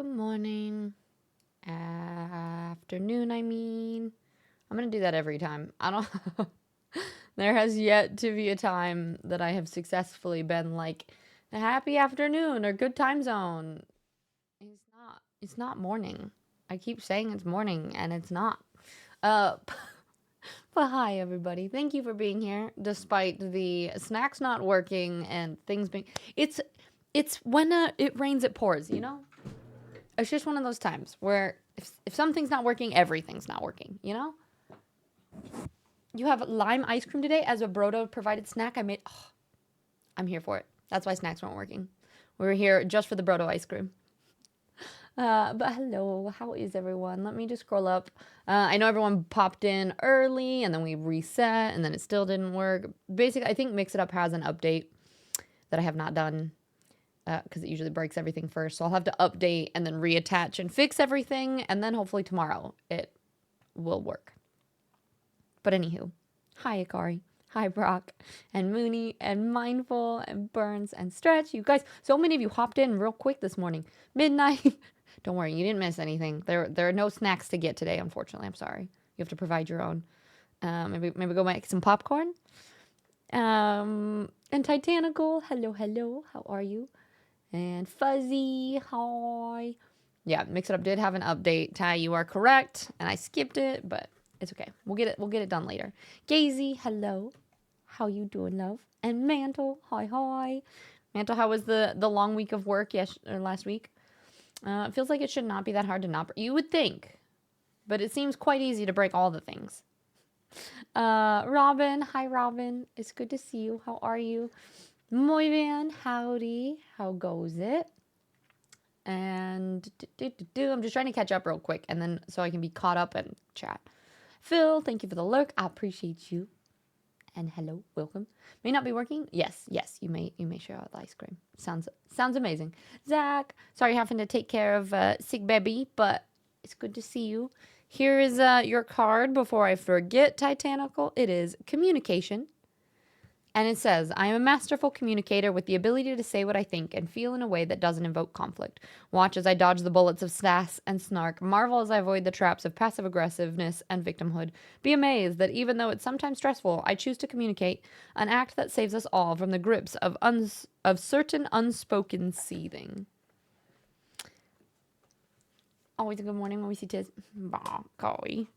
Good morning. Afternoon, I mean. I'm going to do that every time. I don't. There has yet to be a time that I have successfully been like, a happy afternoon or good time zone. It's not morning. I keep saying it's morning and it's not. Uh, but hi, everybody. Thank you for being here, despite the snacks not working and things being. It's when it rains, it pours. It's just one of those times where if something's not working, everything's not working. You have lime ice cream today as a Brodo provided snack. I'm here for it. That's why snacks weren't working. We were here just for the Brodo ice cream. But hello, how is everyone? Let me just scroll up. I know everyone popped in early and then we reset and then it still didn't work. Basically, I think Mix It Up has an update that I have not done because it usually breaks everything first. So I'll have to update and then reattach and fix everything. And then hopefully tomorrow it will work. But anywho, hi Akari, hi Brock, and Mooney, and Mindful, and Burns, and Stretch. You guys, so many of you hopped in real quick this morning. Midnight. Don't worry, you didn't miss anything. There are no snacks to get today, unfortunately. I'm sorry. You have to provide your own. Maybe go make some popcorn. And Titanical, hello, how are you? And Fuzzy, hi. Yeah, Mix It Up did have an update. Ty, you are correct, and I skipped it, but it's okay. We'll get it done later. Gazy, hello. How you doing, love? And Mantle, hi. Mantle, how was the long week of work last week? It feels like it should not be that hard to not. You would think, but it seems quite easy to break all the things. Robin, hi Robin. It's good to see you. How are you? Muy bien, howdy. How goes it? And I'm just trying to catch up real quick, and then so I can be caught up and chat. Phil, thank you for the lurk. I appreciate you. And hello, welcome. May not be working. Yes. You may share out the ice cream. Sounds amazing. Zach, sorry having to take care of sick baby, but it's good to see you. Here is your card before I forget. Titanical. It is communication. And it says, I am a masterful communicator with the ability to say what I think and feel in a way that doesn't invoke conflict. Watch as I dodge the bullets of sass and snark. Marvel as I avoid the traps of passive aggressiveness and victimhood. Be amazed that even though it's sometimes stressful, I choose to communicate, an act that saves us all from the grips of certain unspoken seething. Always a good morning when we see Tiz. Bah, Cowie.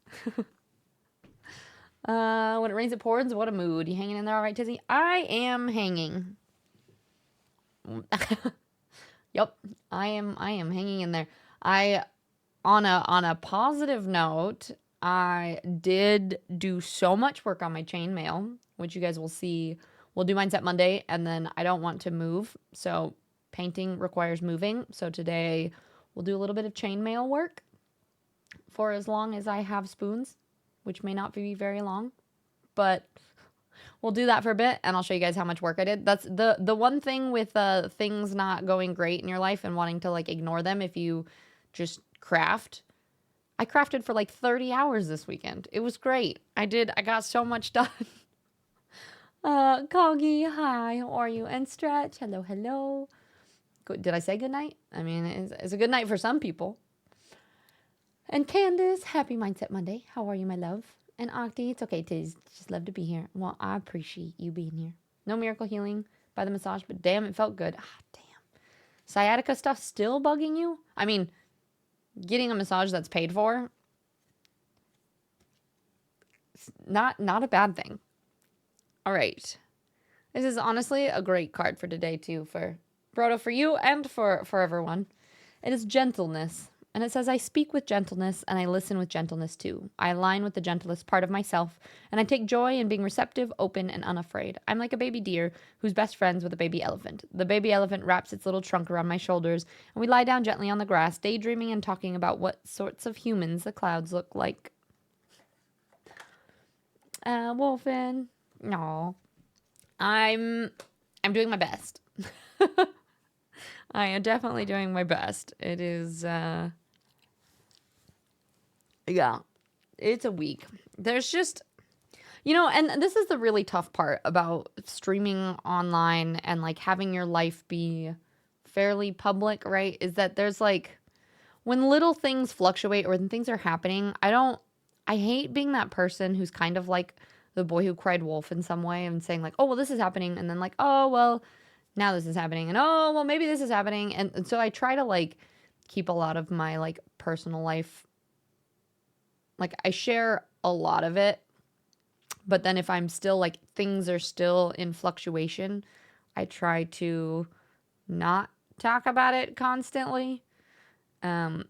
When it rains, it pours. What a mood. You hanging in there all right, Tizzy? I am hanging. Yep, I am hanging in there. On a positive note, I did do so much work on my chainmail, which you guys will see. We'll do Mindset Monday, and then I don't want to move, so painting requires moving. So today we'll do a little bit of chainmail work for as long as I have spoons, which may not be very long, but we'll do that for a bit, and I'll show you guys how much work I did. That's the one thing with things not going great in your life and wanting to like ignore them if you just craft. I crafted for like 30 hours this weekend. It was great. I got so much done. Coggy, hi, how are you? And Stretch, hello. Good. Did I say good night? I mean, it's a good night for some people. And Candace, happy Mindset Monday. How are you, my love? And Octi, it's okay, Tiz. Just love to be here. Well, I appreciate you being here. No miracle healing by the massage, but damn, it felt good. Damn. Sciatica stuff still bugging you? I mean, getting a massage that's paid for, not a bad thing. All right. This is honestly a great card for today, too, for Brodo, for you, and for everyone. It is gentleness. And it says, I speak with gentleness and I listen with gentleness too. I align with the gentlest part of myself and I take joy in being receptive, open, and unafraid. I'm like a baby deer who's best friends with a baby elephant. The baby elephant wraps its little trunk around my shoulders and we lie down gently on the grass, daydreaming and talking about what sorts of humans the clouds look like. Wolfen. No. I'm doing my best. I am definitely doing my best. It is, yeah, it's a week. There's just, and this is the really tough part about streaming online and like having your life be fairly public, right? Is that there's like, when little things fluctuate or when things are happening, I hate being that person who's kind of like the boy who cried wolf in some way and saying like, oh, well, this is happening. And then like, oh, well, now this is happening. And oh, well, maybe this is happening. And so I try to like keep a lot of my like personal life. Like I share a lot of it. But then if I'm still like things are still in fluctuation, I try to not talk about it constantly. But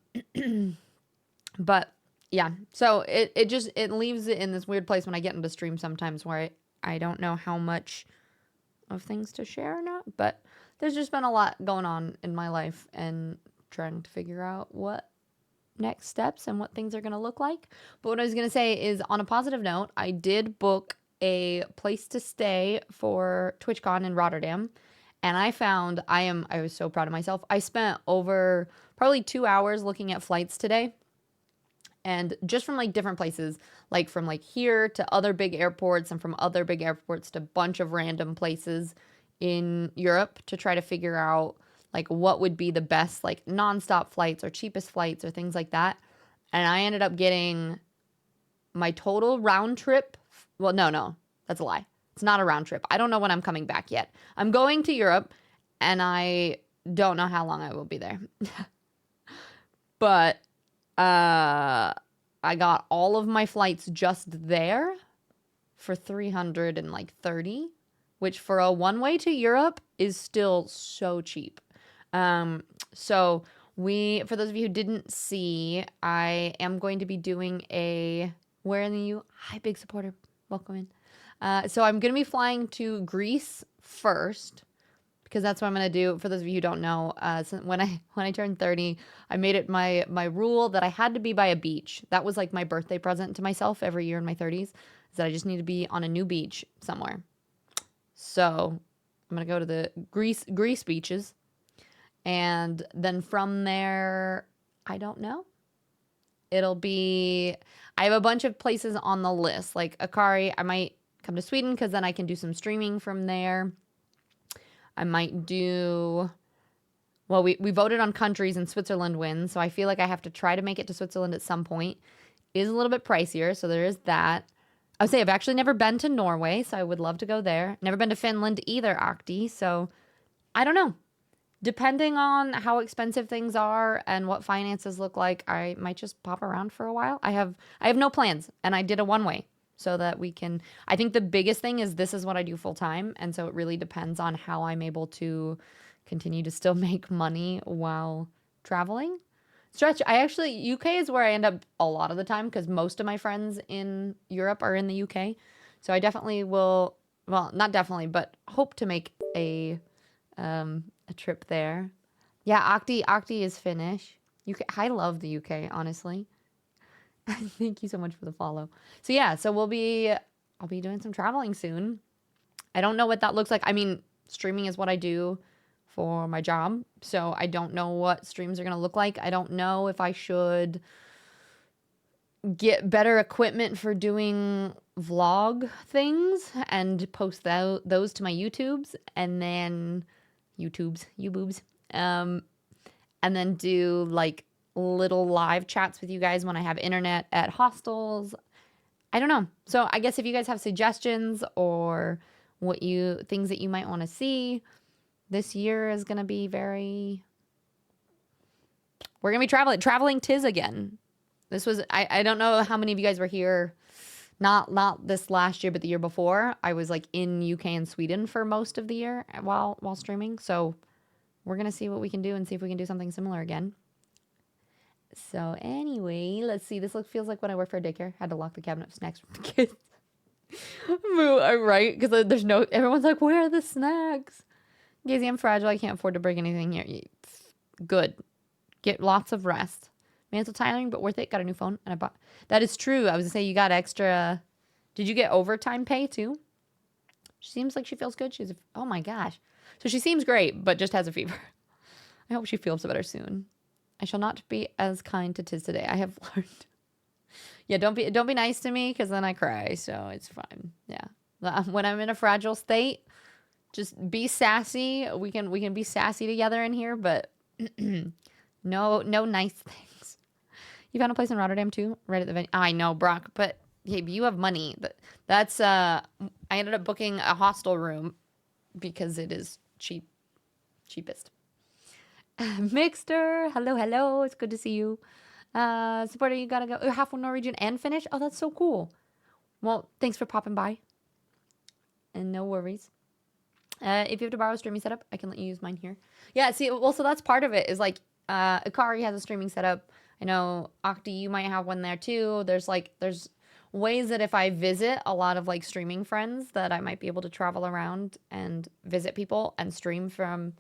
yeah, so it leaves it in this weird place when I get into stream sometimes where I don't know how much of things to share or not, but there's just been a lot going on in my life and trying to figure out what next steps and what things are going to look like. But what I was going to say is, on a positive note, I did book a place to stay for TwitchCon in Rotterdam, and I found I was so proud of myself. I spent over probably 2 hours looking at flights today. And just from like different places, like from like here to other big airports and from other big airports to a bunch of random places in Europe to try to figure out like what would be the best like nonstop flights or cheapest flights or things like that. And I ended up getting my total round trip. Well, no, that's a lie. It's not a round trip. I don't know when I'm coming back yet. I'm going to Europe and I don't know how long I will be there. But I got all of my flights just there for $330, which for a one-way to Europe is still so cheap. So for those of you who didn't see, I am going to be doing where in the U? Hi, big supporter. Welcome in. So I'm going to be flying to Greece first, because that's what I'm going to do. For those of you who don't know, so when I turned 30, I made it my rule that I had to be by a beach. That was like my birthday present to myself every year in my 30s, is that I just need to be on a new beach somewhere. So I'm going to go to the Greece beaches. And then from there, I don't know. I have a bunch of places on the list. Like Akari, I might come to Sweden because then I can do some streaming from there. I might do, well, we voted on countries and Switzerland wins, so I feel like I have to try to make it to Switzerland at some point. It is a little bit pricier, so there is that. I would say I've actually never been to Norway, so I would love to go there. Never been to Finland either, Akti, so I don't know. Depending on how expensive things are and what finances look like, I might just pop around for a while. I have no plans, and I did a one-way. So that we can, I think the biggest thing is this is what I do full time. And so it really depends on how I'm able to continue to still make money while traveling. Stretch, UK is where I end up a lot of the time because most of my friends in Europe are in the UK. So I definitely will, well, not definitely, but hope to make a trip there. Yeah, Akti is Finnish. I love the UK, honestly. Thank you so much for the follow. So yeah, so I'll be doing some traveling soon. I don't know what that looks like. I mean, streaming is what I do for my job. So I don't know what streams are going to look like. I don't know if I should get better equipment for doing vlog things and post those to my YouTubes and then YouTubes. And then do like little live chats with you guys when I have internet at hostels. I don't know. So I guess if you guys have suggestions or things that you might want to see, this year is going to be we're going to be traveling tis again. This was, I don't know how many of you guys were here, not this last year, but the year before. I was like in UK and Sweden for most of the year while streaming. So we're going to see what we can do and see if we can do something similar again. So anyway, let's see. This feels like when I worked for a daycare. Had to lock the cabinet of snacks for the kids. Right? Because everyone's like, where are the snacks? Gazy, I'm fragile. I can't afford to break anything here. Good. Get lots of rest. Mental tiring, but worth it. Got a new phone and I bought. That is true. I was going to say you got extra. Did you get overtime pay too? She seems like she feels good. Oh my gosh. So she seems great, but just has a fever. I hope she feels better soon. I shall not be as kind to Tiz today. I have learned. Yeah, don't be nice to me because then I cry. So it's fine. Yeah, when I'm in a fragile state, just be sassy. We can be sassy together in here, but no nice things. You found a place in Rotterdam too, right at the venue. I know, Brock, but hey, you have money. That's I ended up booking a hostel room because it is cheapest. Mixter, hello, it's good to see you. Supporter, you gotta go half Norwegian and Finnish. Oh, that's so cool. Well, thanks for popping by. And no worries. If you have to borrow a streaming setup, I can let you use mine here. Yeah, see, well, so that's part of it is like, Akari has a streaming setup. I know, Octi, you might have one there too. There's ways that if I visit a lot of like streaming friends that I might be able to travel around and visit people and stream from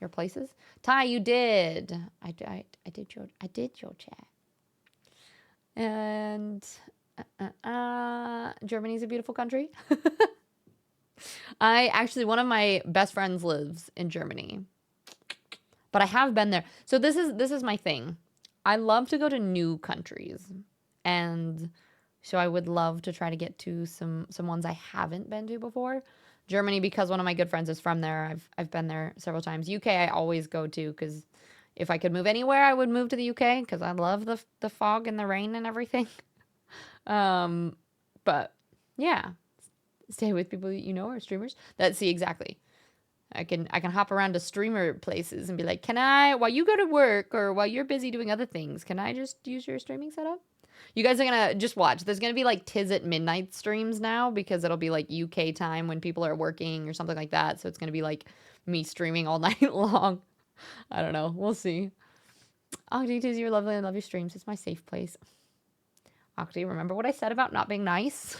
your places. Ty, you did. I did your chat. And Germany's a beautiful country. One of my best friends lives in Germany, but I have been there. So this is my thing. I love to go to new countries, and so I would love to try to get to some ones I haven't been to before. Germany, because one of my good friends is from there. I've been there several times. UK, I always go to because if I could move anywhere, I would move to the UK because I love the fog and the rain and everything. But yeah, stay with people that you know are streamers. Exactly. I can hop around to streamer places and be like, can I, while you go to work or while you're busy doing other things, can I just use your streaming setup? You guys are gonna just watch. There's gonna be like Tis at midnight streams now because it'll be like UK time when people are working or something like that. So it's gonna be like me streaming all night long. I don't know. We'll see. Octi, Tiz, you're lovely. I love your streams. It's my safe place. Octi, remember what I said about not being nice?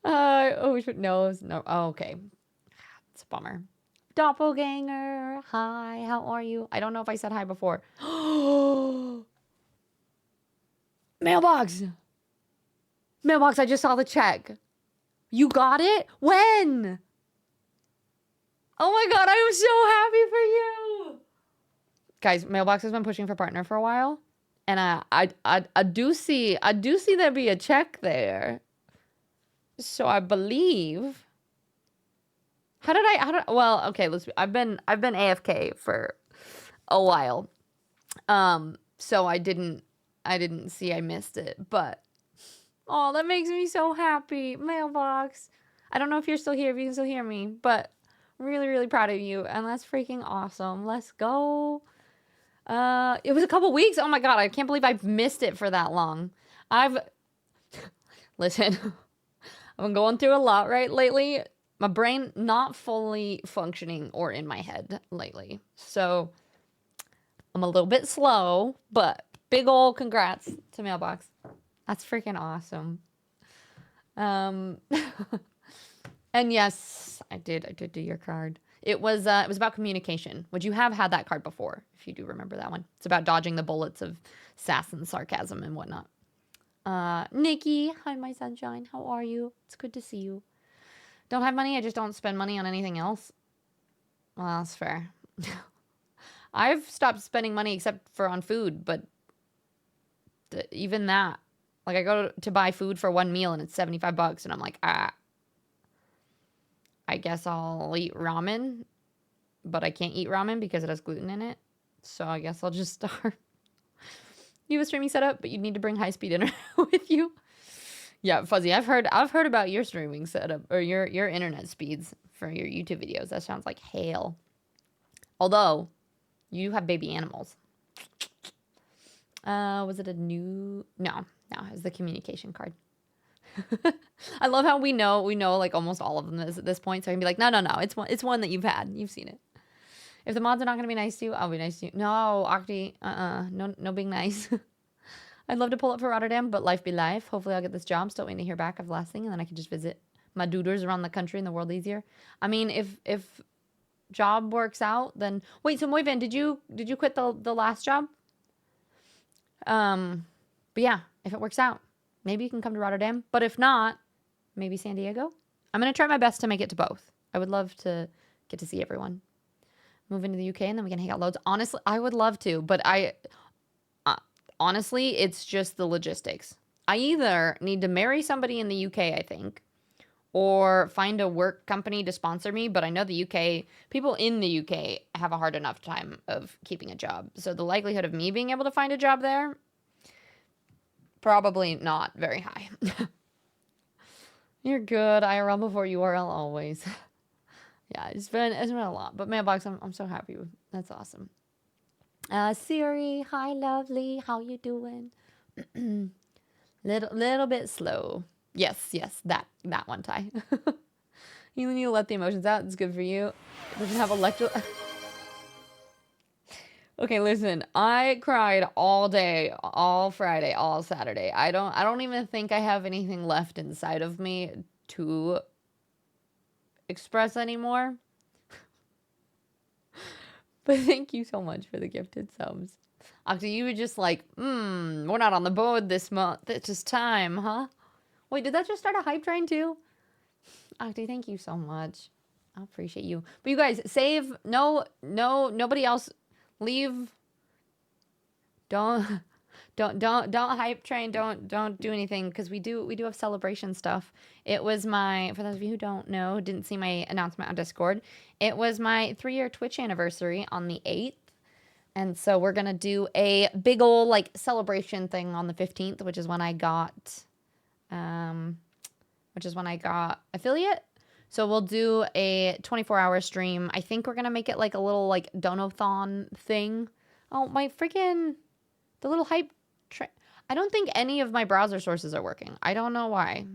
Oh, no. Oh, okay. It's a bummer. Doppelganger. Hi, how are you? I don't know if I said hi before. Mailbox. Mailbox, I just saw the check. You got it? When? Oh my god, I am so happy for you. Guys, Mailbox has been pushing for partner for a while. And I do see there be a check there. So I believe. Well, okay, I've been AFK for a while. So I didn't see I missed it, but oh, that makes me so happy. Mailbox. I don't know if you're still here, if you can still hear me, but really, really proud of you, and that's freaking awesome. Let's go. It was a couple weeks. Oh my god, I can't believe I've missed it for that long. Listen, I've been going through a lot, right, lately. My brain not fully functioning or in my head lately. So I'm a little bit slow, but big ol' congrats to Mailbox. That's freaking awesome. And yes, I did do your card. It was about communication. Would you have had that card before, if you do remember that one? It's about dodging the bullets of sass and sarcasm and whatnot. Nikki, hi my sunshine. How are you? It's good to see you. Don't have money, I just don't spend money on anything else. Well, that's fair. I've stopped spending money except for on food, but even that, like I go to buy food for one meal and it's $75 and I'm like, I guess I'll eat ramen, but I can't eat ramen because it has gluten in it. So I guess I'll just starve. You have a streaming setup, but you need to bring high-speed internet with you. Yeah, Fuzzy, I've heard about your streaming setup or your internet speeds for your YouTube videos. That sounds like hell. Although, you have baby animals. Was it a new? No, it was the communication card. I love how we know like almost all of them at this point. So I can be like, no, it's one that you've had. You've seen it. If the mods are not gonna be nice to you, I'll be nice to you. No, Octi, no being nice. I'd love to pull up for Rotterdam, but life be life. Hopefully I'll get this job. Still waiting to hear back of the last thing, and then I can just visit my duders around the country and the world easier. I mean, if job works out, then wait. So Moyvin, did you quit the last job? But yeah, if it works out, maybe you can come to Rotterdam. But if not, maybe San Diego. I'm gonna try my best to make it to both. I would love to get to see everyone. Move into the UK and then we can hang out loads. Honestly, I would love to, but honestly, it's just the logistics. I either need to marry somebody in the UK, I think, or find a work company to sponsor me. But I know the UK, people in the UK have a hard enough time of keeping a job. So the likelihood of me being able to find a job there Probably not very high. You're good. IRL before URL always. Yeah, it's been a lot. But Mailbox, I'm so happy with. That's awesome. Siri, hi lovely. How you doing? Little bit slow. Yes, that one, Ty. You need to let the emotions out. It's good for you. Doesn't have electro. Okay, listen. I cried all day, all Friday, all Saturday. I don't even think I have anything left inside of me to express anymore. But thank you so much for the gifted subs. Octa, you were just like, we're not on the board this month. It's just time, huh? Wait, did that just start a hype train too? Octa, thank you so much. I appreciate you. But you guys, save. No, nobody else. Leave. Don't hype train. Don't do anything because we do have celebration stuff. It was my, for those of you who don't know, didn't see my announcement on Discord. It was my 3-year Twitch anniversary on the 8th. And so we're going to do a big old like celebration thing on the 15th, which is when I got affiliate. So we'll do a 24-hour stream. I think we're going to make it like a little like donathon thing. Oh, my freaking, the little hype train. I don't think any of my browser sources are working. I don't know why.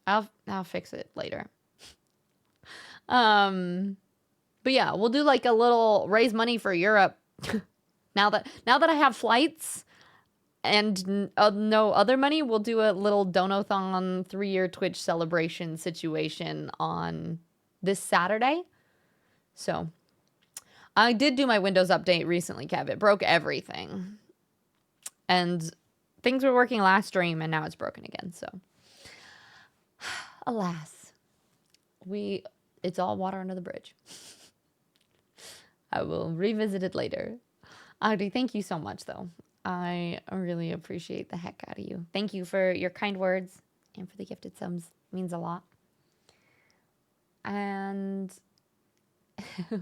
I'll fix it later. But yeah, we'll do like a little raise money for Europe. Now that I have flights and no other money, we'll do a little donathon 3-year Twitch celebration situation on this Saturday. So I did do my Windows update recently, Kev. It broke everything. And things were working last stream and now it's broken again. So alas, it's all water under the bridge. I will revisit it later. Agdi, thank you so much, though. I really appreciate the heck out of you. Thank you for your kind words and for the gifted subs. It means a lot. And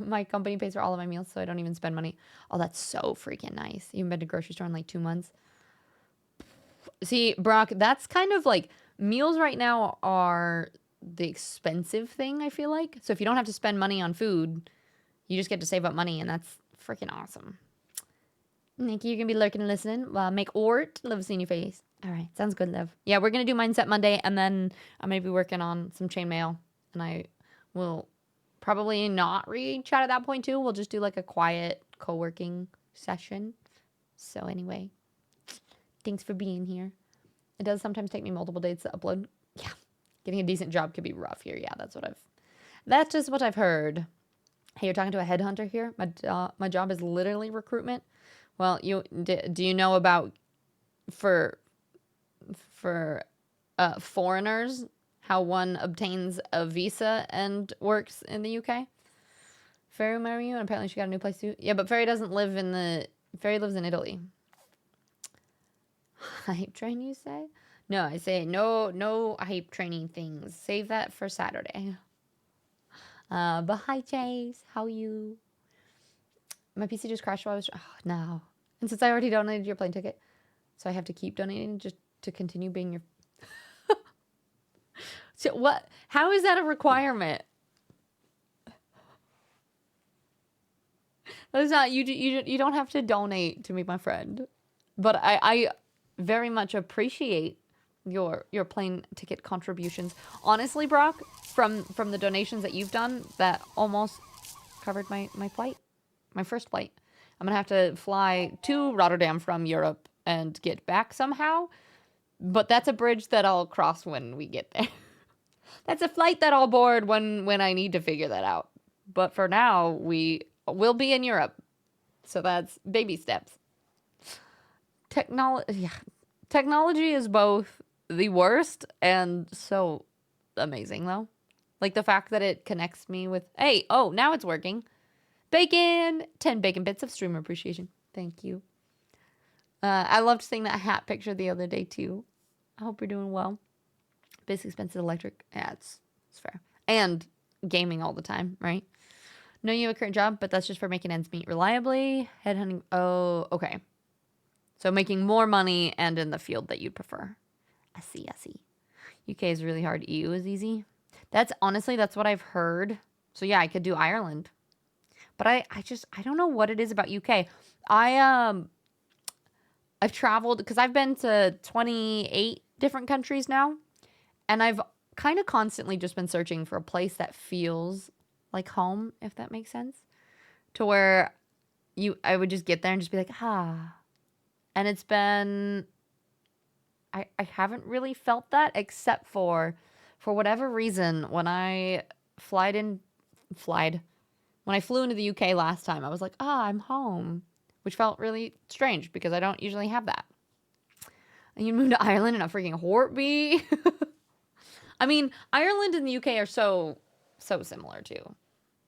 my company pays for all of my meals, so I don't even spend money. Oh, that's so freaking nice. You haven't been to grocery store in like 2 months. See, Brock, that's kind of like meals right now are the expensive thing, I feel like. So if you don't have to spend money on food, you just get to save up money, and that's freaking awesome. Nikki, you're going to be lurking and listening. Make Ort. Love seeing your face. All right. Sounds good, love. Yeah, we're going to do Mindset Monday, and then I'm going to be working on some chainmail, and I will probably not read chat at that point, too. We'll just do like a quiet co-working session. So anyway, thanks for being here. It does sometimes take me multiple days to upload. Yeah. Getting a decent job could be rough here. Yeah, that's just what I've heard. Hey, you're talking to a headhunter here? My job is literally recruitment. Well, do you know about for foreigners how one obtains a visa and works in the UK? Fairy will marry you, and apparently she got a new place too. Yeah, but Fairy doesn't live Fairy lives in Italy. Hype train, you say? No, I say no hype training things. Save that for Saturday. But hi, Chase. How are you? My PC just crashed while I was... Oh, no. And since I already donated your plane ticket, so I have to keep donating just to continue being your... So what? How is that a requirement? That is not... You don't have to donate to me, my friend. But I very much appreciate your plane ticket contributions. Honestly, Brock, from the donations that you've done, that almost covered my flight. My first flight. I'm going to have to fly to Rotterdam from Europe and get back somehow. But that's a bridge that I'll cross when we get there. That's a flight that I'll board when I need to figure that out. But for now, we will be in Europe. So that's baby steps. Technology is both the worst and so amazing, though. Like the fact that it connects me with... Hey, oh, now it's working. Bacon! 10 bacon bits of streamer appreciation. Thank you. I loved seeing that hat picture the other day, too. I hope you're doing well. Basic expensive electric. Yeah, it's fair. And gaming all the time, right? No, you have a current job, but that's just for making ends meet reliably. Headhunting. Oh, okay. So making more money and in the field that you'd prefer. I see. UK is really hard. EU is easy. That's honestly, that's what I've heard. So yeah, I could do Ireland. But I don't know what it is about UK. I've traveled because I've been to 28 different countries now, and I've kind of constantly just been searching for a place that feels like home, if that makes sense. To where I would just get there and just be like, ah. And it's been I haven't really felt that except for whatever reason when I when I flew into the UK last time, I was like, I'm home, which felt really strange because I don't usually have that. And you move to Ireland and a freaking heartbeat. I mean, Ireland and the UK are so similar too,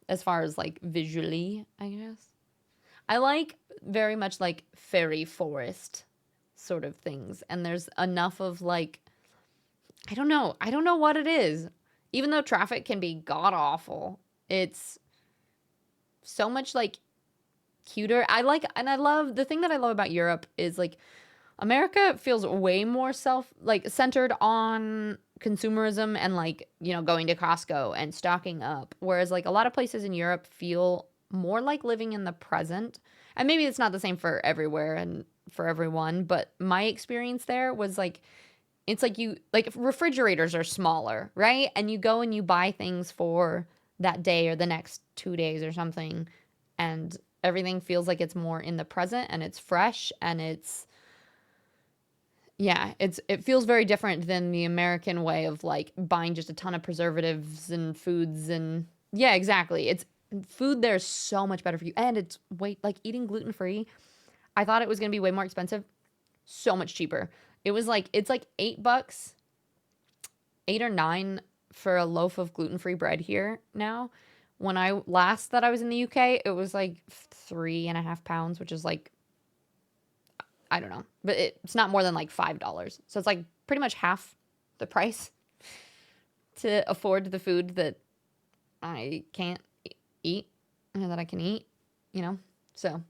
as far as like visually, I guess. I like very much like fairy forest sort of things. And there's enough of like, I don't know what it is. Even though traffic can be god awful, it's so much like cuter. I love the thing that I love about Europe is like America feels way more centered on consumerism and like, going to Costco and stocking up. Whereas like a lot of places in Europe feel more like living in the present. And maybe it's not the same for everywhere and for everyone, but my experience there was like, it's like refrigerators are smaller, right? And you go and you buy things for that day or the next 2 days or something. And everything feels like it's more in the present and it's fresh and it feels very different than the American way of like buying just a ton of preservatives and foods and yeah, exactly. It's food there's so much better for you and it's like eating gluten-free. I thought it was going to be way more expensive. So much cheaper. It's like $8, 8 or 9 for a loaf of gluten-free bread here now. When I was in the UK, it was like 3.5 pounds, which is like, I don't know, but it's not more than like $5. So it's like pretty much half the price to afford the food that I can't eat and that I can eat, so.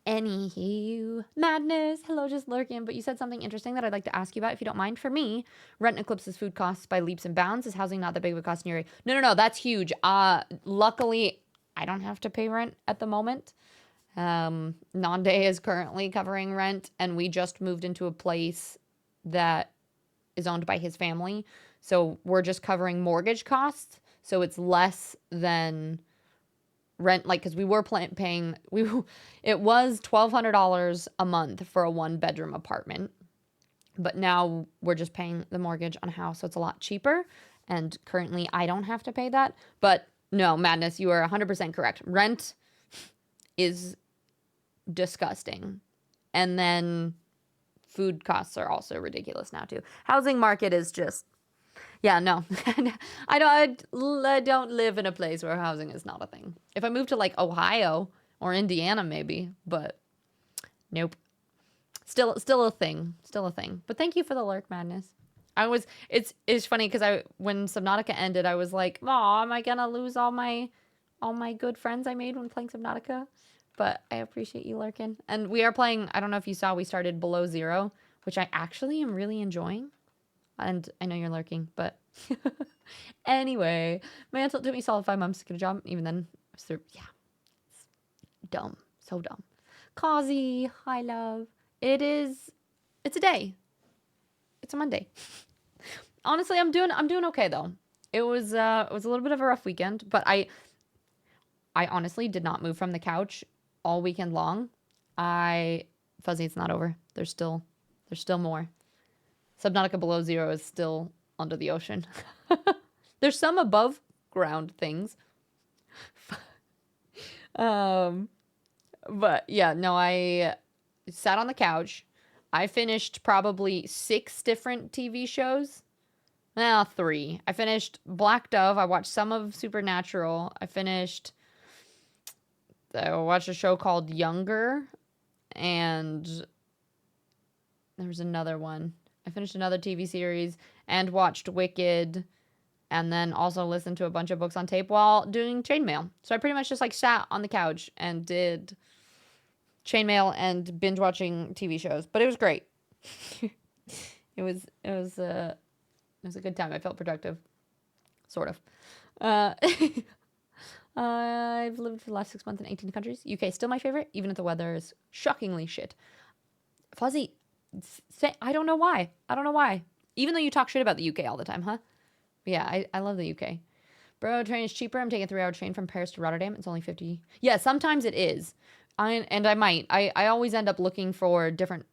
Anywho, madness. Hello, just lurking. But you said something interesting that I'd like to ask you about, if you don't mind. For me, rent eclipses food costs by leaps and bounds. Is housing not that big of a cost in your area? No, that's huge. Luckily, I don't have to pay rent at the moment. Nonde is currently covering rent, and we just moved into a place that is owned by his family. So we're just covering mortgage costs. So it's less than rent, like, because we were paying it was $1,200 a month for a 1-bedroom apartment, but now we're just paying the mortgage on a house, so it's a lot cheaper, and currently I don't have to pay that. But no, madness, you are 100% correct. Rent is disgusting, and then food costs are also ridiculous now too. Housing market is just, yeah, no. I don't live in a place where housing is not a thing. If I move to like Ohio or Indiana maybe, but nope. Still a thing. But thank you for the lurk, madness. It's funny because when Subnautica ended, I was like, "Oh, am I gonna lose all my good friends I made when playing Subnautica?" But I appreciate you lurking. And we are playing, I don't know if you saw, we started Below Zero, which I actually am really enjoying. And I know you're lurking, but anyway, my aunt took me solid 5 months to get a job. Even then, it's dumb. So dumb. Causey, hi love. It's a day. It's a Monday. Honestly, I'm doing okay though. It was a little bit of a rough weekend, but I honestly did not move from the couch all weekend long. Fuzzy, it's not over. There's still more. Subnautica Below Zero is still under the ocean. There's some above ground things. But yeah, no, I sat on the couch. I finished probably 6 different TV shows. Well, 3. I finished Black Dove. I watched some of Supernatural. I watched a show called Younger. And there was another one. I finished another TV series and watched Wicked, and then also listened to a bunch of books on tape while doing Chainmail. So I pretty much just like sat on the couch and did chainmail and binge watching TV shows, but it was great. It was a good time. I felt productive, sort of. Uh, I've lived for the last 6 months in 18 countries. UK still my favorite, even if the weather is shockingly shit. Fuzzy, I don't know why. I don't know why. Even though you talk shit about the UK all the time, huh? But yeah, I love the UK. Bro, train is cheaper. I'm taking a 3-hour train from Paris to Rotterdam. It's only 50. Yeah, sometimes it is. I always end up looking for different.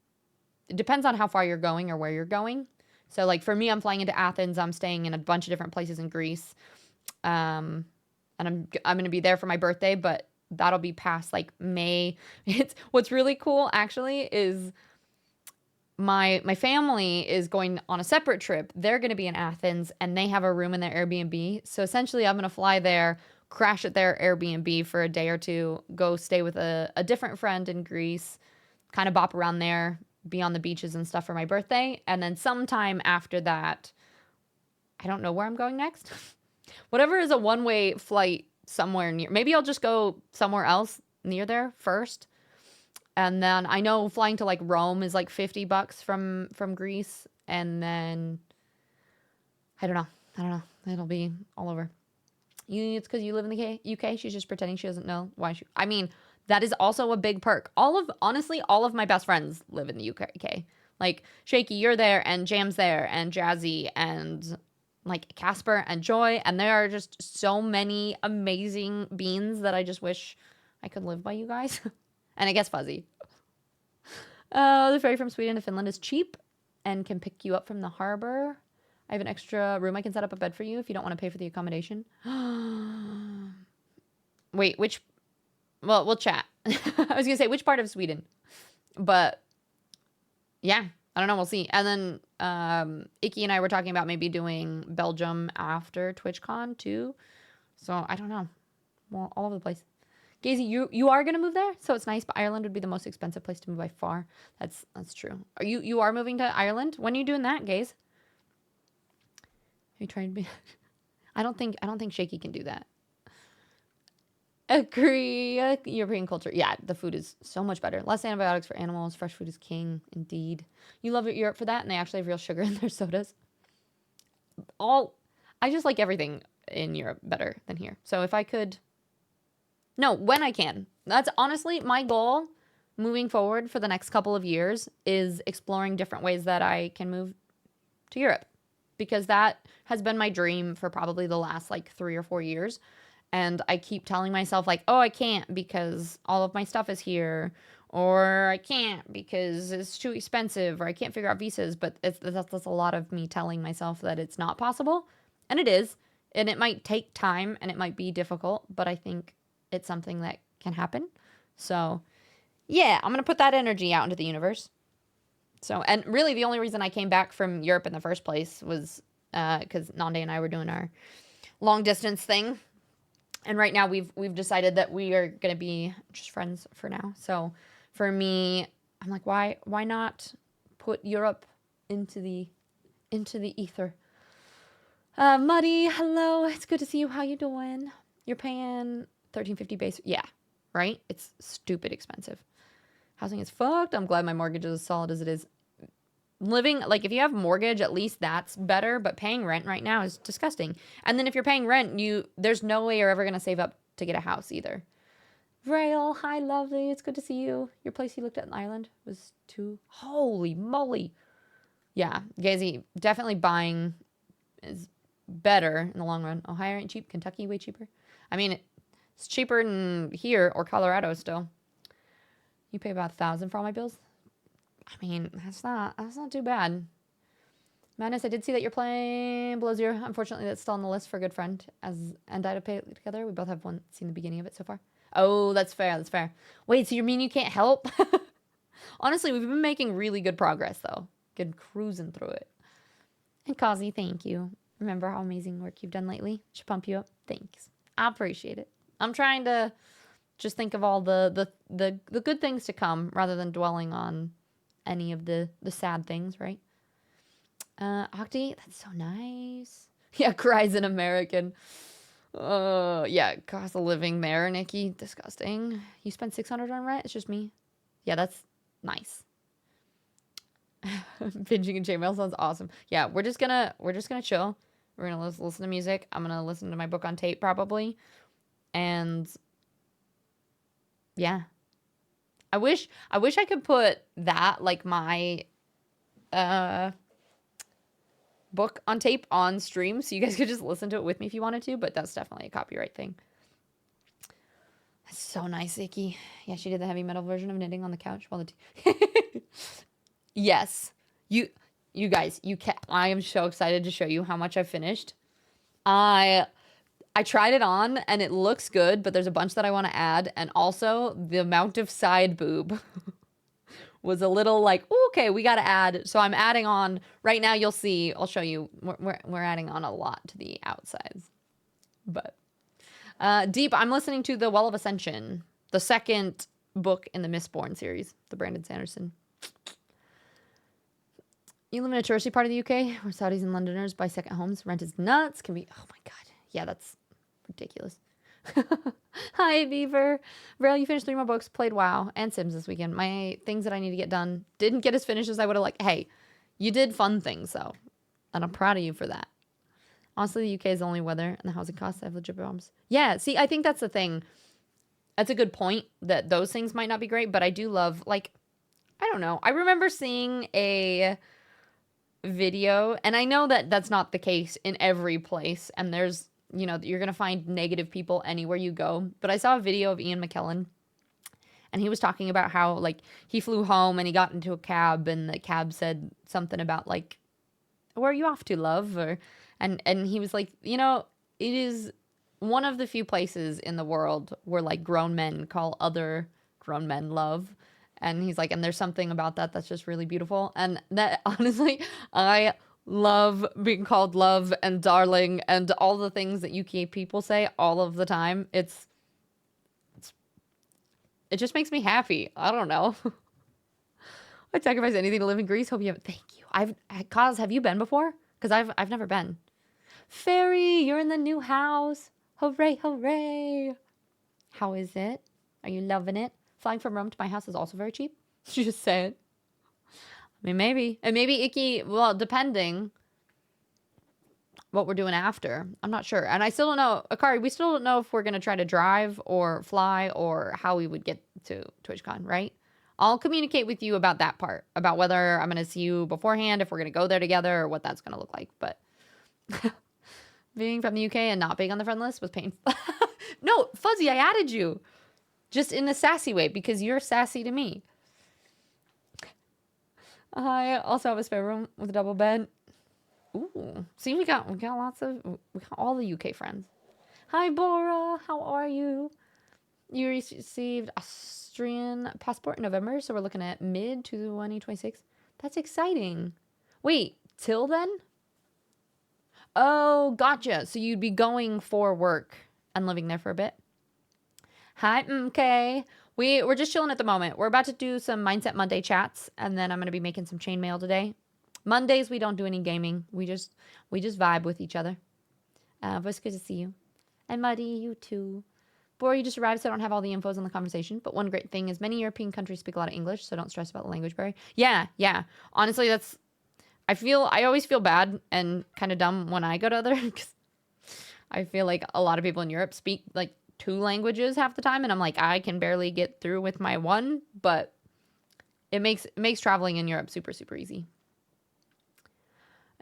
It depends on how far you're going or where you're going. So like for me, I'm flying into Athens. I'm staying in a bunch of different places in Greece. And I'm gonna be there for my birthday, but that'll be past like May. It's what's really cool actually is my family is going on a separate trip. They're going to be in Athens and they have a room in their Airbnb. So essentially I'm going to fly there, crash at their Airbnb for a day or two, go stay with a different friend in Greece, kind of bop around there, be on the beaches and stuff for my birthday. And then sometime after that, I don't know where I'm going next. Whatever is a one-way flight somewhere near. Maybe I'll just go somewhere else near there first. And then I know flying to like Rome is like $50 from Greece, and then I don't know. It'll be all over. It's because you live in the UK. She's just pretending she doesn't know why she. I mean, that is also a big perk. Honestly, all of my best friends live in the UK. Like Shaky, you're there, and Jam's there, and Jazzy, and like Casper and Joy, and there are just so many amazing beans that I just wish I could live by you guys. And I guess Fuzzy. The ferry from Sweden to Finland is cheap and can pick you up from the harbor. I have an extra room. I can set up a bed for you if you don't want to pay for the accommodation. Wait, which? Well, we'll chat. I was going to say, which part of Sweden? But yeah, I don't know. We'll see. And then Icky and I were talking about maybe doing Belgium after TwitchCon too. So I don't know. Well, all over the place. Gazy, you are gonna move there, so it's nice. But Ireland would be the most expensive place to move by far. That's true. You are moving to Ireland? When are you doing that, Gaze? Are you trying to be? I don't think Shaky can do that. Agree. European culture. Yeah, the food is so much better. Less antibiotics for animals. Fresh food is king, indeed. You love Europe for that, and they actually have real sugar in their sodas. I just like everything in Europe better than here. So if I could. No, when I can. That's honestly my goal moving forward for the next couple of years is exploring different ways that I can move to Europe, because that has been my dream for probably the last like 3 or 4 years. And I keep telling myself like, oh, I can't because all of my stuff is here, or I can't because it's too expensive, or I can't figure out visas. But that's a lot of me telling myself that it's not possible. And it is. And it might take time and it might be difficult, but I think it's something that can happen. So yeah, I'm going to put that energy out into the universe. So, and really the only reason I came back from Europe in the first place was because Nande and I were doing our long distance thing. And right now we've decided that we are going to be just friends for now. So for me, I'm like, why not put Europe into the ether? Muddy, hello. It's good to see you. How you doing? You're paying $13.50 base. Yeah, right? It's stupid expensive. Housing is fucked. I'm glad my mortgage is as solid as it is. Living, like, if you have mortgage, at least that's better, but paying rent right now is disgusting. And then if you're paying rent, there's no way you're ever going to save up to get a house either. Rail, hi, lovely. It's good to see you. Your place you looked at in Ireland was too... Holy moly. Yeah, Gazy, definitely buying is better in the long run. Ohio ain't cheap. Kentucky way cheaper. I mean, it's cheaper than here or Colorado still. You pay about $1,000 for all my bills. I mean, that's not too bad. Madness, I did see that you're playing Below Zero. Unfortunately, that's still on the list for a good friend and I to pay it together. We both have seen the beginning of it so far. Oh, that's fair. That's fair. Wait, so you mean you can't help? Honestly, we've been making really good progress though. Good cruising through it. And Kazi, thank you. Remember how amazing work you've done lately? Should pump you up. Thanks. I appreciate it. I'm trying to just think of all the good things to come rather than dwelling on any of the sad things, right? Octi, that's so nice. Yeah, cries in American. Yeah, cost of living there, Nikki. Disgusting. You spent $600 on rent? It's just me. Yeah, that's nice. Binging in Chainmail sounds awesome. Yeah, we're just gonna chill. We're gonna listen to music. I'm gonna listen to my book on tape probably, and yeah, I wish I could put that, like, my book on tape on stream so you guys could just listen to it with me if you wanted to, but that's definitely a copyright thing. That's so nice, Icky. Yeah, she did the heavy metal version of knitting on the couch while the yes. You guys, I am so excited to show you how much I've finished. I tried it on and it looks good, but there's a bunch that I want to add, and also the amount of side boob was a little like, okay, we got to add. So I'm adding on right now. You'll see. I'll show you. We're adding on a lot to the outsides. But Deep, I'm listening to The Well of Ascension, the second book in the Mistborn series, the Brandon Sanderson. You live in a touristy part of the UK where Saudis and Londoners buy second homes. Rent is nuts. Can be, oh my God. Yeah, that's ridiculous. Hi, Beaver. Rail, you finished 3 more books, played WoW and Sims this weekend. My things that I need to get done didn't get as finished as I would have liked. Hey, you did fun things, though. And I'm proud of you for that. Honestly, the UK is the only weather and the housing costs have legit problems. Yeah, see, I think that's the thing. That's a good point, that those things might not be great, but I do love, like, I don't know. I remember seeing a video, and I know that that's not the case in every place, and there's, you know, you're gonna find negative people anywhere you go, but I saw a video of Ian McKellen, and he was talking about how, like, he flew home and he got into a cab, and the cab said something about, like, where are you off to, love? Or and he was like, you know, it is one of the few places in the world where, like, grown men call other grown men love. And he's like, and there's something about that that's just really beautiful. And that, honestly, I love being called love and darling and all the things that UK people say all of the time. It just makes me happy. I don't know. I'd sacrifice anything to live in Greece. Hope you have. Thank you. Kaz, have you been before? Because I've never been. Fairy, you're in the new house. Hooray, hooray. How is it? Are you loving it? Flying from Rome to my house is also very cheap. Just saying. I mean, maybe. And maybe Icky, well, depending what we're doing after. I'm not sure. And I still don't know. Akari, we still don't know if we're going to try to drive or fly or how we would get to TwitchCon, right? I'll communicate with you about that part, about whether I'm going to see you beforehand, if we're going to go there together, or what that's going to look like. But being from the UK and not being on the friend list was painful. No, Fuzzy, I added you. Just in a sassy way, because you're sassy to me. I also have a spare room with a double bed. Ooh. See, we got all the UK friends. Hi, Bora. How are you? You received Austrian passport in November, so we're looking at mid 2026. That's exciting. Wait, till then? Oh, gotcha. So you'd be going for work and living there for a bit. Hi, okay. We're just chilling at the moment. We're about to do some Mindset Monday chats, and then I'm going to be making some chainmail today. Mondays, we don't do any gaming. We just vibe with each other. But it's good to see you. And Muddy, you too. Bora, you just arrived, so I don't have all the infos on the conversation. But one great thing is many European countries speak a lot of English, so don't stress about the language barrier. Yeah. Honestly, I always feel bad and kind of dumb when I go to other, because I feel like a lot of people in Europe speak, like, 2 languages half the time, and I'm like, I can barely get through with my one, but it makes traveling in Europe super, super easy.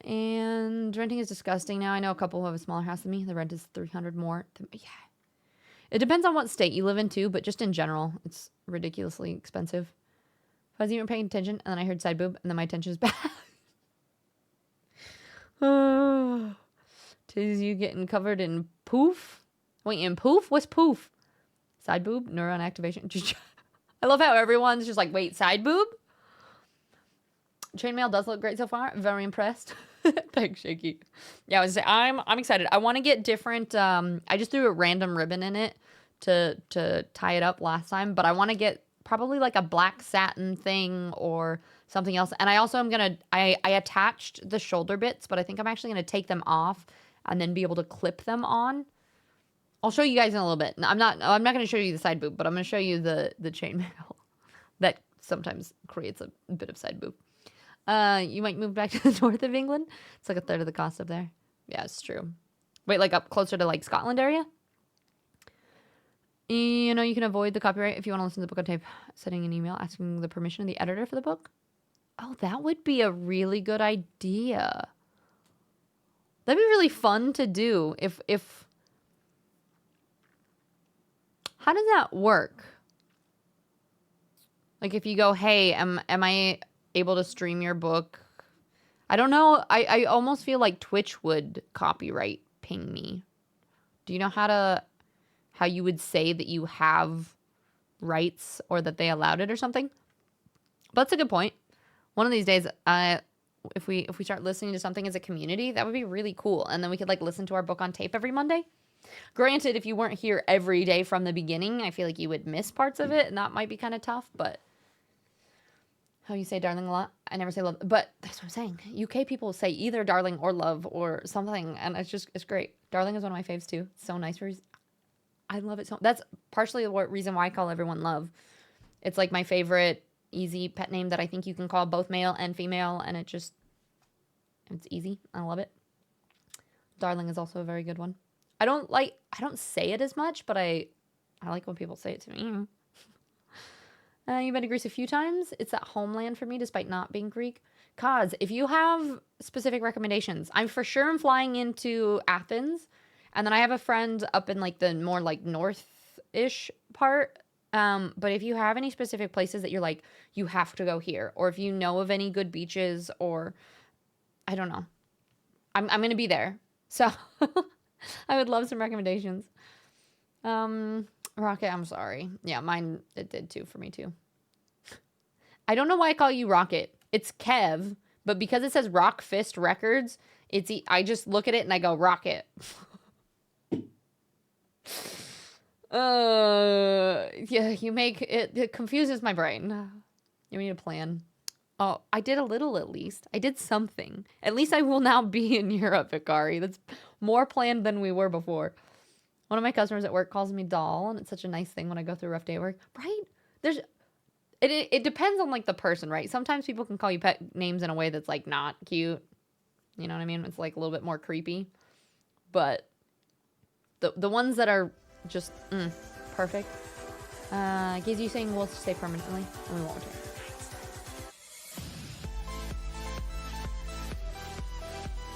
And renting is disgusting now. I know a couple who have a smaller house than me. The rent is $300 more. Yeah. It depends on what state you live in too, but just in general, it's ridiculously expensive. I wasn't even paying attention, and then I heard side boob, and then my attention is back. Oh, tis you getting covered in poof. Wait, in poof? What's poof? Side boob? Neuron activation? I love how everyone's just like, wait, side boob? Chainmail does look great so far. Very impressed. Thanks, Shaky. Yeah, I was saying, I'm excited. I want to get different. I just threw a random ribbon in it to tie it up last time, but I want to get probably like a black satin thing or something else. And I also am gonna. I attached the shoulder bits, but I think I'm actually gonna take them off and then be able to clip them on. I'll show you guys in a little bit. I'm not going to show you the side boob, but I'm going to show you the chainmail that sometimes creates a bit of side boob. You might move back to the north of England. It's like a third of the cost up there. Yeah, it's true. Wait, like up closer to like Scotland area? You know, you can avoid the copyright if you want to listen to the book on tape. Sending an email asking the permission of the editor for the book. Oh, that would be a really good idea. That'd be really fun to do if how does that work? Like if you go, hey, am I able to stream your book? I don't know. I almost feel like Twitch would copyright ping me. Do you know how you would say that you have rights or that they allowed it or something? But that's a good point. One of these days, if we start listening to something as a community, that would be really cool. And then we could like listen to our book on tape every Monday. Granted, if you weren't here every day from the beginning, I feel like you would miss parts of it, and that might be kind of tough. But how you say darling a lot? I never say love, but that's what I'm saying. UK people say either darling or love or something, and it's great. Darling is one of my faves too. It's so nice. I love it so. That's partially the reason why I call everyone love. It's like my favorite easy pet name that I think you can call both male and female, and it's easy. I love it. Darling is also a very good one. I don't say it as much, but I like when people say it to me. You've been to Greece a few times. It's that homeland for me, despite not being Greek. Kaz, if you have specific recommendations, I'm for sure I'm flying into Athens, and then I have a friend up in like the more like north-ish part. But if you have any specific places that you're like, you have to go here, or if you know of any good beaches, or I don't know, I'm gonna be there, so I would love some recommendations. Rocket, I'm sorry. Yeah, mine, it did too for me too. I don't know why I call you Rocket. It's Kev, but because it says Rock Fist Records, I just look at it and I go Rocket. Yeah, you make it confuses my brain. You need a plan. Oh, I did a little at least. I did something. At least I will now be in Europe, Ikari. That's more planned than we were before. One of my customers at work calls me doll, and it's such a nice thing when I go through a rough day at work. Right? It depends on like the person, right? Sometimes people can call you pet names in a way that's like not cute. You know what I mean? It's like a little bit more creepy. But the ones that are just perfect. Giz, you saying we'll stay permanently and we won't return.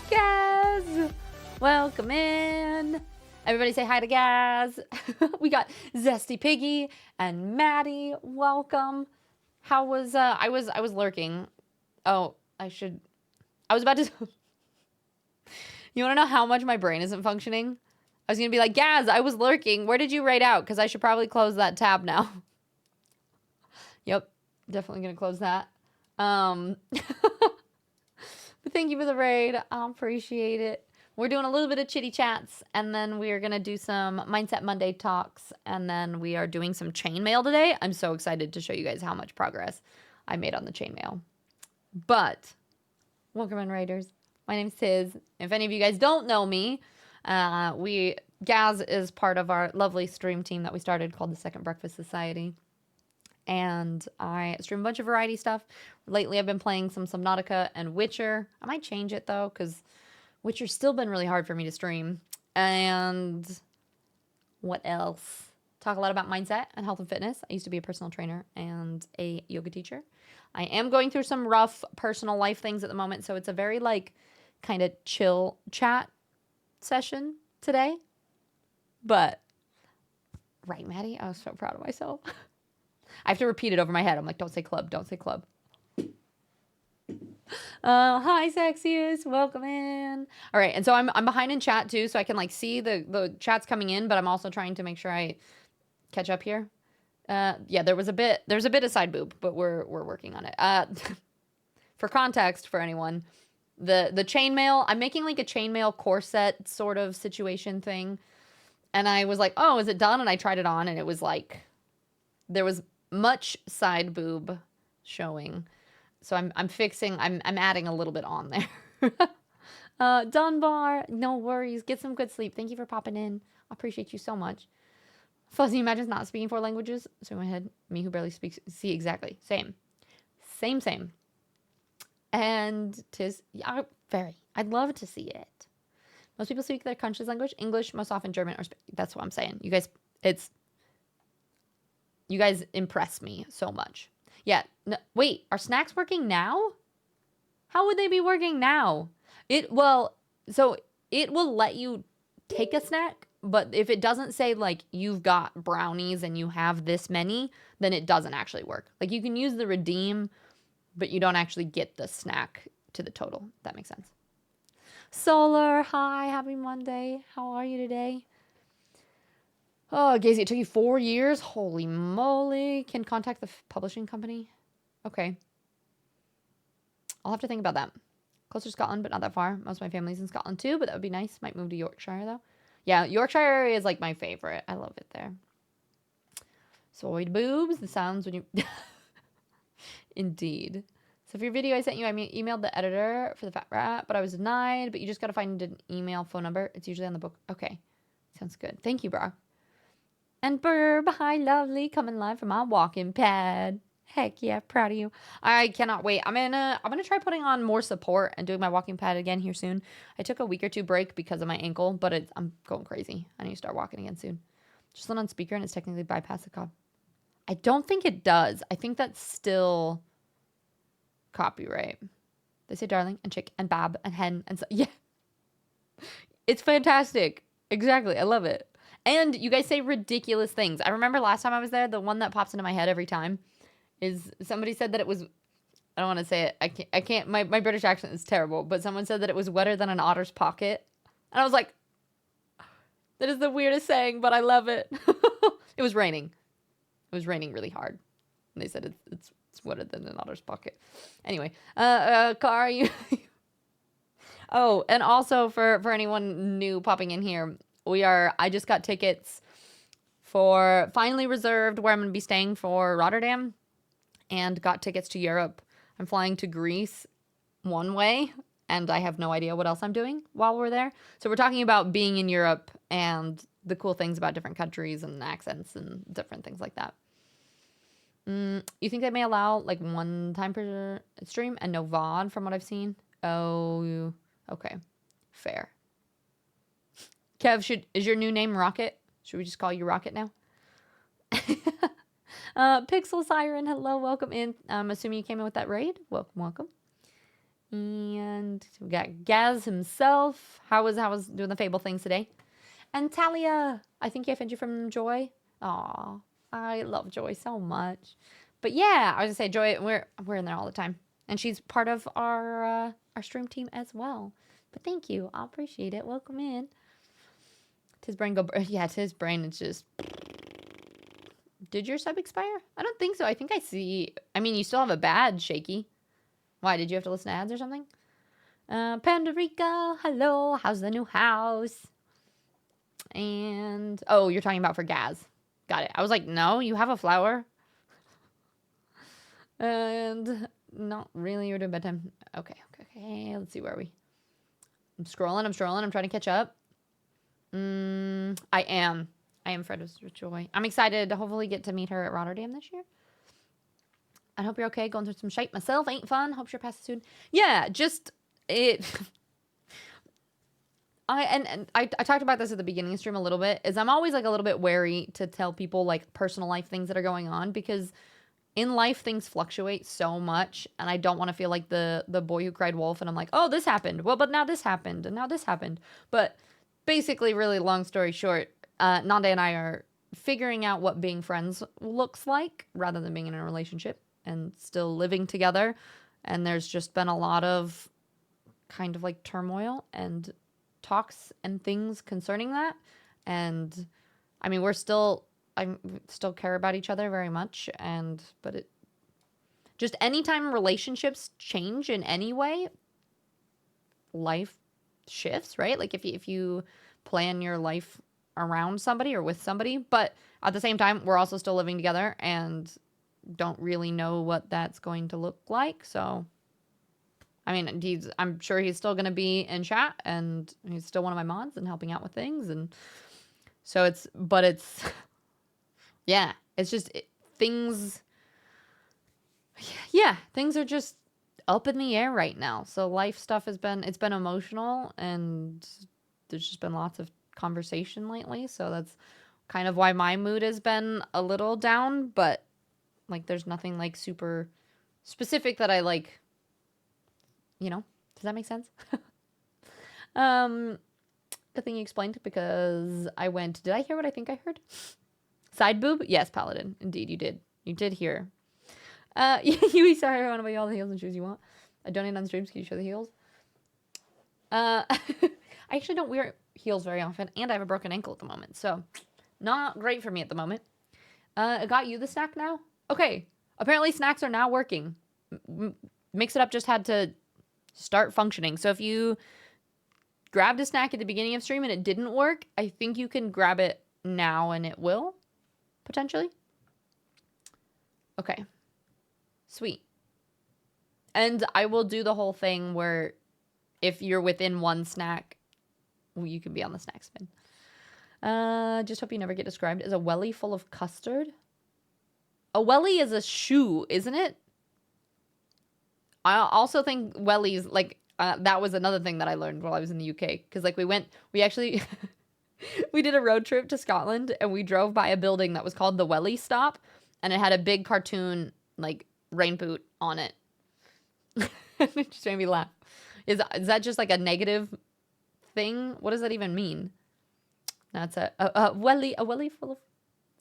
Gaz! Welcome in! Everybody say hi to Gaz. We got Zesty Piggy and Maddie. Welcome. How was I was lurking. Oh, I was about to You want to know how much my brain isn't functioning? I was going to be like, Gaz, I was lurking. Where did you raid out? Because I should probably close that tab now. Yep, definitely going to close that. But thank you for the raid. I appreciate it. We're doing a little bit of chitty chats, and then we are going to do some Mindset Monday talks, and then we are doing some chainmail today. I'm so excited to show you guys how much progress I made on the chainmail. But, welcome in, raiders. My name's Tiz. If any of you guys don't know me, Gaz is part of our lovely stream team that we started called the Second Breakfast Society. And I stream a bunch of variety stuff. Lately, I've been playing some Subnautica and Witcher. I might change it, though, because Witcher's still been really hard for me to stream. And what else? Talk a lot about mindset and health and fitness. I used to be a personal trainer and a yoga teacher. I am going through some rough personal life things at the moment, so it's a very, like, kind of chill chat session today. But, right, Maddie? I was so proud of myself. I have to repeat it over my head. I'm like, don't say club, don't say club. Hi, sexiest. Welcome in. All right, and so I'm behind in chat too, so I can like see the chats coming in, but I'm also trying to make sure I catch up here. Yeah, there's a bit of side boob, but we're working on it. For context, for anyone, the chainmail, I'm making like a chainmail corset sort of situation thing, and I was like, oh, is it done? And I tried it on, and it was like there was much side boob showing. So I'm adding a little bit on there. Dunbar, no worries. Get some good sleep. Thank you for popping in. I appreciate you so much. Fuzzy imagines not speaking 4 languages. So in my head, me who barely speaks, see exactly. Same. Same. And tis, yeah, very. I'd love to see it. Most people speak their country's language, English, most often German or Spanish. That's what I'm saying. You guys impress me so much. Yeah. No, wait, are snacks working now? How would they be working now? So it will let you take a snack, but if it doesn't say like you've got brownies and you have this many, then it doesn't actually work. Like you can use the redeem, but you don't actually get the snack to the total. If that makes sense. Solar, hi, happy Monday. How are you today? Oh, Gazy, it took you 4 years? Holy moly. Can contact the publishing company? Okay. I'll have to think about that. Closer to Scotland, but not that far. Most of my family's in Scotland too, but that would be nice. Might move to Yorkshire though. Yeah, Yorkshire area is like my favorite. I love it there. Soid boobs, the sounds when you... Indeed. So for your video I sent you, I emailed the editor for the Fat Rat, but I was denied, but you just got to find an email phone number. It's usually on the book. Okay. Sounds good. Thank you, bro. And Burb, hi, lovely, coming live from my walking pad. Heck yeah, proud of you. I cannot wait. I'm gonna try putting on more support and doing my walking pad again here soon. I took a week or two break because of my ankle, but I'm going crazy. I need to start walking again soon. Just on speaker and it's technically bypass the cop. I don't think it does. I think that's still copyright. They say darling and chick and bab and hen and so yeah. It's fantastic. Exactly. I love it. And you guys say ridiculous things. I remember last time I was there, the one that pops into my head every time is somebody said that it was, I don't want to say it. I can't, my British accent is terrible, but someone said that it was wetter than an otter's pocket. And I was like, that is the weirdest saying, but I love it. It was raining. It was raining really hard. And they said it's wetter than an otter's pocket. Anyway, Car, you... Oh, and also for anyone new popping in here, I just got tickets for finally reserved where I'm going to be staying for Rotterdam and got tickets to Europe. I'm flying to Greece one way and I have no idea what else I'm doing while we're there. So we're talking about being in Europe and the cool things about different countries and accents and different things like that. You think they may allow like 1 time per stream and no VOD from what I've seen? Oh, okay. Fair. Kev, is your new name Rocket? Should we just call you Rocket now? Pixel Siren, hello, welcome in. I'm assuming you came in with that raid. Welcome. And we got Gaz himself. How was doing the Fable things today? And Talia, I think I found you from Joy. Aw, I love Joy so much. But yeah, I was gonna say Joy, we're in there all the time, and she's part of our stream team as well. But thank you, I appreciate it. Welcome in. Tis brain go. Yeah, tis brain. It's just. Did your sub expire? I don't think so. I think I see. I mean, you still have a badge, Shaky. Why? Did you have to listen to ads or something? Pandorica, hello. How's the new house? And oh, you're talking about for Gaz. Got it. I was like, no, you have a flower. And not really. You're doing bedtime. Okay. Let's see where are we. I'm scrolling. I'm trying to catch up. I am Fred with Joy. I'm excited to hopefully get to meet her at Rotterdam this year. I hope you're okay. Going through some shape myself. Ain't fun. Hope you're past soon. Yeah, just it. I talked about this at the beginning of the stream a little bit. Is I'm always like a little bit wary to tell people like personal life things that are going on because in life things fluctuate so much, and I don't want to feel like the boy who cried wolf. And I'm like, oh, this happened. Well, but now this happened, and now this happened. But basically, really long story short, Nanda and I are figuring out what being friends looks like rather than being in a relationship and still living together. And there's just been a lot of kind of like turmoil and talks and things concerning that. And I mean, I still care about each other very much. But it just anytime relationships change in any way, life shifts, right? Like if you plan your life around somebody or with somebody, but at the same time, we're also still living together and don't really know what that's going to look like. So, I mean, I'm sure he's still going to be in chat and he's still one of my mods and helping out with things. And so it's Yeah, it's just things. Yeah, things are just up in the air right now. So life stuff it's been emotional, and there's just been lots of conversation lately. So that's kind of why my mood has been a little down, but like there's nothing like super specific that I like, does that make sense? Good thing you explained, because did I hear what I think I heard? Side boob? Yes, Paladin. Indeed, you did. You did hear. You sorry, I want to buy you all the heels and shoes you want. I donate on streams. Can you show the heels? I actually don't wear heels very often, and I have a broken ankle at the moment, so not great for me at the moment. I got you the snack now? Okay. Apparently snacks are now working. Mix It Up just had to start functioning. So if you grabbed a snack at the beginning of stream and it didn't work, I think you can grab it now and it will, potentially. Okay. Sweet. And I will do the whole thing where if you're within one snack, you can be on the snack spin. Just hope you never get described as a welly full of custard. A welly is a shoe, isn't it? I also think wellies, like, that was another thing that I learned while I was in the UK. Because, like, we actually, we did a road trip to Scotland, and we drove by a building that was called the Welly Stop, and it had a big cartoon, like, rain boot on it. It just made me laugh. Is that just, like, a negative thing? What does that even mean? That's a welly full of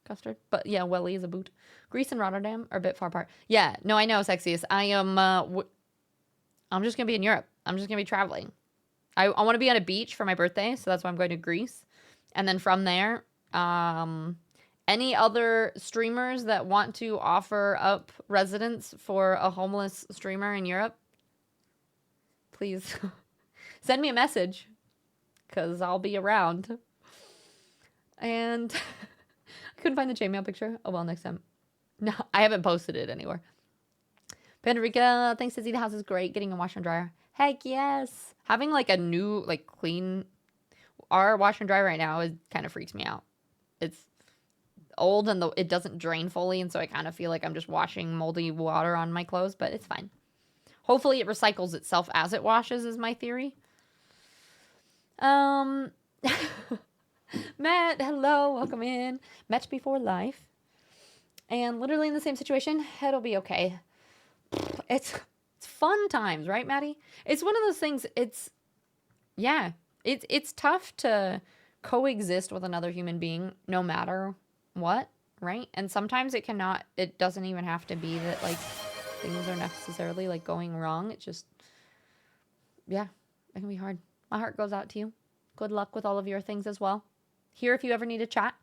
custard. But yeah, welly is a boot. Greece and Rotterdam are a bit far apart. Yeah, no, I know, Sexiest. I am, I'm just going to be in Europe. I'm just going to be traveling. I want to be on a beach for my birthday, so that's why I'm going to Greece. And then from there, any other streamers that want to offer up residence for a homeless streamer in Europe, please send me a message, because I'll be around. And I couldn't find the Chainmail picture. Oh, well, next time. No, I haven't posted it anywhere. Pandarica, thanks to Z. The house is great. Getting a washer and dryer. Heck yes. Having like a new, like clean, our washer and dryer right now kind of freaks me out. It's old and it doesn't drain fully. And so I kind of feel like I'm just washing moldy water on my clothes, but it's fine. Hopefully it recycles itself as it washes is my theory. Matt, hello, welcome in. Met before life. And literally in the same situation, it'll be okay. It's fun times, right, Maddie? It's one of those things, it's tough to coexist with another human being no matter what, right? And sometimes it doesn't even have to be that, like, things are necessarily, like, going wrong. It's just, yeah, it can be hard. My heart goes out to you. Good luck with all of your things as well. Here if you ever need a chat.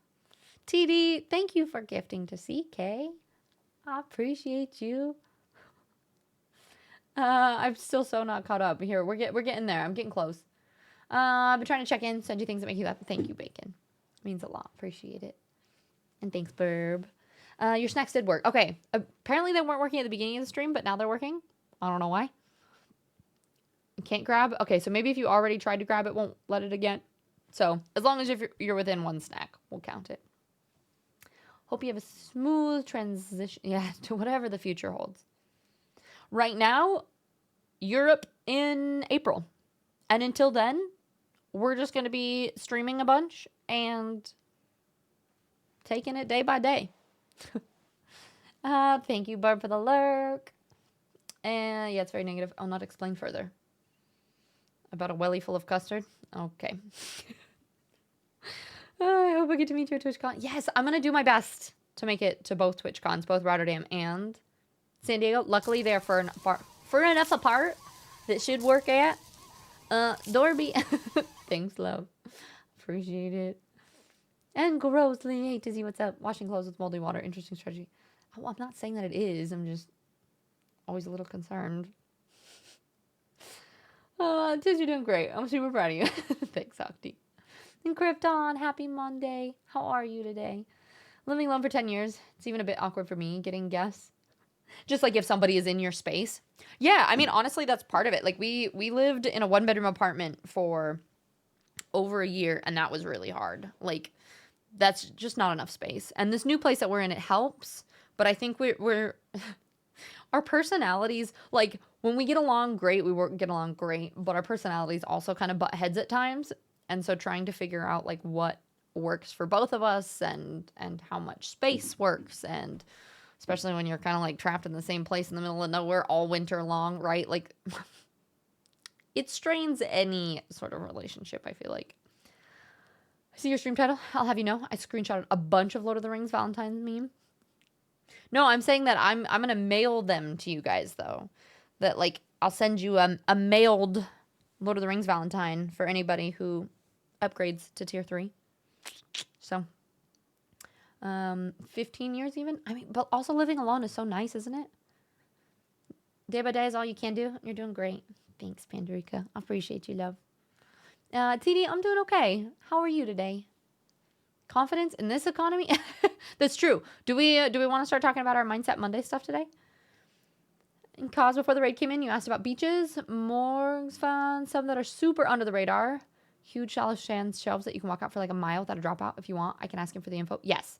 TD, thank you for gifting to CK. I appreciate you. I'm still so not caught up. Here, we're getting there. I'm getting close. I've been trying to check in, send you things that make you happy. Thank you, Bacon. Means a lot. Appreciate it. And thanks, Burb. Your snacks did work. Okay. Apparently they weren't working at the beginning of the stream, but now they're working. I don't know why. You can't grab. Okay, so maybe if you already tried to grab it, won't let it again. So as long as you're within one snack, we'll count it. Hope you have a smooth transition, to whatever the future holds. Right now, Europe in April. And until then, we're just going to be streaming a bunch and taking it day by day. Thank you, Barb, for the lurk. And yeah, it's very negative. I'll not explain further. About a welly full of custard? Okay. I hope I get to meet you at TwitchCon. Yes, I'm going to do my best to make it to both TwitchCons, both Rotterdam and San Diego. Luckily, they're far enough apart that should work at. Dorby. Thanks, love. Appreciate it. And grossly, hey, Tizzy, what's up? Washing clothes with moldy water. Interesting strategy. Oh, I'm not saying that it is. I'm just always a little concerned. Tiz, you're doing great. I'm super proud of you. Thanks, Octi. And Krypton, happy Monday. How are you today? Living alone for 10 years. It's even a bit awkward for me getting guests. Just like if somebody is in your space. Yeah, I mean, honestly, that's part of it. Like we lived in a 1-bedroom apartment for over a year, and that was really hard. Like that's just not enough space. And this new place that we're in, it helps. But I think we're our personalities, like when we get along great, get along great, but our personalities also kind of butt heads at times. And so trying to figure out like what works for both of us and how much space works, and especially when you're kind of like trapped in the same place in the middle of nowhere all winter long, right? Like it strains any sort of relationship, I feel like. See your stream title? I'll have you know, I screenshotted a bunch of Lord of the Rings Valentine's meme. No, I'm saying that I'm going to mail them to you guys, though. That, like, I'll send you a mailed Lord of the Rings Valentine for anybody who upgrades to tier 3. So, 15 years even? I mean, but also living alone is so nice, isn't it? Day by day is all you can do. You're doing great. Thanks, Pandorica. I appreciate you, love. TD, I'm doing okay. How are you today? Confidence in this economy? That's true. Do we want to start talking about our Mindset Monday stuff today? In cause before the raid came in, you asked about beaches. Morgs found some that are super under the radar. Huge shallow sand shelves that you can walk out for like a mile without a dropout if you want. I can ask him for the info. Yes.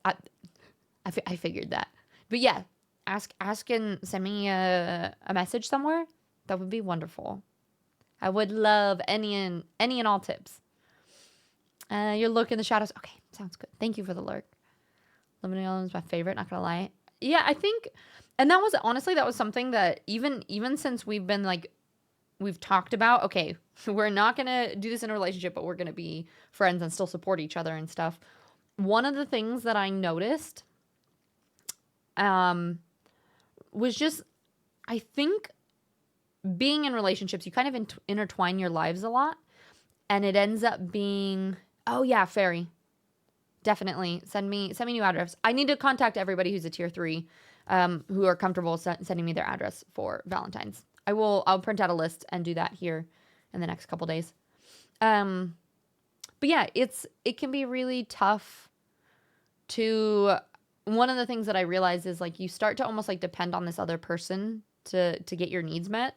I figured that. But yeah, ask and send me a message somewhere. That would be wonderful. I would love any and all tips. Your look in the shadows. Okay, sounds good. Thank you for the lurk. Limiting Island is my favorite, not gonna lie. Yeah, I think, and that was honestly, that was something that even since we've been like, we've talked about, okay, we're not gonna do this in a relationship, but we're gonna be friends and still support each other and stuff. One of the things that I noticed was just, I think being in relationships, you kind of intertwine your lives a lot, and it ends up being, oh yeah, fairy. Definitely send me new address. I need to contact everybody who's a tier 3, who are comfortable sending me their address for Valentine's. I'll print out a list and do that here in the next couple days. But yeah, it can be really tough to, one of the things that I realize is like you start to almost like depend on this other person to get your needs met.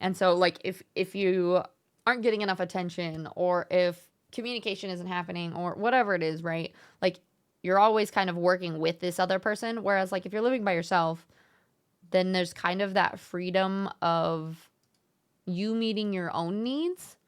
And so like if you aren't getting enough attention, or if communication isn't happening, or whatever it is, right? Like you're always kind of working with this other person. Whereas like if you're living by yourself, then there's kind of that freedom of you meeting your own needs.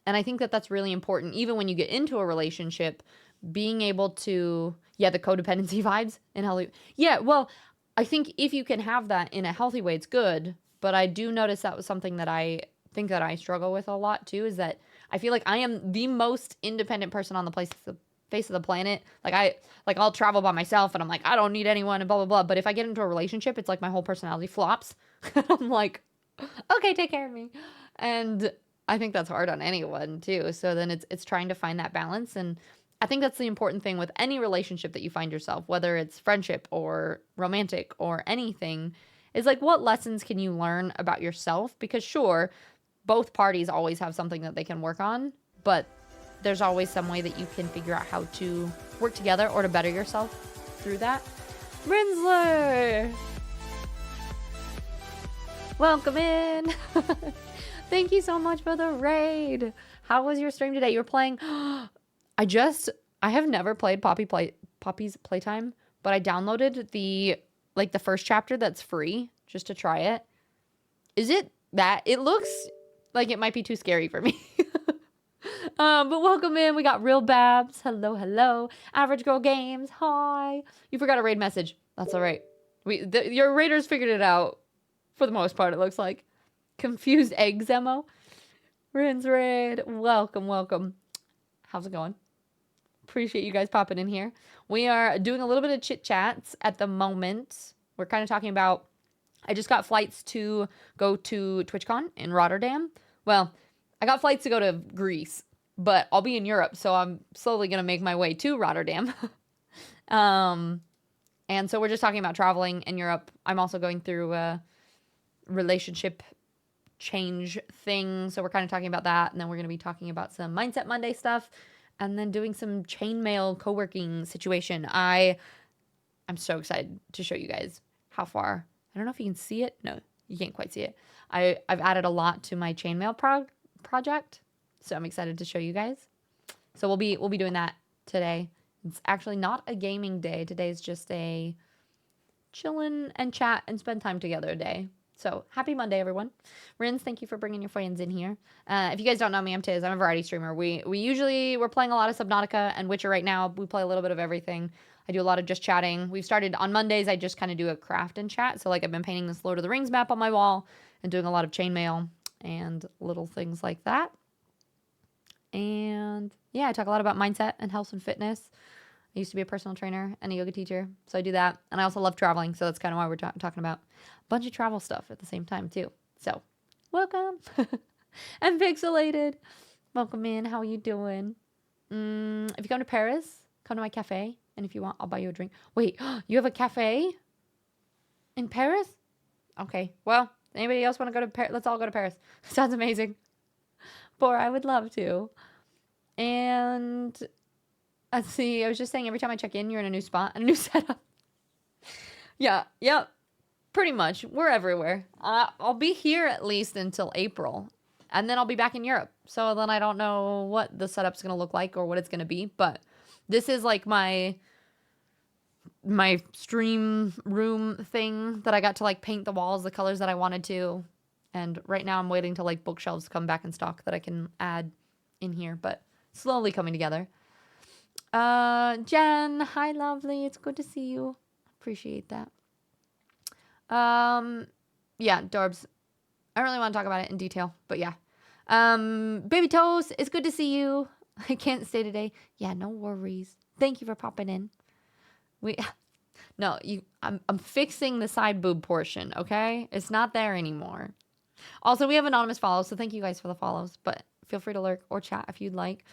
And I think that that's really important. Even when you get into a relationship, being able to, yeah, the codependency vibes in healthy. Yeah, well, I think if you can have that in a healthy way, it's good. But I do notice that was something that I think that I struggle with a lot too, is that I feel like I am the most independent person on the face of the planet. Like I'll travel by myself and I'm like, I don't need anyone and blah, blah, blah. But if I get into a relationship, it's like my whole personality flops. I'm like, okay, take care of me. And I think that's hard on anyone too. So then it's trying to find that balance. And I think that's the important thing with any relationship that you find yourself, whether it's friendship or romantic or anything, is like, what lessons can you learn about yourself? Because sure, both parties always have something that they can work on, but there's always some way that you can figure out how to work together or to better yourself through that. Rinsler! Welcome in! Thank you so much for the raid! How was your stream today? You were playing... I have never played Poppy's Playtime, but I downloaded the first chapter that's free just to try it. Is it that? It looks like it might be too scary for me. But welcome in. We got Real Babs. Hello, hello. Average Girl Games. Hi. You forgot a raid message. That's all right. Your raiders figured it out for the most part, it looks like. Confused Egg Zemo. Rins Raid. Welcome, welcome. How's it going? Appreciate you guys popping in here. We are doing a little bit of chit chats at the moment. We're kind of talking about, I just got flights to go to TwitchCon in Rotterdam. Well, I got flights to go to Greece, but I'll be in Europe, so I'm slowly going to make my way to Rotterdam. And so we're just talking about traveling in Europe. I'm also going through a relationship change thing, so we're kind of talking about that, and then we're going to be talking about some Mindset Monday stuff, and then doing some Chainmail co-working situation. I'm so excited to show you guys how far. I don't know if you can see it. No, you can't quite see it. I've added a lot to my Chainmail project, so I'm excited to show you guys. So we'll be doing that today. It's actually not a gaming day. Today's just a chillin' and chat and spend time together day. So happy Monday, everyone. Rins, thank you for bringing your friends in here. If you guys don't know me, I'm Tiz. I'm a variety streamer. We're playing a lot of Subnautica and Witcher right now. We play a little bit of everything. I do a lot of just chatting. We've started on Mondays. I just kind of do a craft and chat. So like I've been painting this Lord of the Rings map on my wall and doing a lot of chainmail and little things like that. And yeah, I talk a lot about mindset and health and fitness. I used to be a personal trainer and a yoga teacher, so I do that. And I also love traveling, so that's kind of why we're talking about a bunch of travel stuff at the same time, too. So, welcome. And Pixelated. Welcome in. How are you doing? If you come to Paris, come to my cafe. And if you want, I'll buy you a drink. Wait, you have a cafe in Paris? Okay, well, anybody else want to go to Paris? Let's all go to Paris. Sounds amazing. I would love to. And let's see, I was just saying every time I check in, you're in a new spot, a new setup. Yeah, yep, pretty much. We're everywhere. I'll be here at least until April, and then I'll be back in Europe. So then I don't know what the setup's going to look like or what it's going to be, but this is like my stream room thing that I got to like paint the walls the colors that I wanted to. And right now I'm waiting till like bookshelves come back in stock that I can add in here, but slowly coming together. Jen, hi lovely. It's good to see you. Appreciate that. Yeah, Dorbs. I don't really want to talk about it in detail, but yeah. Baby Toast, it's good to see you. I can't stay today. Yeah, no worries. Thank you for popping in. I'm fixing the side boob portion, okay? It's not there anymore. Also, we have anonymous follows, so thank you guys for the follows, but feel free to lurk or chat if you'd like.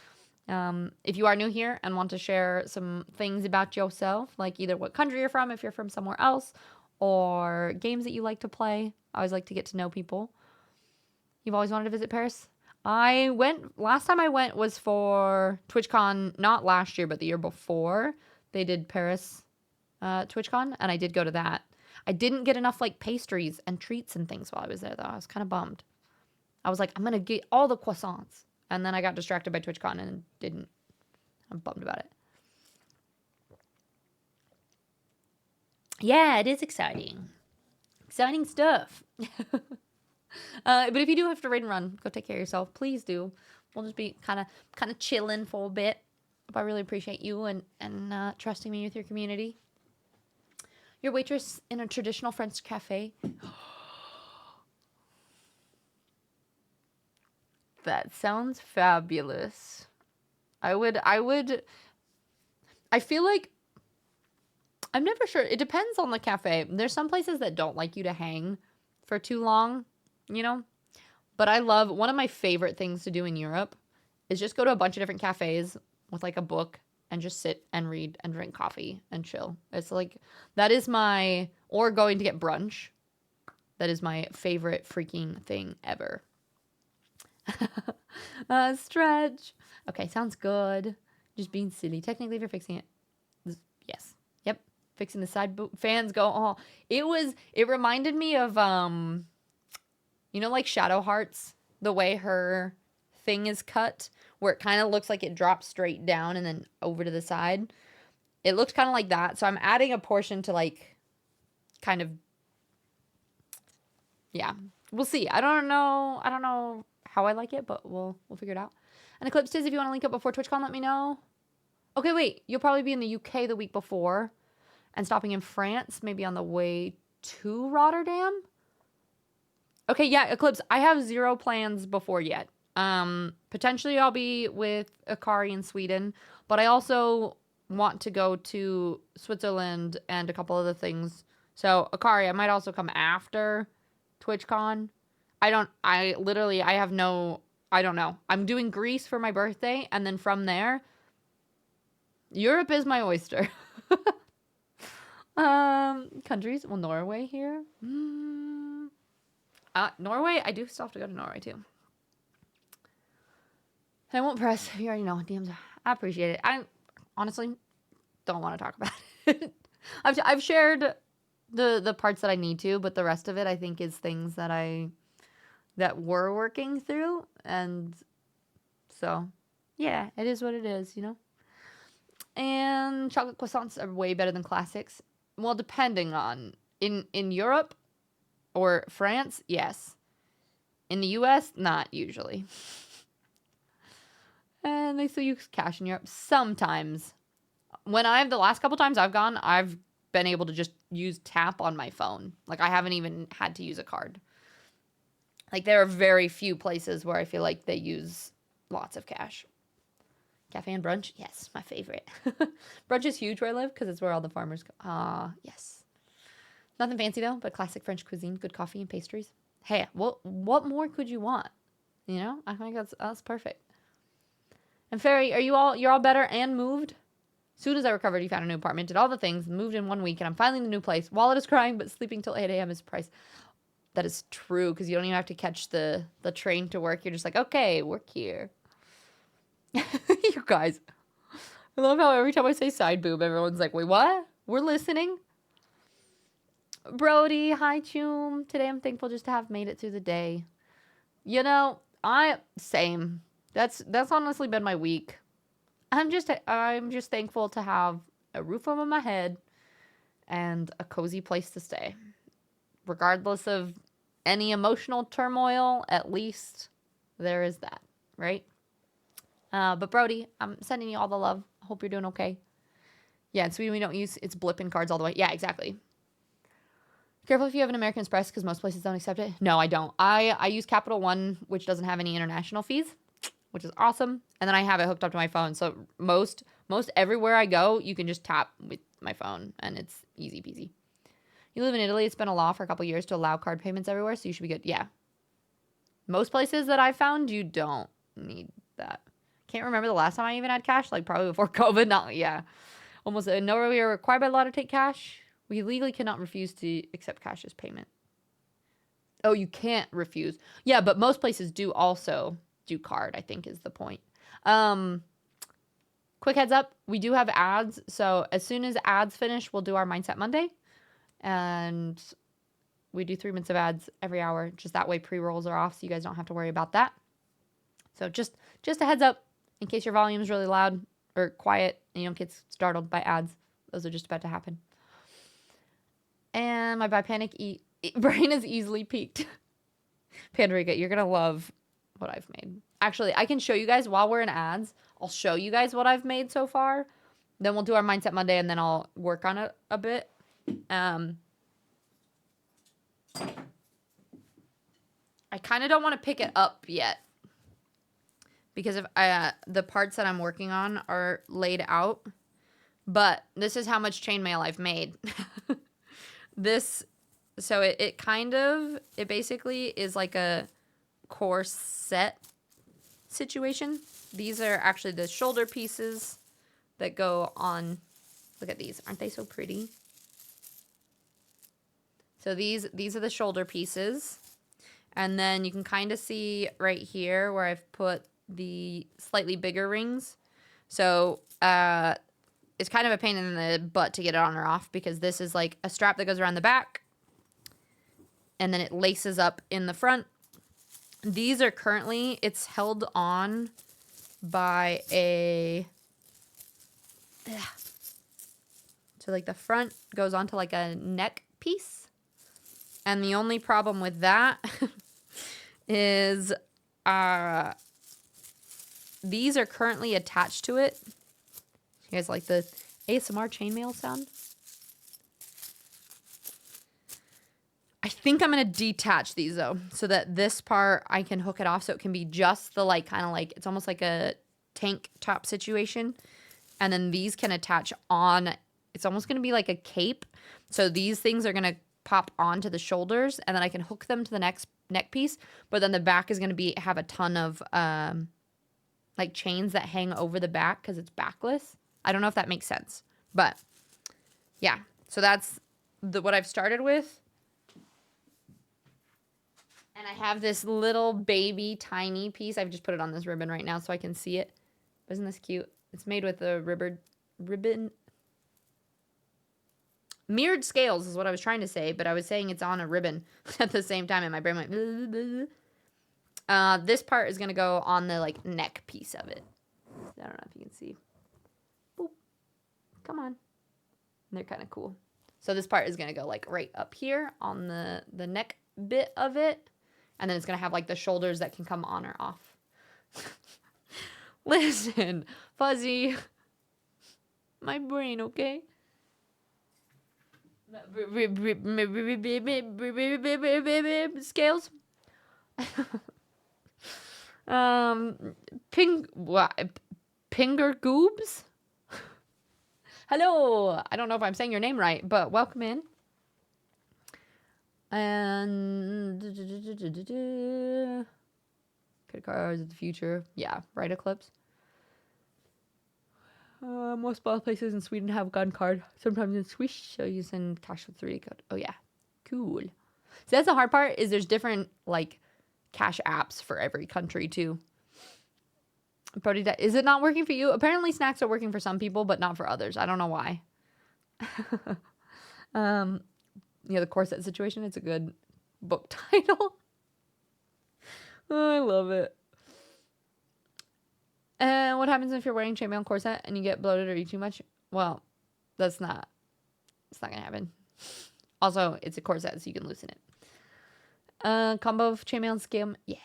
If you are new here and want to share some things about yourself, like either what country you're from, if you're from somewhere else, or games that you like to play. I always like to get to know people. You've always wanted to visit Paris? Last time I went was for TwitchCon, not last year, but the year before. They did Paris TwitchCon, and I did go to that. I didn't get enough like pastries and treats and things while I was there, though. I was kind of bummed. I was like, I'm going to get all the croissants. And then I got distracted by TwitchCon and didn't. I'm bummed about it. Yeah, it is exciting. Exciting stuff. But if you do have to raid and run, go take care of yourself. Please do. We'll just be kind of chilling for a bit. But I really appreciate you and trusting me with your community. Your waitress in a traditional French cafe. That sounds fabulous. I feel like, I'm never sure. It depends on the cafe. There's some places that don't like you to hang for too long, you know? But one of my favorite things to do in Europe is just go to a bunch of different cafes with like a book and just sit and read and drink coffee and chill. It's like, or going to get brunch. That is my favorite freaking thing ever. Stretch. Okay, sounds good. Just being silly. Technically, if you're fixing it, yes. Yep. Fixing the side fans go. Oh, it reminded me of, like Shadow Hearts, the way her thing is cut, where it kind of looks like it drops straight down and then over to the side. It looks kind of like that. So I'm adding a portion to like, kind of, yeah. We'll see. I don't know how I like it, but we'll figure it out. And Eclipse says, if you want to link up before TwitchCon, let me know. Okay, wait. You'll probably be in the UK the week before and stopping in France, maybe on the way to Rotterdam. Okay, yeah, Eclipse. I have 0 plans before yet. Potentially I'll be with Akari in Sweden, but I also want to go to Switzerland and a couple other things. So Akari, I might also come after TwitchCon. I don't know. I'm doing Greece for my birthday, and then from there, Europe is my oyster. Countries, well, Norway here. Norway, I do still have to go to Norway too. I won't press. You already know. DMs. I appreciate it. I honestly don't want to talk about it. I've shared the parts that I need to, but the rest of it I think is things that we're working through, and so Yeah, it is what it is, you know? And chocolate croissants are way better than classics. Well, depending on in Europe or France, yes. In the US, not usually. And they still use cash in Europe sometimes. When the last couple times I've gone, I've been able to just use tap on my phone. Like, I haven't even had to use a card. Like, there are very few places where I feel like they use lots of cash. Cafe and brunch? Yes, my favorite. Brunch is huge where I live because it's where all the farmers go. Yes. Nothing fancy though, but classic French cuisine, good coffee and pastries. Hey, what more could you want? You know, I think that's perfect. And Ferry, you're all better and moved? Soon as I recovered, you found a new apartment, did all the things, moved in 1 week, and I'm finally in the new place. Wallet is crying, but sleeping till 8 a.m. is price. That is true, because you don't even have to catch the train to work. You're just like, okay, work here. You guys. I love how every time I say side boob, everyone's like, wait, what? We're listening. Brody, hi, Choom. Today I'm thankful just to have made it through the day. You know, same. That's honestly been my week. I'm just thankful to have a roof over my head and a cozy place to stay. Regardless of any emotional turmoil, at least there is that, right? But Brody, I'm sending you all the love. Hope you're doing okay. Yeah, in Sweden we don't use it's blipping cards all the way. Yeah, exactly. Careful if you have an American Express because most places don't accept it. No, I don't. I use Capital One, which doesn't have any international fees, which is awesome. And then I have it hooked up to my phone. So most everywhere I go, you can just tap with my phone and it's easy peasy. You live in Italy. It's been a law for a couple years to allow card payments everywhere, so you should be good. Yeah. Most places that I've found, you don't need that. Can't remember the last time I even had cash, like probably before COVID. Not, yeah. Almost nowhere we are required by law to take cash. We legally cannot refuse to accept cash as payment. Oh, you can't refuse. Yeah, but most places do also do card, I think is the point. Quick heads up, we do have ads. So as soon as ads finish, we'll do our Mindset Monday. And we do 3 minutes of ads every hour. Just that way pre-rolls are off so you guys don't have to worry about that. So just a heads up in case your volume is really loud or quiet and you don't get startled by ads. Those are just about to happen. And my Bipanic brain is easily peaked. Pandorica, you're going to love what I've made. Actually, I can show you guys while we're in ads. I'll show you guys what I've made so far. Then we'll do our Mindset Monday and then I'll work on it a bit. I kind of don't want to pick it up yet because if the parts that I'm working on are laid out, but this is how much chainmail I've made. So it basically is like a corset situation. These are actually the shoulder pieces that go on. Look at these. Aren't they so pretty? So these are the shoulder pieces. And then you can kind of see right here where I've put the slightly bigger rings. So it's kind of a pain in the butt to get it on or off because this is like a strap that goes around the back. And then it laces up in the front. These are currently, it's held on by a... So like the front goes onto like a neck piece. And the only problem with that is these are currently attached to it. You guys like the ASMR chainmail sound? I think I'm going to detach these though, so that this part I can hook it off so it can be just the like kind of like, it's almost like a tank top situation. And then these can attach on, it's almost going to be like a cape. So these things are going to pop onto the shoulders and then I can hook them to the next neck piece. But then the back is going to have a ton of like chains that hang over the back because it's backless. I don't know if that makes sense, but yeah. So that's what I've started with. And I have this little baby tiny piece. I've just put it on this ribbon right now so I can see it. Isn't this cute? It's made with a ribbon. Mirrored scales is what I was trying to say, but I was saying it's on a ribbon at the same time, and my brain went, blah, blah, blah. This part is going to go on the, like, neck piece of it. I don't know if you can see. Boop. Come on. And they're kind of cool. So this part is going to go like right up here on the neck bit of it. And then it's going to have like the shoulders that can come on or off. Listen, Fuzzy. My brain, okay? Scales. Pinger Goobs. Hello. I don't know if I'm saying your name right, but welcome in. And credit cards of the future. Yeah, right, Eclipse. Most ball places in Sweden have gun card. Sometimes in Swish, so you send cash with 3D code. Oh yeah, cool. So that's the hard part. Is there's different like cash apps for every country too. Brody, is it not working for you? Apparently, snacks are working for some people, but not for others. I don't know why. The corset situation. It's a good book title. Oh, I love it. And what happens if you're wearing chainmail corset and you get bloated or eat too much? Well, it's not gonna happen. Also, it's a corset, so you can loosen it. Combo of chainmail and scale. Yeah.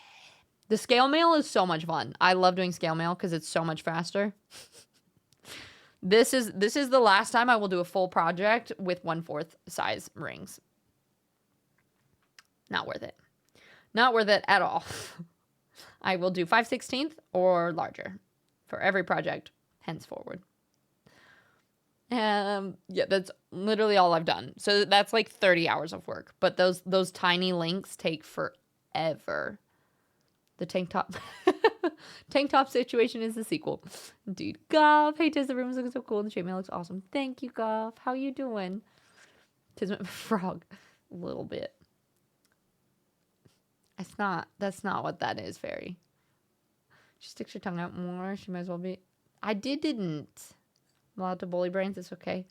The scale mail is so much fun. I love doing scale mail because it's so much faster. This is the last time I will do a full project with 1/4 size rings. Not worth it. Not worth it at all. I will do 5/16 or larger for every project henceforward. Yeah, that's literally all I've done. So that's like 30 hours of work. But those tiny links take forever. The tank top situation is the sequel. Dude, Goff. Hey, Tiz, the room's looking so cool. The chainmail looks awesome. Thank you, Goff. How you doing? Tiz went frog. A little bit. That's not what that is, Fairy. She sticks her tongue out more. She might as well be. I didn't. I'm allowed to bully brains. It's okay.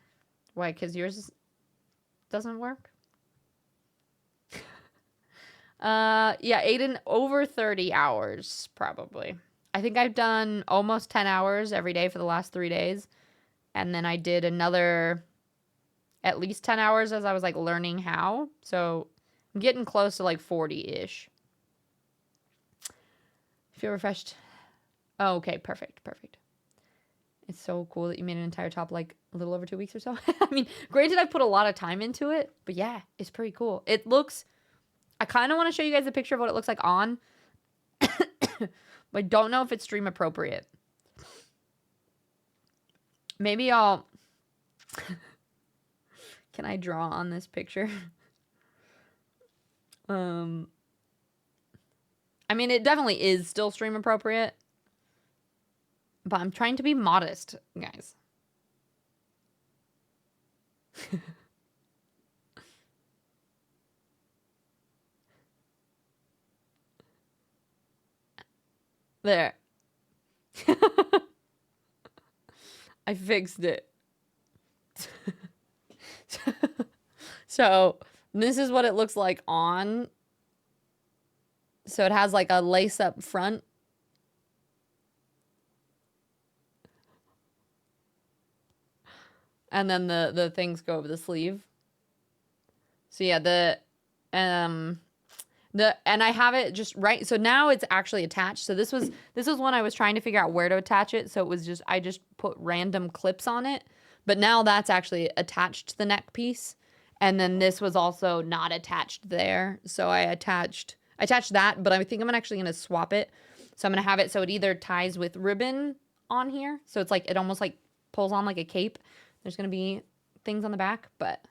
Why? Because yours doesn't work? Yeah, Aiden, over 30 hours, probably. I think I've done almost 10 hours every day for the last 3 days. And then I did another at least 10 hours as I was, like, learning how. So I'm getting close to, like, 40-ish. Feel refreshed. Oh, okay, perfect. It's so cool that you made an entire top, like, a little over 2 weeks or so. I mean, granted, I've put a lot of time into it. But, yeah, it's pretty cool. It looks... I kind of want to show you guys a picture of what it looks like on. But I don't know if it's stream appropriate. Maybe I'll... Can I draw on this picture? I mean, it definitely is still stream appropriate. But I'm trying to be modest, guys. There. I fixed it. So, this is what it looks like on. So, it has like a lace up front. And then the things go over the sleeve. So, yeah, and I have it just right. So now it's actually attached. So this was when I was trying to figure out where to attach it. So it was I just put random clips on it. But now that's actually attached to the neck piece. And then this was also not attached there. So I attached that, but I think I'm actually going to swap it. So I'm going to have it so it either ties with ribbon on here. So it's like, it almost like pulls on like a cape. There's going to be things on the back, but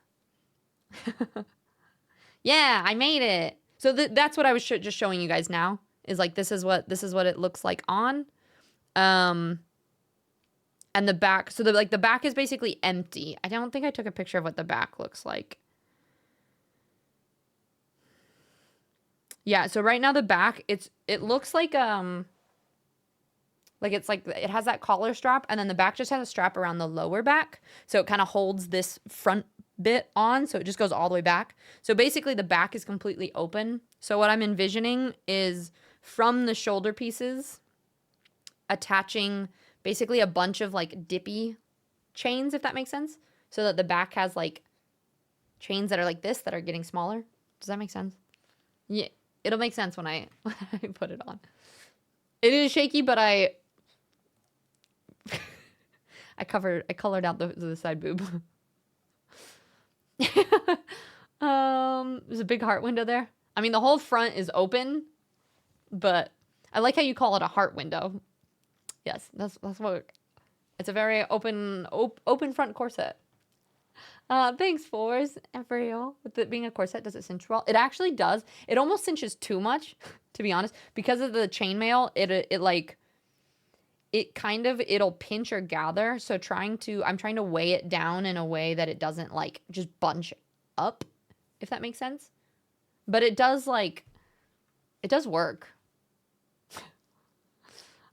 yeah, I made it. So that's what I was just showing you guys now, is like, this is what it looks like on. And the back, so the back is basically empty. I don't think I took a picture of what the back looks like. Yeah, so right now the back, it looks like it's like it has that collar strap, and then the back just has a strap around the lower back. So it kind of holds this front bit on, so it just goes all the way back. So basically the back is completely open. So what I'm envisioning is from the shoulder pieces attaching basically a bunch of like dippy chains, if that makes sense. So that the back has like chains that are like this that are getting smaller. Does that make sense? Yeah, it'll make sense when I put it on. It is shaky, but I colored out the side boob. There's a big heart window there. I mean, the whole front is open, but I like how you call it a heart window. Yes, that's what. It's a very open front corset. Thanks, Force and for real. With it being a corset, does it cinch well? It actually does. It almost cinches too much, to be honest, because of the chainmail. It'll pinch or gather. So I'm trying to weigh it down in a way that it doesn't like just bunch up, if that makes sense. But it does work.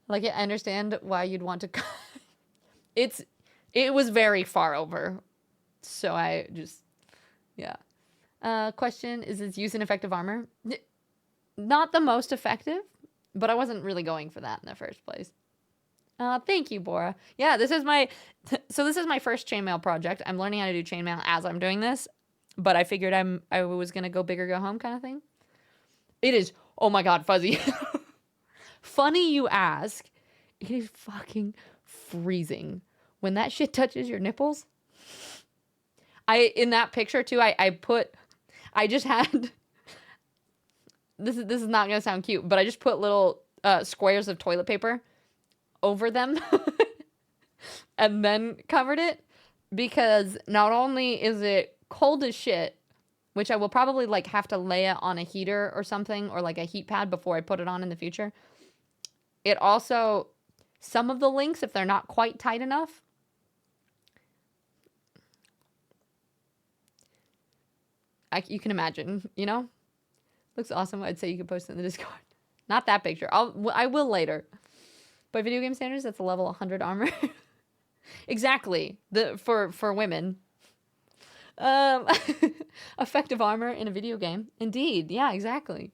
Like, I understand why you'd want to. It was very far over. So I just, yeah. Question, is its use in effective armor? Not the most effective, but I wasn't really going for that in the first place. Thank you, Bora. Yeah, this is my first chainmail project. I'm learning how to do chainmail as I'm doing this, but I figured I was gonna go big or go home kind of thing. It is, oh my god, fuzzy. Funny you ask. It is fucking freezing. When that shit touches your nipples. In that picture too, I just had, this is not gonna sound cute, but I just put little squares of toilet paper over them and then covered it, because not only is it cold as shit, which I will probably like have to lay it on a heater or something, or like a heat pad before I put it on in the future. It also, some of the links, if they're not quite tight enough, you can imagine, you know? Looks awesome. I'd say you could post it in the Discord. Not that picture. I will later. By video game standards, that's a level 100 armor. Exactly. For women. Effective armor in a video game. Indeed. Yeah, exactly.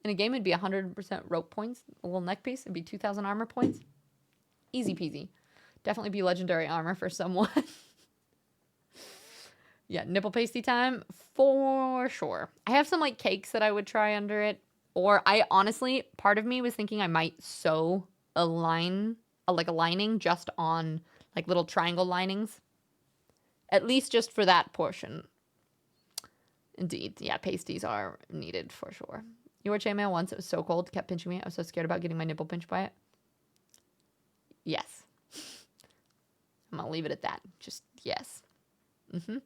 In a game, it'd be 100% rope points. A little neck piece. It'd be 2,000 armor points. Easy peasy. Definitely be legendary armor for someone. Yeah, nipple pasty time for sure. I have some like cakes that I would try under it. Or I honestly, part of me was thinking I might sew a lining just on like little triangle linings. At least just for that portion. Indeed. Yeah, pasties are needed for sure. You wore chainmail once. It was so cold. It kept pinching me. I was so scared about getting my nipple pinched by it. Yes. I'm going to leave it at that. Just yes. Mm-hmm.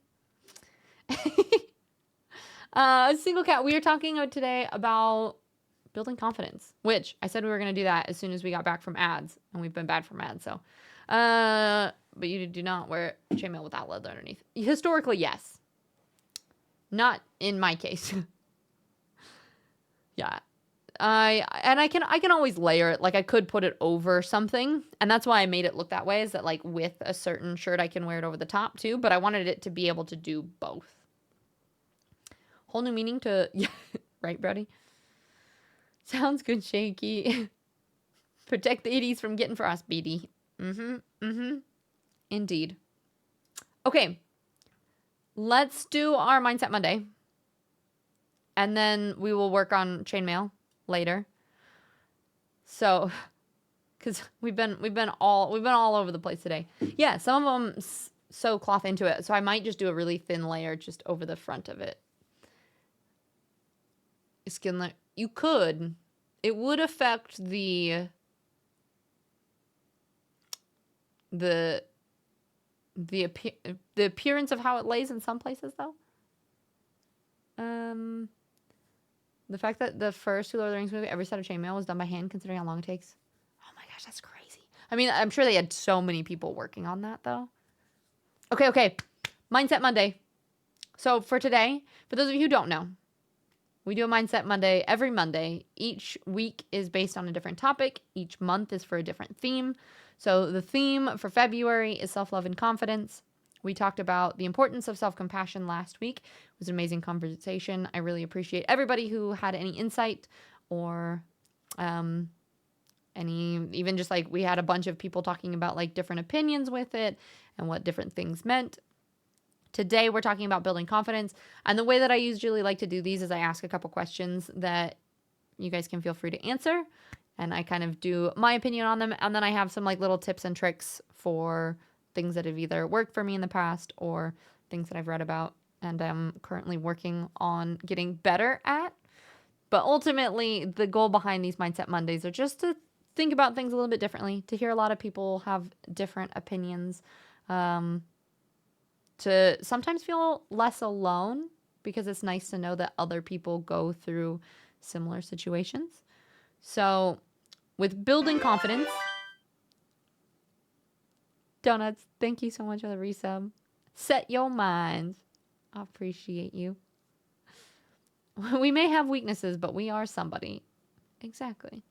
Single cat. We are talking today about building confidence, which I said we were going to do that as soon as we got back from ads, and we've been bad from ads. So, but you do not wear chainmail without leather underneath. Historically, yes. Not in my case. Yeah. I can always layer it. Like I could put it over something, and that's why I made it look that way, is that like with a certain shirt I can wear it over the top too, but I wanted it to be able to do both. Whole new meaning to, yeah, right, Brody? Sounds good, Shaky. Protect the itties from getting frostbite. Indeed. Okay. Let's do our Mindset Monday. And then we will work on chainmail later. So, because we've been all over the place today. Yeah, some of them sew cloth into it, so I might just do a really thin layer just over the front of it. Skin layer. You could. It would affect the appearance of how it lays in some places, though. The fact that the first two Lord of the Rings movie, every set of chainmail was done by hand, considering how long it takes. Oh my gosh, that's crazy. I mean, I'm sure they had so many people working on that, though. Okay. Mindset Monday. So for today, for those of you who don't know, we do a Mindset Monday every Monday. Each week is based on a different topic. Each month is for a different theme. So the theme for February is self-love and confidence. We talked about the importance of self-compassion last week. It was an amazing conversation. I really appreciate everybody who had any insight or even just like we had a bunch of people talking about like different opinions with it and what different things meant. Today, we're talking about building confidence. And the way that I usually like to do these is I ask a couple questions that you guys can feel free to answer. And I kind of do my opinion on them. And then I have some like little tips and tricks for things that have either worked for me in the past or things that I've read about and I'm currently working on getting better at. But ultimately, the goal behind these Mindset Mondays are just to think about things a little bit differently, to hear a lot of people have different opinions, to sometimes feel less alone because it's nice to know that other people go through similar situations. So with building confidence, Donuts, thank you so much for the resub. Set your minds. I appreciate you. We may have weaknesses, but we are somebody. Exactly.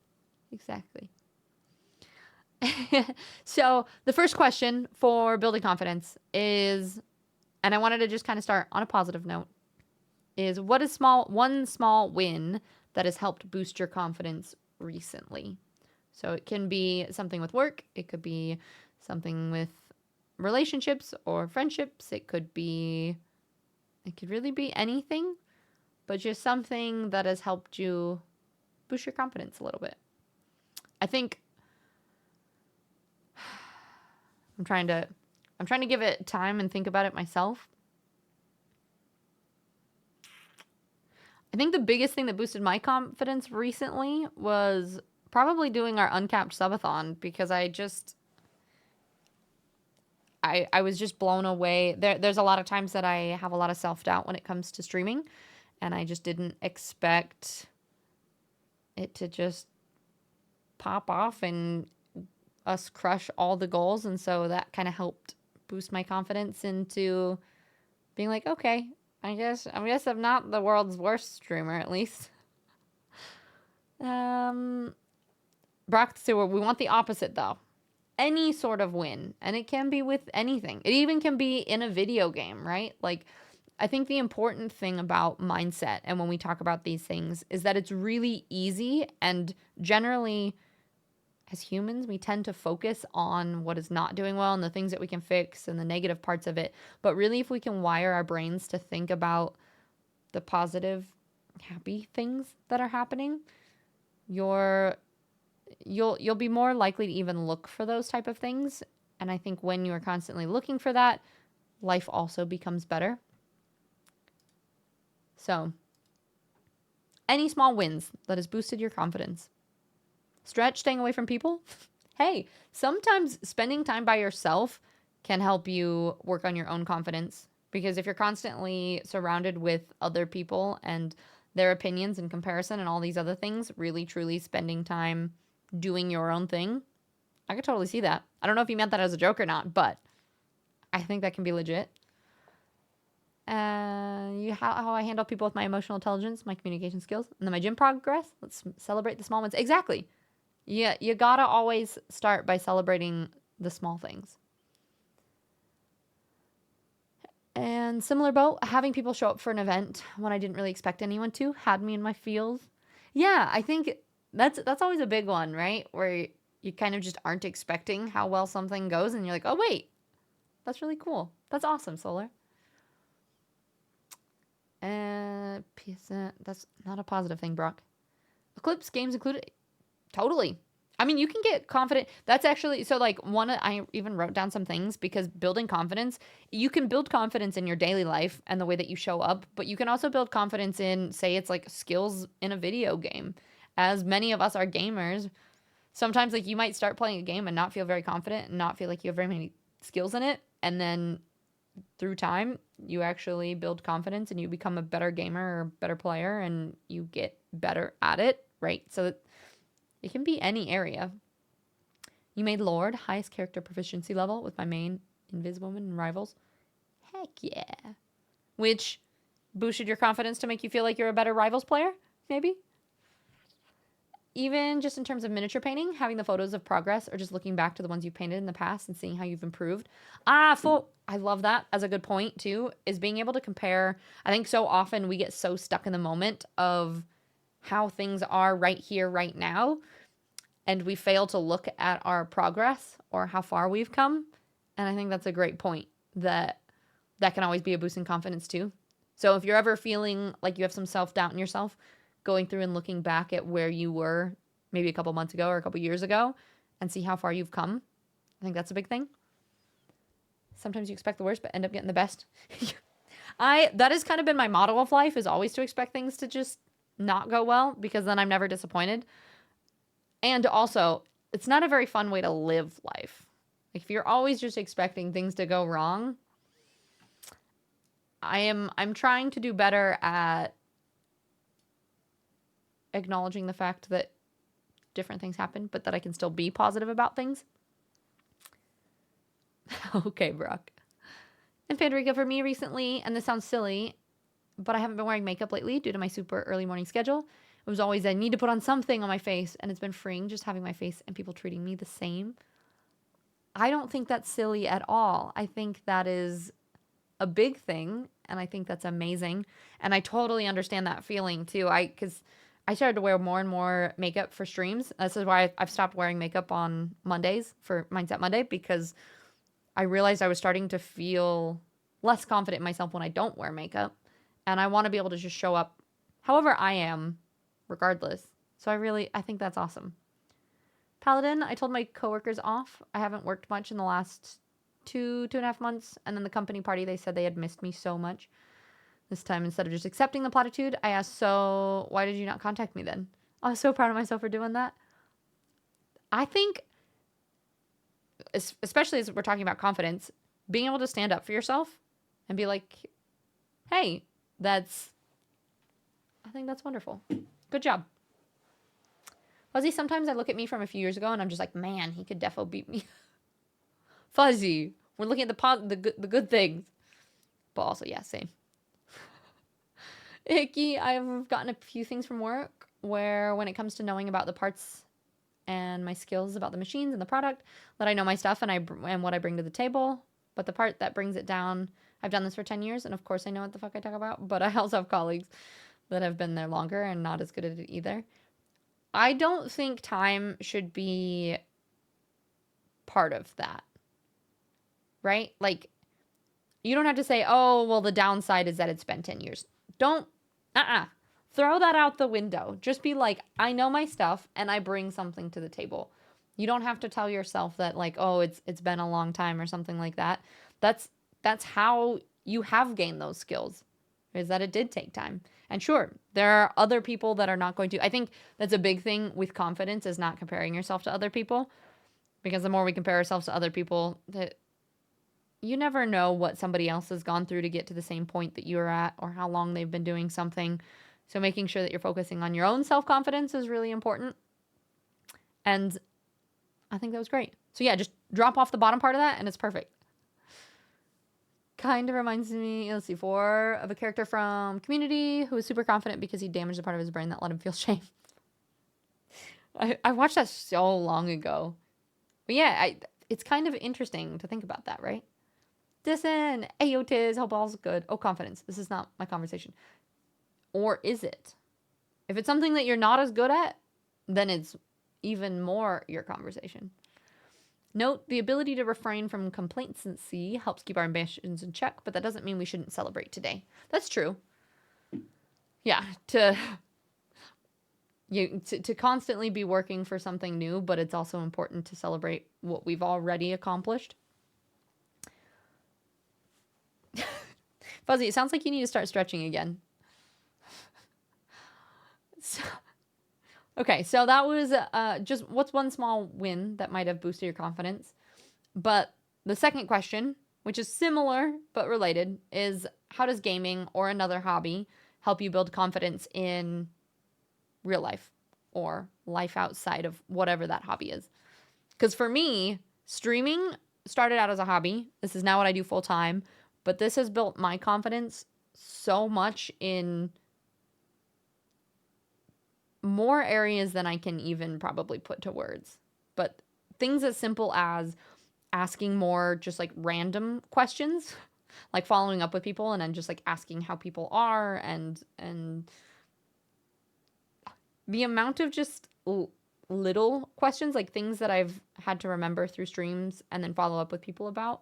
So the first question for building confidence is, and I wanted to just kind of start on a positive note, is what is one small win that has helped boost your confidence recently? So it can be something with work. It could be something with relationships or friendships. It could really be anything, but just something that has helped you boost your confidence a little bit. I think I'm trying to give it time and think about it myself. I think the biggest thing that boosted my confidence recently was probably doing our uncapped subathon, because I was just blown away. There's a lot of times that I have a lot of self-doubt when it comes to streaming, and I just didn't expect it to just pop off and us crush all the goals. And so that kind of helped boost my confidence into being like, okay, I guess I'm not the world's worst streamer, at least. Brock Sewer, we want the opposite though. Any sort of win, and it can be with anything. It even can be in a video game, right? Like, I think the important thing about mindset and when we talk about these things is that it's really easy, and generally as humans, we tend to focus on what is not doing well and the things that we can fix and the negative parts of it. But really, if we can wire our brains to think about the positive, happy things that are happening, you'll be more likely to even look for those type of things. And I think when you are constantly looking for that, life also becomes better. So, any small wins that has boosted your confidence. Stretch, staying away from people. Hey, sometimes spending time by yourself can help you work on your own confidence, because if you're constantly surrounded with other people and their opinions and comparison and all these other things, really truly spending time doing your own thing, I could totally see that. I don't know if you meant that as a joke or not, but I think that can be legit. How I handle people with my emotional intelligence, my communication skills, and then my gym progress. Let's celebrate the small ones. Exactly. Yeah, you gotta always start by celebrating the small things. And similar boat, having people show up for an event when I didn't really expect anyone to had me in my feels. Yeah, I think that's always a big one, right? Where you kind of just aren't expecting how well something goes, and you're like, oh wait, that's really cool. That's awesome, Solar. That's not a positive thing, Brock. Eclipse games included. Totally. I mean, you can get confident. That's actually, so like I even wrote down some things, because building confidence, you can build confidence in your daily life and the way that you show up, but you can also build confidence in, say, it's like skills in a video game. As many of us are gamers, sometimes like you might start playing a game and not feel very confident and not feel like you have very many skills in it. And then through time, you actually build confidence and you become a better gamer or better player and you get better at it, right? So it can be any area. You made Lord highest character proficiency level with my main Inviswoman and Rivals. Heck yeah. Which boosted your confidence to make you feel like you're a better Rivals player, maybe? Even just in terms of miniature painting, having the photos of progress or just looking back to the ones you painted in the past and seeing how you've improved. I love that as a good point too, is being able to compare. I think so often we get so stuck in the moment of how things are right here, right now. and we fail to look at our progress or how far we've come. And I think that's a great point, that can always be a boost in confidence too. So if you're ever feeling like you have some self-doubt in yourself, going through and looking back at where you were maybe a couple months ago or a couple years ago and see how far you've come, I think that's a big thing. Sometimes you expect the worst but end up getting the best. That has kind of been my motto of life, is always to expect things to just not go well, because then I'm never disappointed. And also, it's not a very fun way to live life. Like, if you're always just expecting things to go wrong, I'm trying to do better at acknowledging the fact that different things happen, but that I can still be positive about things. Okay, Brock. And Pandorica, for me recently, and this sounds silly, but I haven't been wearing makeup lately due to my super early morning schedule. It was always, I need to put on something on my face, and it's been freeing just having my face and people treating me the same. I don't think that's silly at all. I think that is a big thing, and I think that's amazing. And I totally understand that feeling too. Because I started to wear more and more makeup for streams. This is why I've stopped wearing makeup on Mondays for Mindset Monday, because I realized I was starting to feel less confident in myself when I don't wear makeup. And I want to be able to just show up however I am, regardless. So I think that's awesome. Paladin, I told my coworkers off. I haven't worked much in the last 2.5 months. And then the company party, they said they had missed me so much. This time, instead of just accepting the platitude, I asked, so why did you not contact me then? I was so proud of myself for doing that. I think, especially as we're talking about confidence, being able to stand up for yourself and be like, hey, I think that's wonderful. Good job. Fuzzy, sometimes I look at me from a few years ago and I'm just like, man, he could defo beat me. Fuzzy, we're looking at the good things. But also, yeah, same. Icky, I've gotten a few things from work where when it comes to knowing about the parts and my skills about the machines and the product, that I know my stuff and what I bring to the table. But the part that brings it down, I've done this for 10 years, and of course I know what the fuck I talk about, but I also have colleagues that have been there longer and not as good at it either. I don't think time should be part of that, right? Like, you don't have to say, oh, well, the downside is that it's been 10 years. Don't, throw that out the window. Just be like, I know my stuff and I bring something to the table. You don't have to tell yourself that, like, oh, it's been a long time or something like that. That's how you have gained those skills, is that it did take time. And sure, there are other people that are not going to. I think that's a big thing with confidence, is not comparing yourself to other people, because the more we compare ourselves to other people, that you never know what somebody else has gone through to get to the same point that you're at, or how long they've been doing something. So making sure that you're focusing on your own self-confidence is really important. And I think that was great. So yeah, just drop off the bottom part of that and it's perfect. Kind of reminds me, let's see, of a character from Community who was super confident because he damaged a part of his brain that let him feel shame. I watched that so long ago. But yeah, it's kind of interesting to think about that, right? Listen, ayo Tiz, hope all's good. Oh, confidence. This is not my conversation. Or is it? If it's something that you're not as good at, then it's even more your conversation. Note, the ability to refrain from complacency helps keep our ambitions in check, but that doesn't mean we shouldn't celebrate today. That's true. Yeah, to constantly be working for something new, but it's also important to celebrate what we've already accomplished. Fuzzy, it sounds like you need to start stretching again. Okay, so that was just what's one small win that might have boosted your confidence. But the second question, which is similar but related, is how does gaming or another hobby help you build confidence in real life or life outside of whatever that hobby is? Because for me, streaming started out as a hobby. This is now what I do full time. But this has built my confidence so much in more areas than I can even probably put to words. But things as simple as asking more just like random questions, like following up with people and then just like asking how people are, and the amount of just little questions, like things that I've had to remember through streams and then follow up with people about.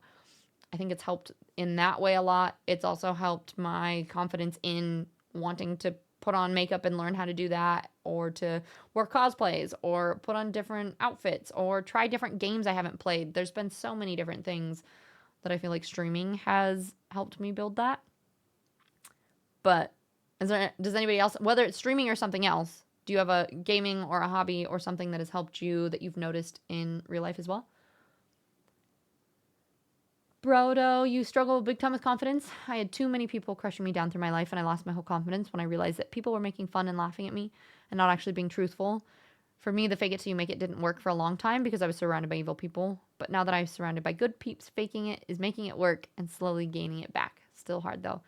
I think it's helped in that way a lot. It's also helped my confidence in wanting to put on makeup and learn how to do that, or to wear cosplays, or put on different outfits, or try different games I haven't played. There's been so many different things that I feel like streaming has helped me build that. But does anybody else, whether it's streaming or something else, do you have a gaming or a hobby or something that has helped you that you've noticed in real life as well? Brodo, you struggle big time with confidence. I had too many people crushing me down through my life, and I lost my whole confidence when I realized that people were making fun and laughing at me and not actually being truthful. For me, the fake it till you make it didn't work for a long time because I was surrounded by evil people. But now that I'm surrounded by good peeps, faking it is making it work and slowly gaining it back. Still hard though.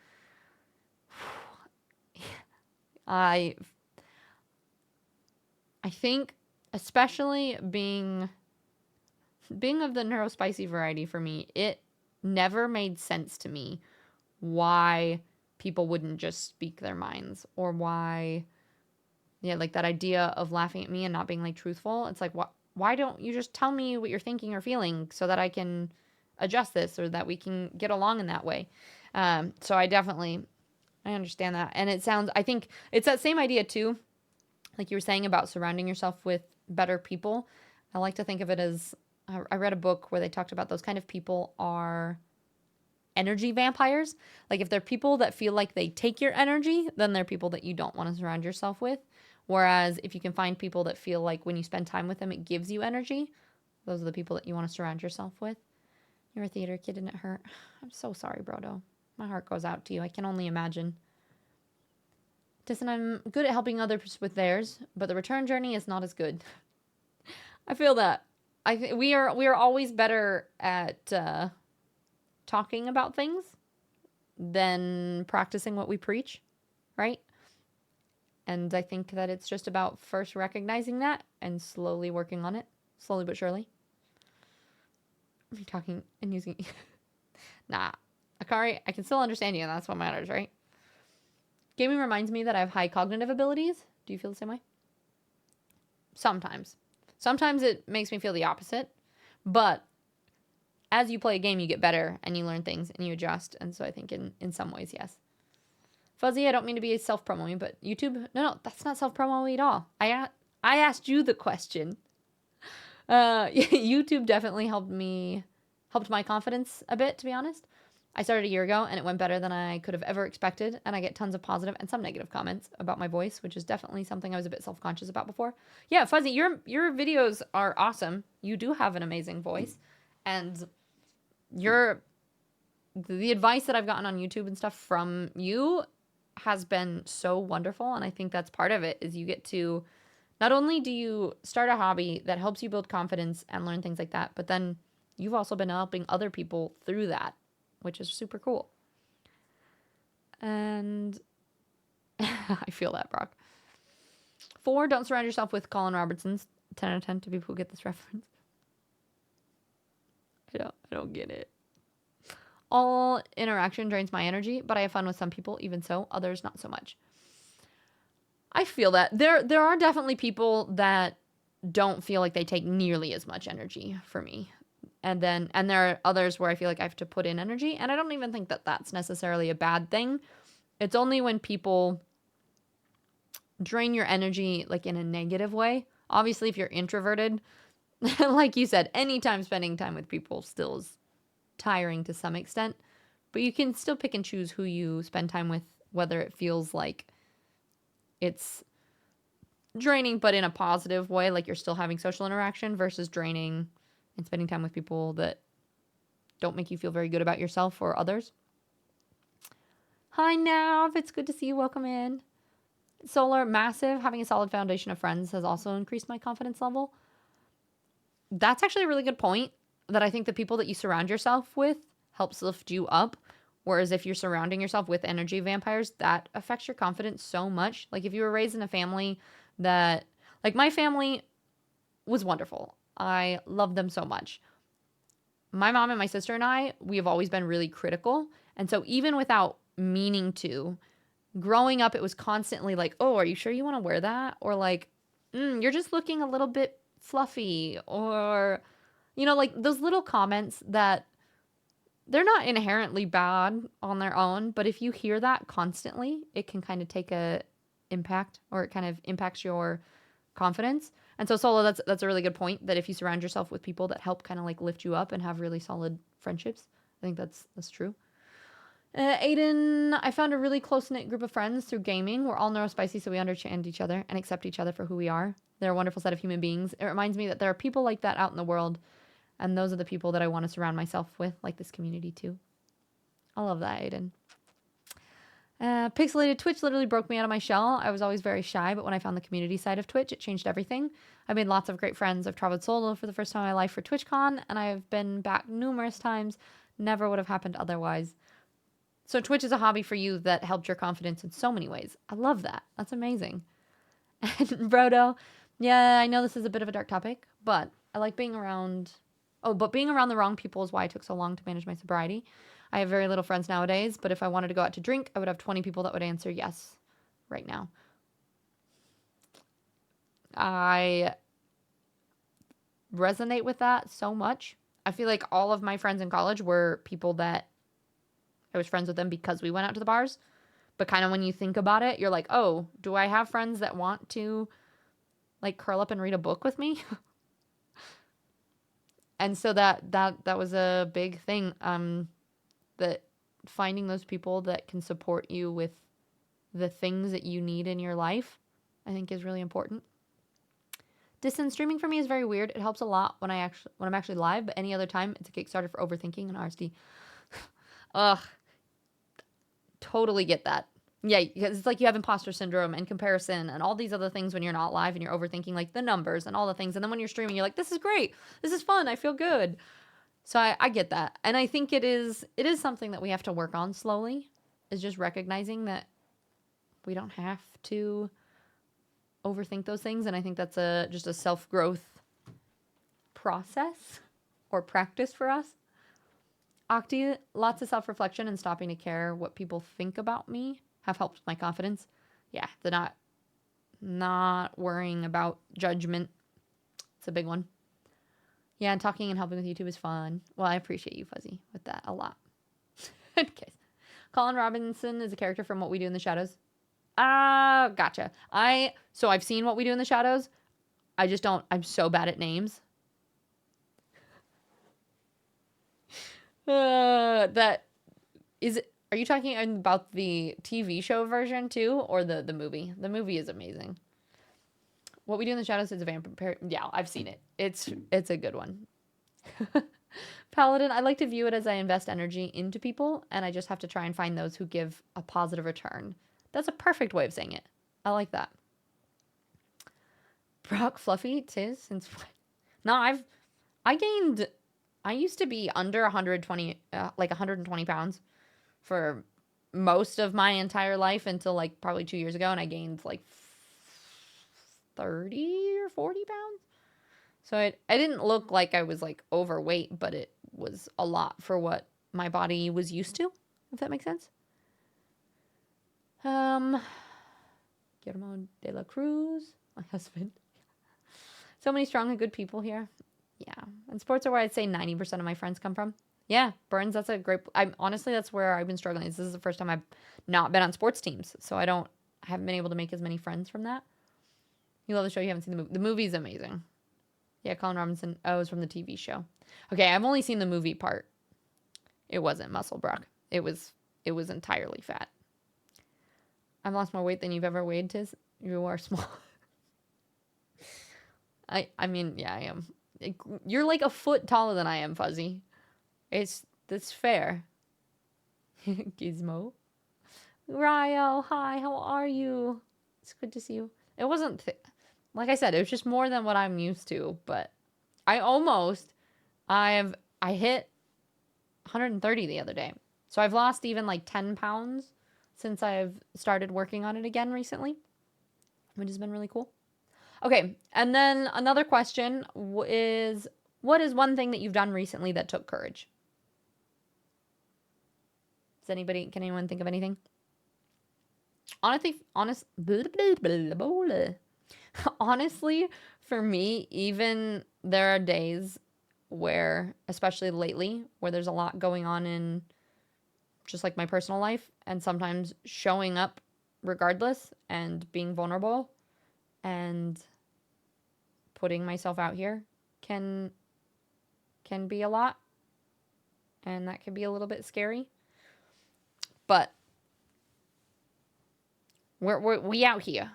I think, especially being of the neurospicy variety for me, it never made sense to me why people wouldn't just speak their minds, or why, yeah, like that idea of laughing at me and not being like truthful. It's like, why don't you just tell me what you're thinking or feeling so that I can adjust this, or that we can get along in that way? So I understand that. And I think it's that same idea too, like you were saying about surrounding yourself with better people. I like to think of it as, I read a book where they talked about those kind of people are energy vampires. Like if they're people that feel like they take your energy, then they're people that you don't want to surround yourself with. Whereas if you can find people that feel like when you spend time with them, it gives you energy, those are the people that you want to surround yourself with. You're a theater kid, didn't it hurt? I'm so sorry, Brodo. My heart goes out to you. I can only imagine. Listen, I'm good at helping others with theirs, but the return journey is not as good. I feel that. We are always better at talking about things than practicing what we preach, right? And I think that it's just about first recognizing that and slowly working on it, slowly but surely. I'm talking and using. Nah, Akari, I can still understand you, and that's what matters, right? Gaming reminds me that I have high cognitive abilities. Do you feel the same way? Sometimes. Sometimes it makes me feel the opposite. But as you play a game, you get better and you learn things and you adjust. And so I think in some ways, yes. Fuzzy, I don't mean to be self-promoing, but YouTube, no, that's not self-promoing at all. I asked you the question. YouTube definitely helped my confidence a bit, to be honest. I started a year ago and it went better than I could have ever expected, and I get tons of positive and some negative comments about my voice, which is definitely something I was a bit self-conscious about before. Yeah, Fuzzy, your videos are awesome. You do have an amazing voice, and the advice that I've gotten on YouTube and stuff from you has been so wonderful, and I think that's part of it, is you get to, not only do you start a hobby that helps you build confidence and learn things like that, but then you've also been helping other people through that, which is super cool. And I feel that, Brock. 4, don't surround yourself with Colin Robertsons. 10 out of 10 to people who get this reference. I don't get it. All interaction drains my energy, but I have fun with some people, even so, others not so much. I feel that. There are definitely people that don't feel like they take nearly as much energy for me. And there are others where I feel like I have to put in energy, and I don't even think that that's necessarily a bad thing. It's only when people drain your energy like in a negative way. Obviously, if you're introverted, like you said, anytime spending time with people still is tiring to some extent, but you can still pick and choose who you spend time with, whether it feels like it's draining but in a positive way, like you're still having social interaction, versus draining and spending time with people that don't make you feel very good about yourself or others. Hi, Nav. It's good to see you. Welcome in. Solar, massive. Having a solid foundation of friends has also increased my confidence level. That's actually a really good point, that I think the people that you surround yourself with helps lift you up. Whereas if you're surrounding yourself with energy vampires, that affects your confidence so much. Like if you were raised in a family that, like my family was wonderful. I love them so much. My mom and my sister and I, we have always been really critical. And so even without meaning to, growing up, it was constantly like, oh, are you sure you want to wear that? Or like, You're just looking a little bit fluffy, or, like those little comments that they're not inherently bad on their own, but if you hear that constantly, it can kind of take a impact, or it kind of impacts your confidence. And so Solo, that's a really good point, that if you surround yourself with people that help kind of like lift you up and have really solid friendships, I think that's true. Aiden, I found a really close-knit group of friends through gaming. We're all neurospicy, so we understand each other and accept each other for who we are. They're a wonderful set of human beings. It reminds me that there are people like that out in the world, and those are the people that I want to surround myself with, like this community too. I love that, Aiden. Pixelated Twitch literally broke me out of my shell. I was always very shy, but when I found the community side of Twitch, it changed everything. I made lots of great friends. I've traveled solo for the first time in my life for TwitchCon, and I've been back numerous times. Never would have happened otherwise. So Twitch is a hobby for you that helped your confidence in so many ways. I love that. That's amazing. And Brodo, yeah, I know this is a bit of a dark topic, but I like being around... Oh, but being around the wrong people is why it took so long to manage my sobriety. I have very little friends nowadays, but if I wanted to go out to drink, I would have 20 people that would answer yes right now. I resonate with that so much. I feel like all of my friends in college were people that I was friends with them because we went out to the bars. But kind of when you think about it, you're like, oh, do I have friends that want to like curl up and read a book with me? And so that was a big thing. That finding those people that can support you with the things that you need in your life, I think is really important. Distance streaming for me is very weird. It helps a lot when I'm actually live, but any other time it's a Kickstarter for overthinking and RSD. Ugh. Totally get that. Yeah, because it's like you have imposter syndrome and comparison and all these other things when you're not live and you're overthinking like the numbers and all the things. And then when you're streaming, you're like, this is great. This is fun. I feel good. So I get that. And I think it is something that we have to work on slowly, is just recognizing that we don't have to overthink those things. And I think that's just a self-growth process or practice for us. Octi, lots of self-reflection and stopping to care what people think about me have helped my confidence. Yeah, the not worrying about judgment. It's a big one. Yeah, and talking and helping with YouTube is fun. Well, I appreciate you, Fuzzy, with that a lot. Okay. Colin Robinson is a character from What We Do in the Shadows. Ah, gotcha. So I've seen What We Do in the Shadows. I just don't, I'm so bad at names. That is it. Are you talking about the TV show version too, or the movie? The movie is amazing. What We Do in the Shadows is a vampire. Yeah, I've seen it. It's a good one. Paladin, I like to view it as I invest energy into people, and I just have to try and find those who give a positive return. That's a perfect way of saying it. I like that. Brock Fluffy, tis since no, I used to be under 120, like 120 pounds for most of my entire life until like probably 2 years ago, and I gained like 30 or 40 pounds. So I didn't look like I was like overweight, but it was a lot for what my body was used to, if that makes sense. Guillermo de la Cruz, my husband. So many strong and good people here. Yeah. And sports are where I'd say 90% of my friends come from. Yeah, Burns, that's a great... honestly, that's where I've been struggling. This is the first time I've not been on sports teams, so I haven't been able to make as many friends from that. You love the show, you haven't seen the movie. The movie's amazing. Yeah, Colin Robinson. Oh, it was from the TV show. Okay, I've only seen the movie part. It wasn't muscle, Brock. It was entirely fat. I've lost more weight than you've ever weighed, Tiz. You are small. I mean, yeah, I am. You're like a foot taller than I am, Fuzzy. That's fair. Gizmo. Ryo, hi, how are you? It's good to see you. It wasn't, like I said, it was just more than what I'm used to, but I hit 130 the other day. So I've lost even like 10 pounds since I've started working on it again recently, which has been really cool. Okay, and then another question is, what is one thing that you've done recently that took courage? Can anyone think of anything? Honestly, for me, even there are days where, especially lately, where there's a lot going on in just like my personal life, and sometimes showing up regardless and being vulnerable and putting myself out here can be a lot, and that can be a little bit scary. But we out here.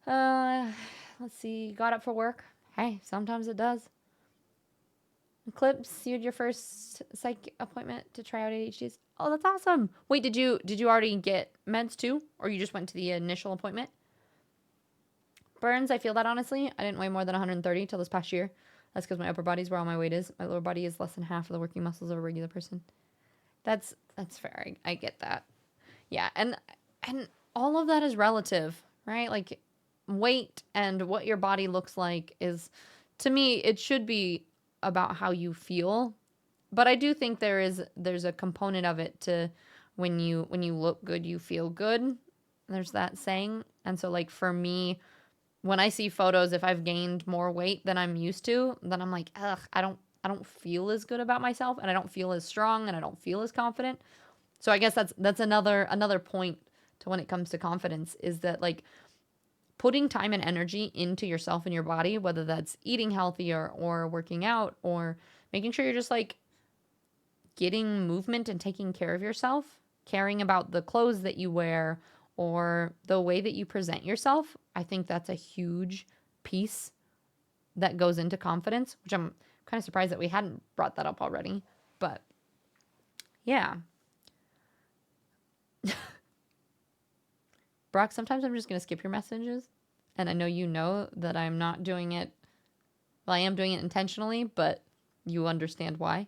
Uh, let's see. Got up for work. Hey, sometimes it does. Eclipse, you had your first psych appointment to try out ADHDs. Oh, that's awesome. Wait, did you already get meds too, or you just went to the initial appointment? Burns, I feel that honestly. I didn't weigh more than 130 till this past year. That's because my upper body's where all my weight is. My lower body is less than half of the working muscles of a regular person. That's fair. I get that. Yeah, and all of that is relative, right? Like weight and what your body looks like is, to me, it should be about how you feel. But I do think there's a component of it to when you look good, you feel good. There's that saying. And so like for me, when I see photos, if I've gained more weight than I'm used to, then I'm like, ugh, I don't feel as good about myself, and I don't feel as strong, and I don't feel as confident. So I guess that's another point to when it comes to confidence, is that like putting time and energy into yourself and your body, whether that's eating healthier or working out or making sure you're just like getting movement and taking care of yourself, caring about the clothes that you wear or the way that you present yourself. I think that's a huge piece that goes into confidence, which I'm kind of surprised that we hadn't brought that up already. But yeah. Brock, sometimes I'm just going to skip your messages. And I know you know that I'm not doing it. Well, I am doing it intentionally, but you understand why.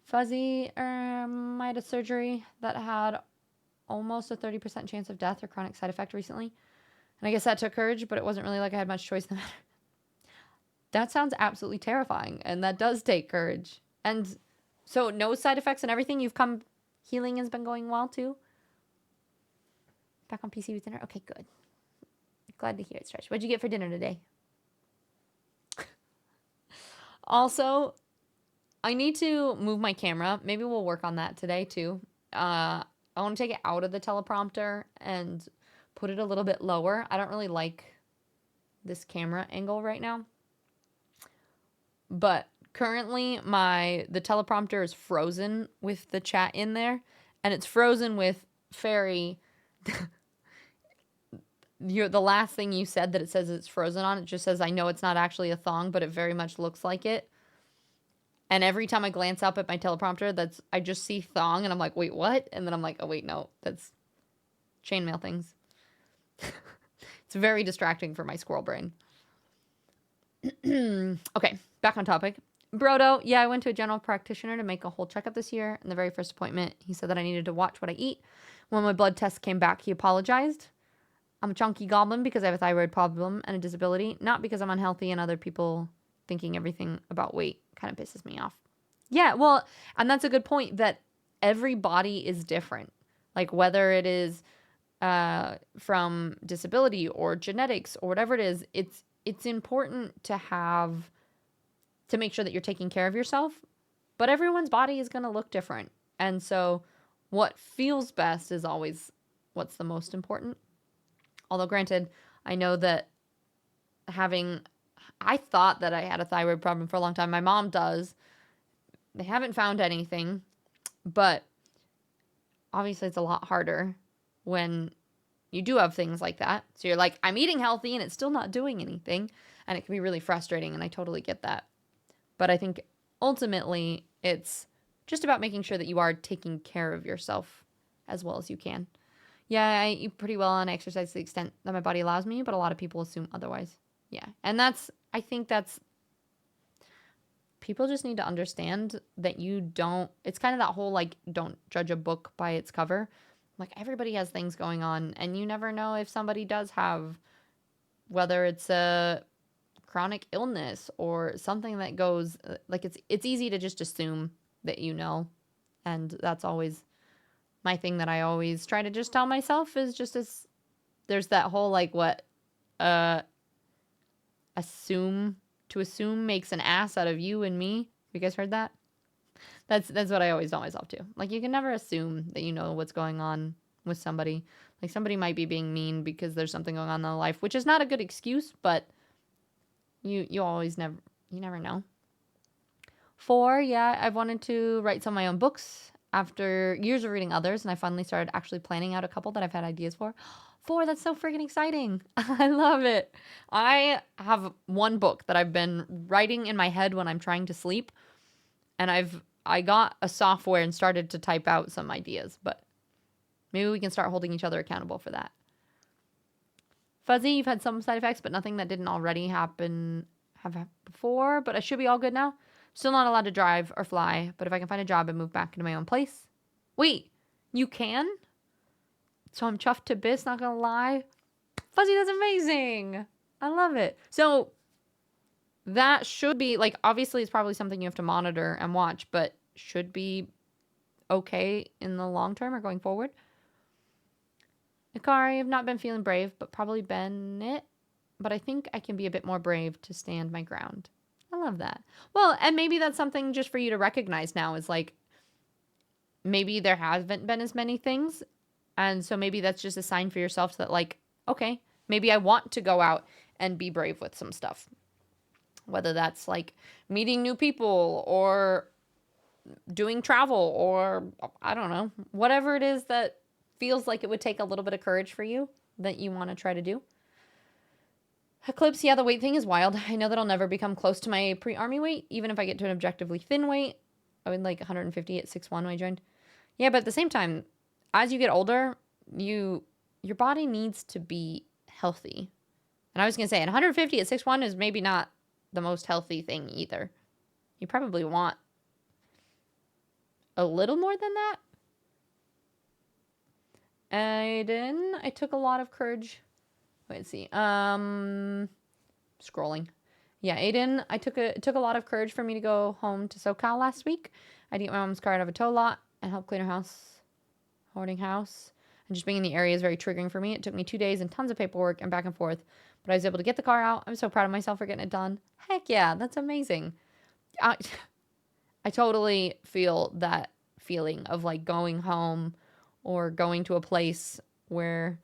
Fuzzy, I had a surgery that had almost a 30% chance of death or chronic side effect recently. And I guess that took courage, but it wasn't really like I had much choice in the matter. That sounds absolutely terrifying, and that does take courage. And so no side effects and everything? Healing has been going well too? Back on PC with dinner? Okay, good. Glad to hear it, Stretch. What'd you get for dinner today? Also, I need to move my camera. Maybe we'll work on that today too. I want to take it out of the teleprompter and put it a little bit lower. I don't really like this camera angle right now. But currently the teleprompter is frozen with the chat in there, and it's frozen with fairy. The last thing you said that it says it's frozen on, it just says, I know it's not actually a thong, but it very much looks like it. And every time I glance up at my teleprompter, I just see thong, and I'm like, wait, what? And then I'm like, oh, wait, no, that's chainmail things. It's very distracting for my squirrel brain. Okay, back on topic. Brodo, yeah, I went to a general practitioner to make a whole checkup this year. In the very first appointment, he said that I needed to watch what I eat. When my blood test came back, he apologized. I'm a chunky goblin because I have a thyroid problem and a disability, not because I'm unhealthy and other people thinking everything about weight kind of pisses me off. Yeah, well, and that's a good point, that every body is different. Like whether it is from disability or genetics or whatever it is, it's important to make sure that you're taking care of yourself, but everyone's body is going to look different. And so what feels best is always what's the most important. Although granted, I know that I thought that I had a thyroid problem for a long time. My mom does. They haven't found anything, but obviously it's a lot harder when you do have things like that. So you're like, I'm eating healthy and it's still not doing anything. And it can be really frustrating, and I totally get that. But I think ultimately it's just about making sure that you are taking care of yourself as well as you can. Yeah, I eat pretty well and I exercise to the extent that my body allows me, but a lot of people assume otherwise. Yeah. And I think people just need to understand that it's kind of that whole, like, don't judge a book by its cover. Like, everybody has things going on, and you never know if somebody does have, whether it's a chronic illness or something that goes, like, it's easy to just assume that you know. And that's always my thing that I always try to just tell myself, is just as there's that whole like what assume makes an ass out of you and me. You guys heard that? That's what I always tell myself too. Like, you can never assume that you know what's going on with somebody. Like, somebody might be being mean because there's something going on in their life, which is not a good excuse, but you always never, you never know. 4, yeah, I've wanted to write some of my own books after years of reading others, and I finally started actually planning out a couple that I've had ideas for. 4, that's so freaking exciting. I love it. I have one book that I've been writing in my head when I'm trying to sleep, and I got a software and started to type out some ideas, but maybe we can start holding each other accountable for that. Fuzzy, you've had some side effects, but nothing that didn't already have happened before, but I should be all good now. Still not allowed to drive or fly, but if I can find a job and move back into my own place. Wait, you can? So I'm chuffed to bits, not gonna lie. Fuzzy, that's amazing. I love it. So that should be, like, obviously it's probably something you have to monitor and watch, but should be okay in the long term or going forward. Ikari, I've not been feeling brave, but probably been it. But I think I can be a bit more brave to stand my ground. I love that. Well, and maybe that's something just for you to recognize now is like, maybe there haven't been as many things. And so maybe that's just a sign for yourself that like, okay, maybe I want to go out and be brave with some stuff. Whether that's like meeting new people or doing travel or I don't know, whatever it is that feels like it would take a little bit of courage for you that you want to try to do. Eclipse, yeah, the weight thing is wild. I know that I'll never become close to my pre-army weight, even if I get to an objectively thin weight. I would like 150 at 6'1" when I joined. Yeah, but at the same time, as you get older, your body needs to be healthy. And I was going to say, 150 at 6'1" is maybe not the most healthy thing either. You probably want a little more than that. Aiden, I took a lot of courage. Wait, let's see. Scrolling. Yeah, Aiden, it took a lot of courage for me to go home to SoCal last week. I had to get my mom's car out of a tow lot and help clean her house, hoarding house. And just being in the area is very triggering for me. It took me 2 days and tons of paperwork and back and forth, but I was able to get the car out. I'm so proud of myself for getting it done. Heck yeah, that's amazing. I totally feel that feeling of like going home or going to a place where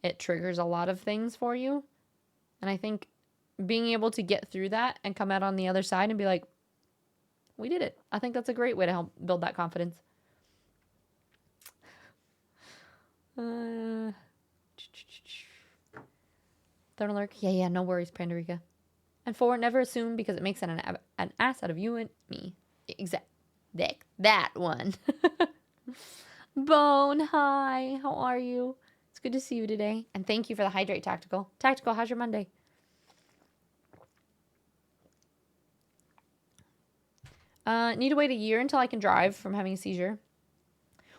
it triggers a lot of things for you. And I think being able to get through that and come out on the other side and be like, we did it. I think that's a great way to help build that confidence. Thermal lurk. Yeah, no worries, Pandarica. And 4, never assume because it makes an ass out of you and me. Exact. That one. Bone, hi. How are you? It's good to see you today. And thank you for the hydrate, Tactical. Tactical, how's your Monday? Need to wait a year until I can drive from having a seizure.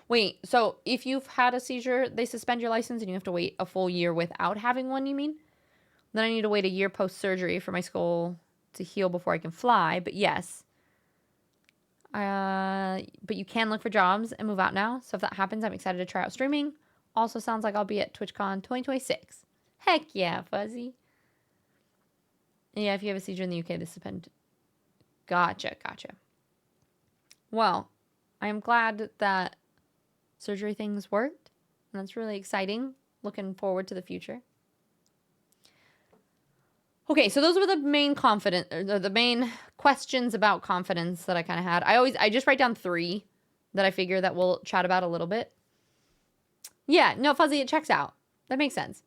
Wait, so if you've had a seizure, they suspend your license and you have to wait a full year without having one, you mean? Then I need to wait a year post-surgery for my skull to heal before I can fly, but yes. But you can look for jobs and move out now. So if that happens, I'm excited to try out streaming. Also sounds like I'll be at TwitchCon 2026. Heck yeah, Fuzzy. Yeah, if you have a seizure in the UK, they suspend. Gotcha. Well, I am glad that surgery things worked. And that's really exciting. Looking forward to the future. Okay, so those were the main the main questions about confidence that I kind of had. I just write down 3 that I figure that we'll chat about a little bit. Yeah, no, Fuzzy, it checks out. That makes sense.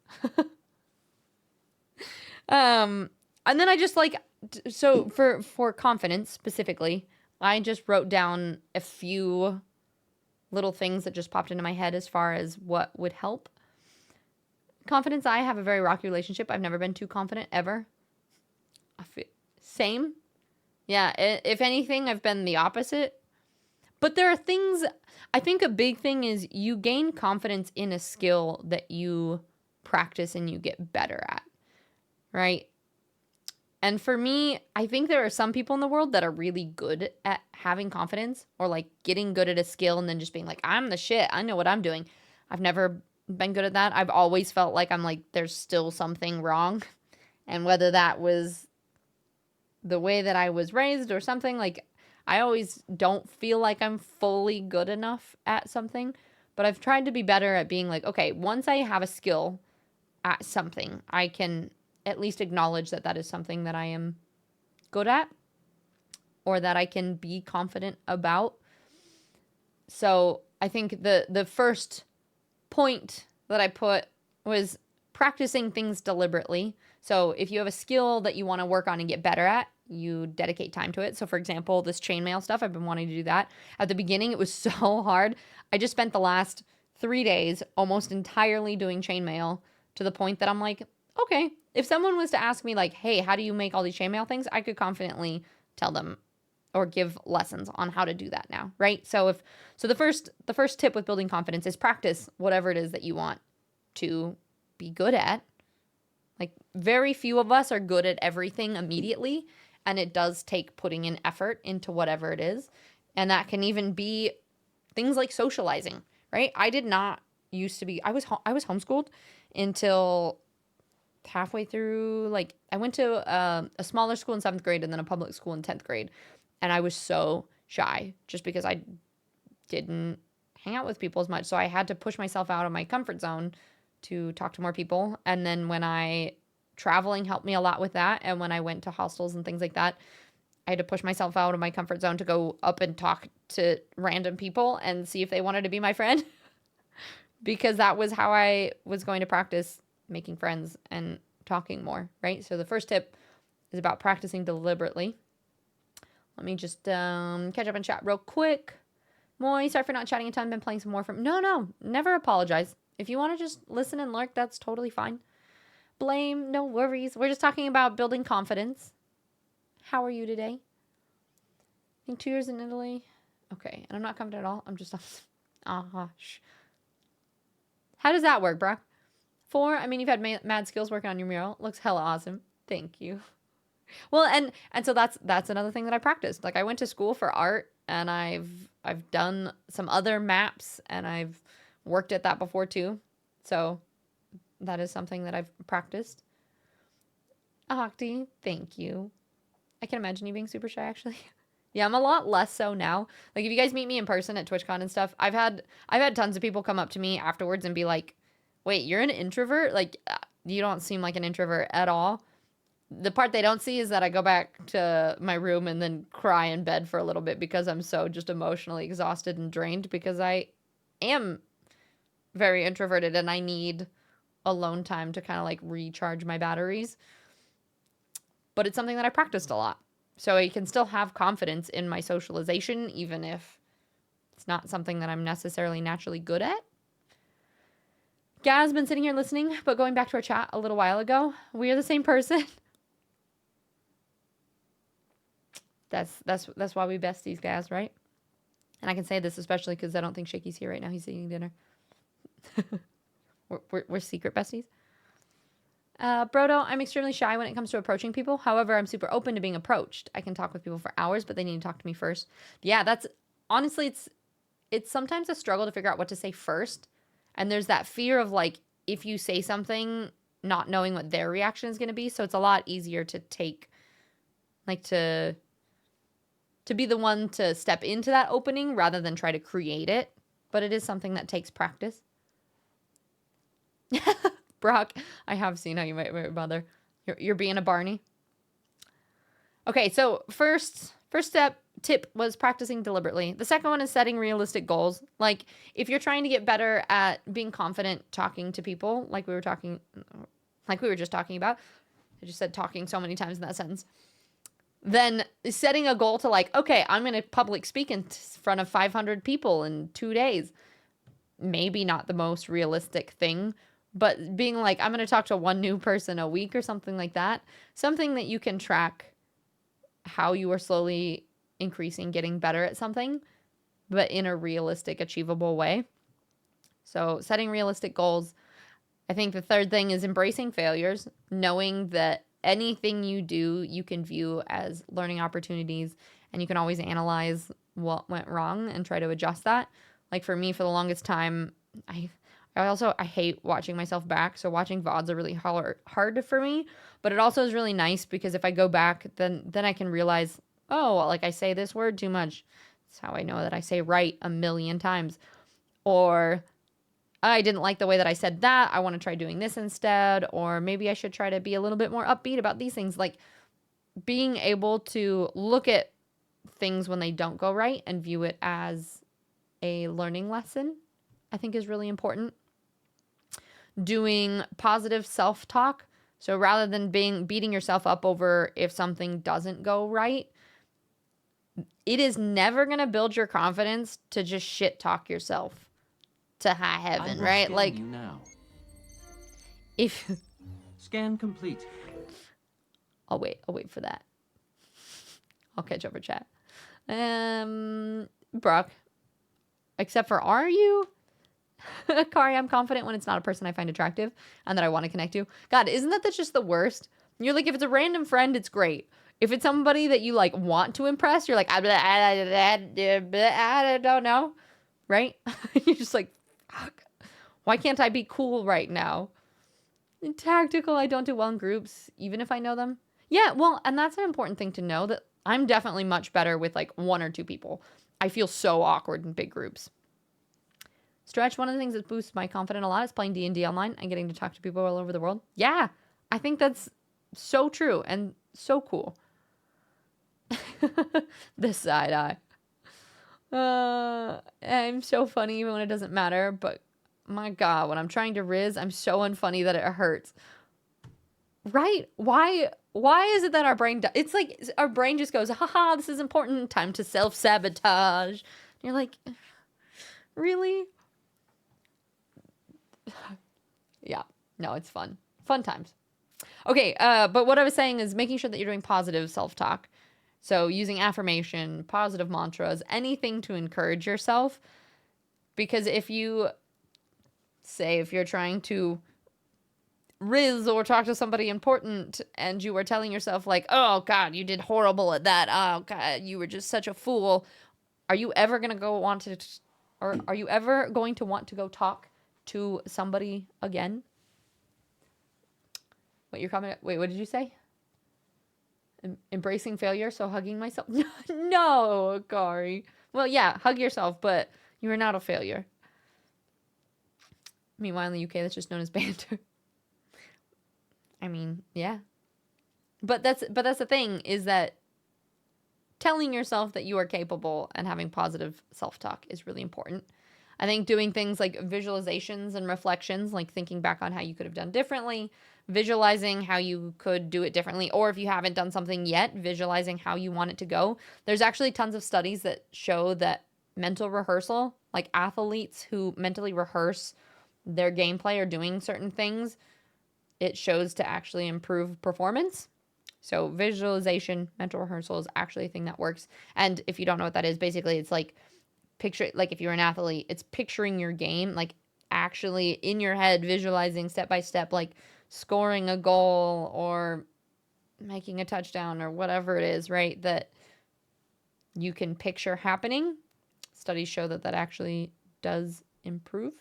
And then I just like, so for confidence specifically, I just wrote down a few little things that just popped into my head as far as what would help. Confidence, I have a very rocky relationship. I've never been too confident, ever. Same. Yeah, if anything, I've been the opposite. But there are things, I think a big thing is you gain confidence in a skill that you practice and you get better at, right? And for me, I think there are some people in the world that are really good at having confidence or like getting good at a skill and then just being like, I'm the shit. I know what I'm doing. I've never been good at that. I've always felt like I'm like, there's still something wrong. And whether that was the way that I was raised or something, like, I always don't feel like I'm fully good enough at something. But I've tried to be better at being like, okay, once I have a skill at something, I can at least acknowledge that that is something that I am good at or that I can be confident about. So I think the first point that I put was practicing things deliberately. So if you have a skill that you want to work on and get better at, you dedicate time to it. So for example, this chainmail stuff, I've been wanting to do that. At the beginning, it was so hard. I just spent the last 3 days almost entirely doing chainmail to the point that I'm like, okay, if someone was to ask me like, hey, how do you make all these chainmail things? I could confidently tell them or give lessons on how to do that now, right? So the first tip with building confidence is practice whatever it is that you want to be good at. Like, very few of us are good at everything immediately, and it does take putting in effort into whatever it is. And that can even be things like socializing, right? I did not used to be I was homeschooled until halfway through. Like, I went to a smaller school in 7th grade and then a public school in 10th grade. And I was so shy just because I didn't hang out with people as much. So I had to push myself out of my comfort zone to talk to more people. And then traveling helped me a lot with that. And when I went to hostels and things like that, I had to push myself out of my comfort zone to go up and talk to random people and see if they wanted to be my friend. Because that was how I was going to practice making friends and talking more, right? So the first tip is about practicing deliberately. Let me just catch up and chat real quick. Moy, sorry for not chatting a ton. Been playing some more from... No, never apologize. If you want to just listen and lurk, that's totally fine. Blame, no worries. We're just talking about building confidence. How are you today? I think 2 years in Italy. Okay, and I'm not confident at all. I'm just... gosh. How does that work, Brock? 4, I mean, you've had mad skills working on your mural. Looks hella awesome. Thank you. Well, and so that's another thing that I practiced. Like, I went to school for art, and I've done some other maps, and I've worked at that before too. So that is something that I've practiced. Ahakti, thank you. I can imagine you being super shy, actually. Yeah, I'm a lot less so now. Like, if you guys meet me in person at TwitchCon and stuff, I've had tons of people come up to me afterwards and be like, "Wait, you're an introvert? Like, you don't seem like an introvert at all." The part they don't see is that I go back to my room and then cry in bed for a little bit because I'm so just emotionally exhausted and drained, because I am very introverted and I need alone time to kind of like recharge my batteries. But it's something that I practiced a lot. So I can still have confidence in my socialization, even if it's not something that I'm necessarily naturally good at. Gaz been sitting here listening, but going back to our chat a little while ago, we are the same person. That's why we besties, Gaz, right? And I can say this especially because I don't think Shaky's here right now. He's eating dinner. we're secret besties. Brodo, I'm extremely shy when it comes to approaching people. However, I'm super open to being approached. I can talk with people for hours, but they need to talk to me first. Yeah, that's honestly, it's sometimes a struggle to figure out what to say first. And there's that fear of like, if you say something, not knowing what their reaction is going to be. So it's a lot easier to take, like, to be the one to step into that opening rather than try to create it. But it is something that takes practice. Brock, I have seen how you might bother. You're being a Barney. Okay, so first tip was practicing deliberately. The second one is setting realistic goals. Like, if you're trying to get better at being confident talking to people, like we were just talking about. I just said talking so many times in that sentence. Then setting a goal to like, okay, I'm going to public speak in front of 500 people in 2 days. Maybe not the most realistic thing, but being like, I'm going to talk to one new person a week or something like that. Something that you can track how you are slowly increasing, getting better at something, but in a realistic, achievable way. So setting realistic goals. I think the third thing is embracing failures, knowing that anything you do, you can view as learning opportunities, and you can always analyze what went wrong and try to adjust that. Like, for me, for the longest time, I I hate watching myself back. So watching VODs are really hard for me, but it also is really nice because if I go back, then I can realize, oh, like I say this word too much. That's how I know that I say right a million times. Or I didn't like the way that I said that. I want to try doing this instead. Or maybe I should try to be a little bit more upbeat about these things. Like being able to look at things when they don't go right and view it as a learning lesson, I think is really important. Doing positive self-talk. So rather than beating yourself up over if something doesn't go right, it is never going to build your confidence to just shit talk yourself to high heaven, right? Like you now. if Scan complete. I'll wait for that. I'll catch up for chat. Brock, except for are you? Kari, I'm confident when it's not a person I find attractive and that I want to connect to. God, isn't that just the worst? You're like, if it's a random friend, it's great. If it's somebody that you like want to impress, you're like, I don't know, right? You're just like, fuck. Why can't I be cool right now? In tactical, I don't do well in groups, even if I know them. Yeah, well, and that's an important thing to know, that I'm definitely much better with like one or two people. I feel so awkward in big groups. Stretch, one of the things that boosts my confidence a lot is playing D&D online and getting to talk to people all over the world. Yeah, I think that's so true and so cool. This side eye. I'm so funny even when it doesn't matter, but my God, when I'm trying to riz, I'm so unfunny that it hurts. Right? Why is it that our brain it's like our brain just goes, haha, this is important, time to self-sabotage. You're like, really? Yeah, no, it's fun times. Okay, but what I was saying is making sure that you're doing positive self-talk. So using affirmation, positive mantras, anything to encourage yourself. Because if you're trying to riz or talk to somebody important and you are telling yourself like, oh God, you did horrible at that. Oh God, you were just such a fool. Are you ever going to want to go talk to somebody again? Wait, your comment? Wait, what did you say? Embracing failure, so hugging myself? No, Kari. Well, yeah, hug yourself, but you are not a failure. Meanwhile, in the UK, that's just known as banter. I mean, yeah. But that's the thing, is that telling yourself that you are capable and having positive self-talk is really important. I think doing things like visualizations and reflections, like thinking back on how you could have done differently, visualizing how you could do it differently, or if you haven't done something yet, visualizing how you want it to go. There's actually tons of studies that show that mental rehearsal, like athletes who mentally rehearse their gameplay or doing certain things, it shows to actually improve performance. So visualization, mental rehearsal is actually a thing that works. And if you don't know what that is, basically it's like picture, like if you're an athlete, it's picturing your game, like actually in your head, visualizing step by step, like scoring a goal or making a touchdown or whatever it is, right? That you can picture happening. Studies show that actually does improve.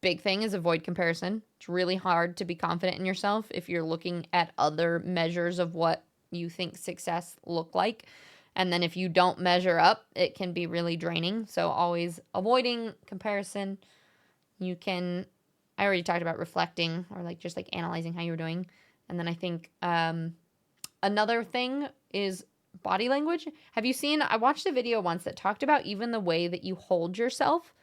Big thing is avoid comparison. It's really hard to be confident in yourself if you're looking at other measures of what you think success look like. And then if you don't measure up, it can be really draining. So always avoiding comparison. I already talked about reflecting or like just like analyzing how you're doing. And then I think another thing is body language. Have you seen, I watched a video once that talked about even the way that you hold yourself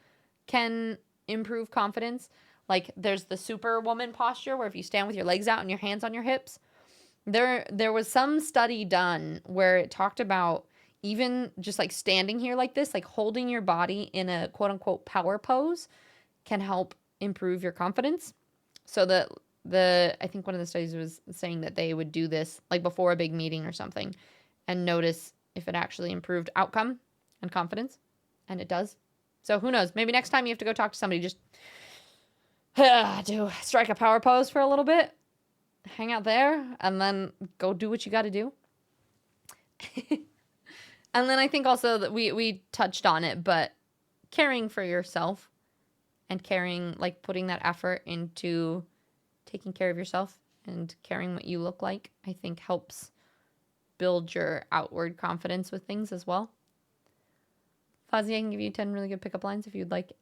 can improve confidence. Like there's the superwoman posture where if you stand with your legs out and your hands on your hips, there was some study done where it talked about even just like standing here like this, like holding your body in a quote unquote power pose can help improve your confidence. So I think one of the studies was saying that they would do this like before a big meeting or something and notice if it actually improved outcome and confidence, and it does. So who knows? Maybe next time you have to go talk to somebody, just strike a power pose for a little bit, hang out there, and then go do what you got to do. And then I think also that we touched on it, but caring for yourself and caring, like putting that effort into taking care of yourself and caring what you look like, I think helps build your outward confidence with things as well. Fozzie, I can give you 10 really good pickup lines if you'd like.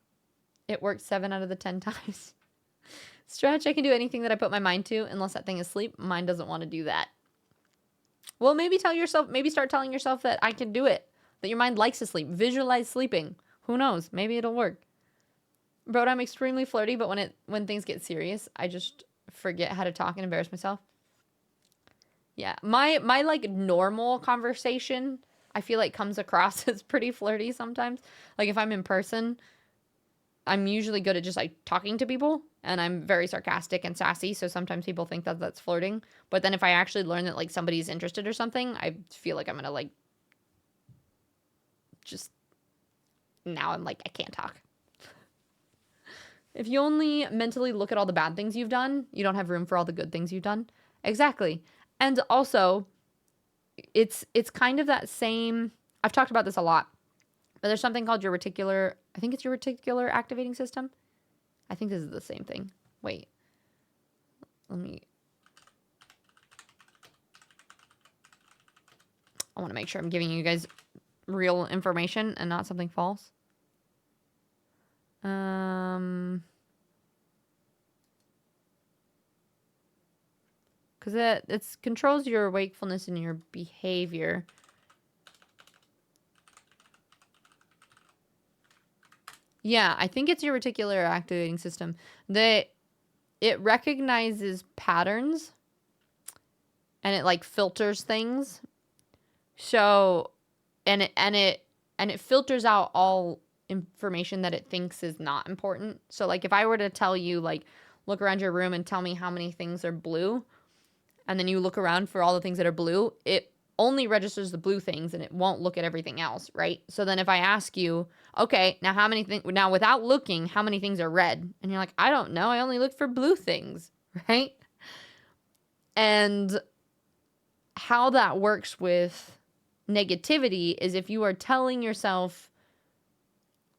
It works 7 out of the 10 times. Stretch, I can do anything that I put my mind to unless that thing is asleep. Mine doesn't want to do that. Well, maybe start telling yourself that I can do it. That your mind likes to sleep. Visualize sleeping. Who knows? Maybe it'll work. Bro, I'm extremely flirty, but when things get serious, I just forget how to talk and embarrass myself. Yeah, my like normal conversation, I feel like comes across as pretty flirty sometimes. Like if I'm in person, I'm usually good at just like talking to people, and I'm very sarcastic and sassy, so sometimes people think that that's flirting. But then if I actually learn that like somebody's interested or something, I feel like I'm gonna like just now I'm like I can't talk. If you only mentally look at all the bad things you've done, you don't have room for all the good things you've done. Exactly. And also, it's kind of that same, I've talked about this a lot, but there's something called your reticular, I think it's your reticular activating system. I think this is the same thing. Wait. I want to make sure I'm giving you guys real information and not something false. Because it controls your wakefulness and your behavior. Yeah, I think it's your reticular activating system. It recognizes patterns and it like filters things. So, and it filters out all information that it thinks is not important. So like if I were to tell you like look around your room and tell me how many things are blue, and then you look around for all the things that are blue, it only registers the blue things and it won't look at everything else, right? So then if I ask you, okay, now how many things, now without looking, how many things are red? And you're like, I don't know, I only look for blue things, right? And how that works with negativity is if you are telling yourself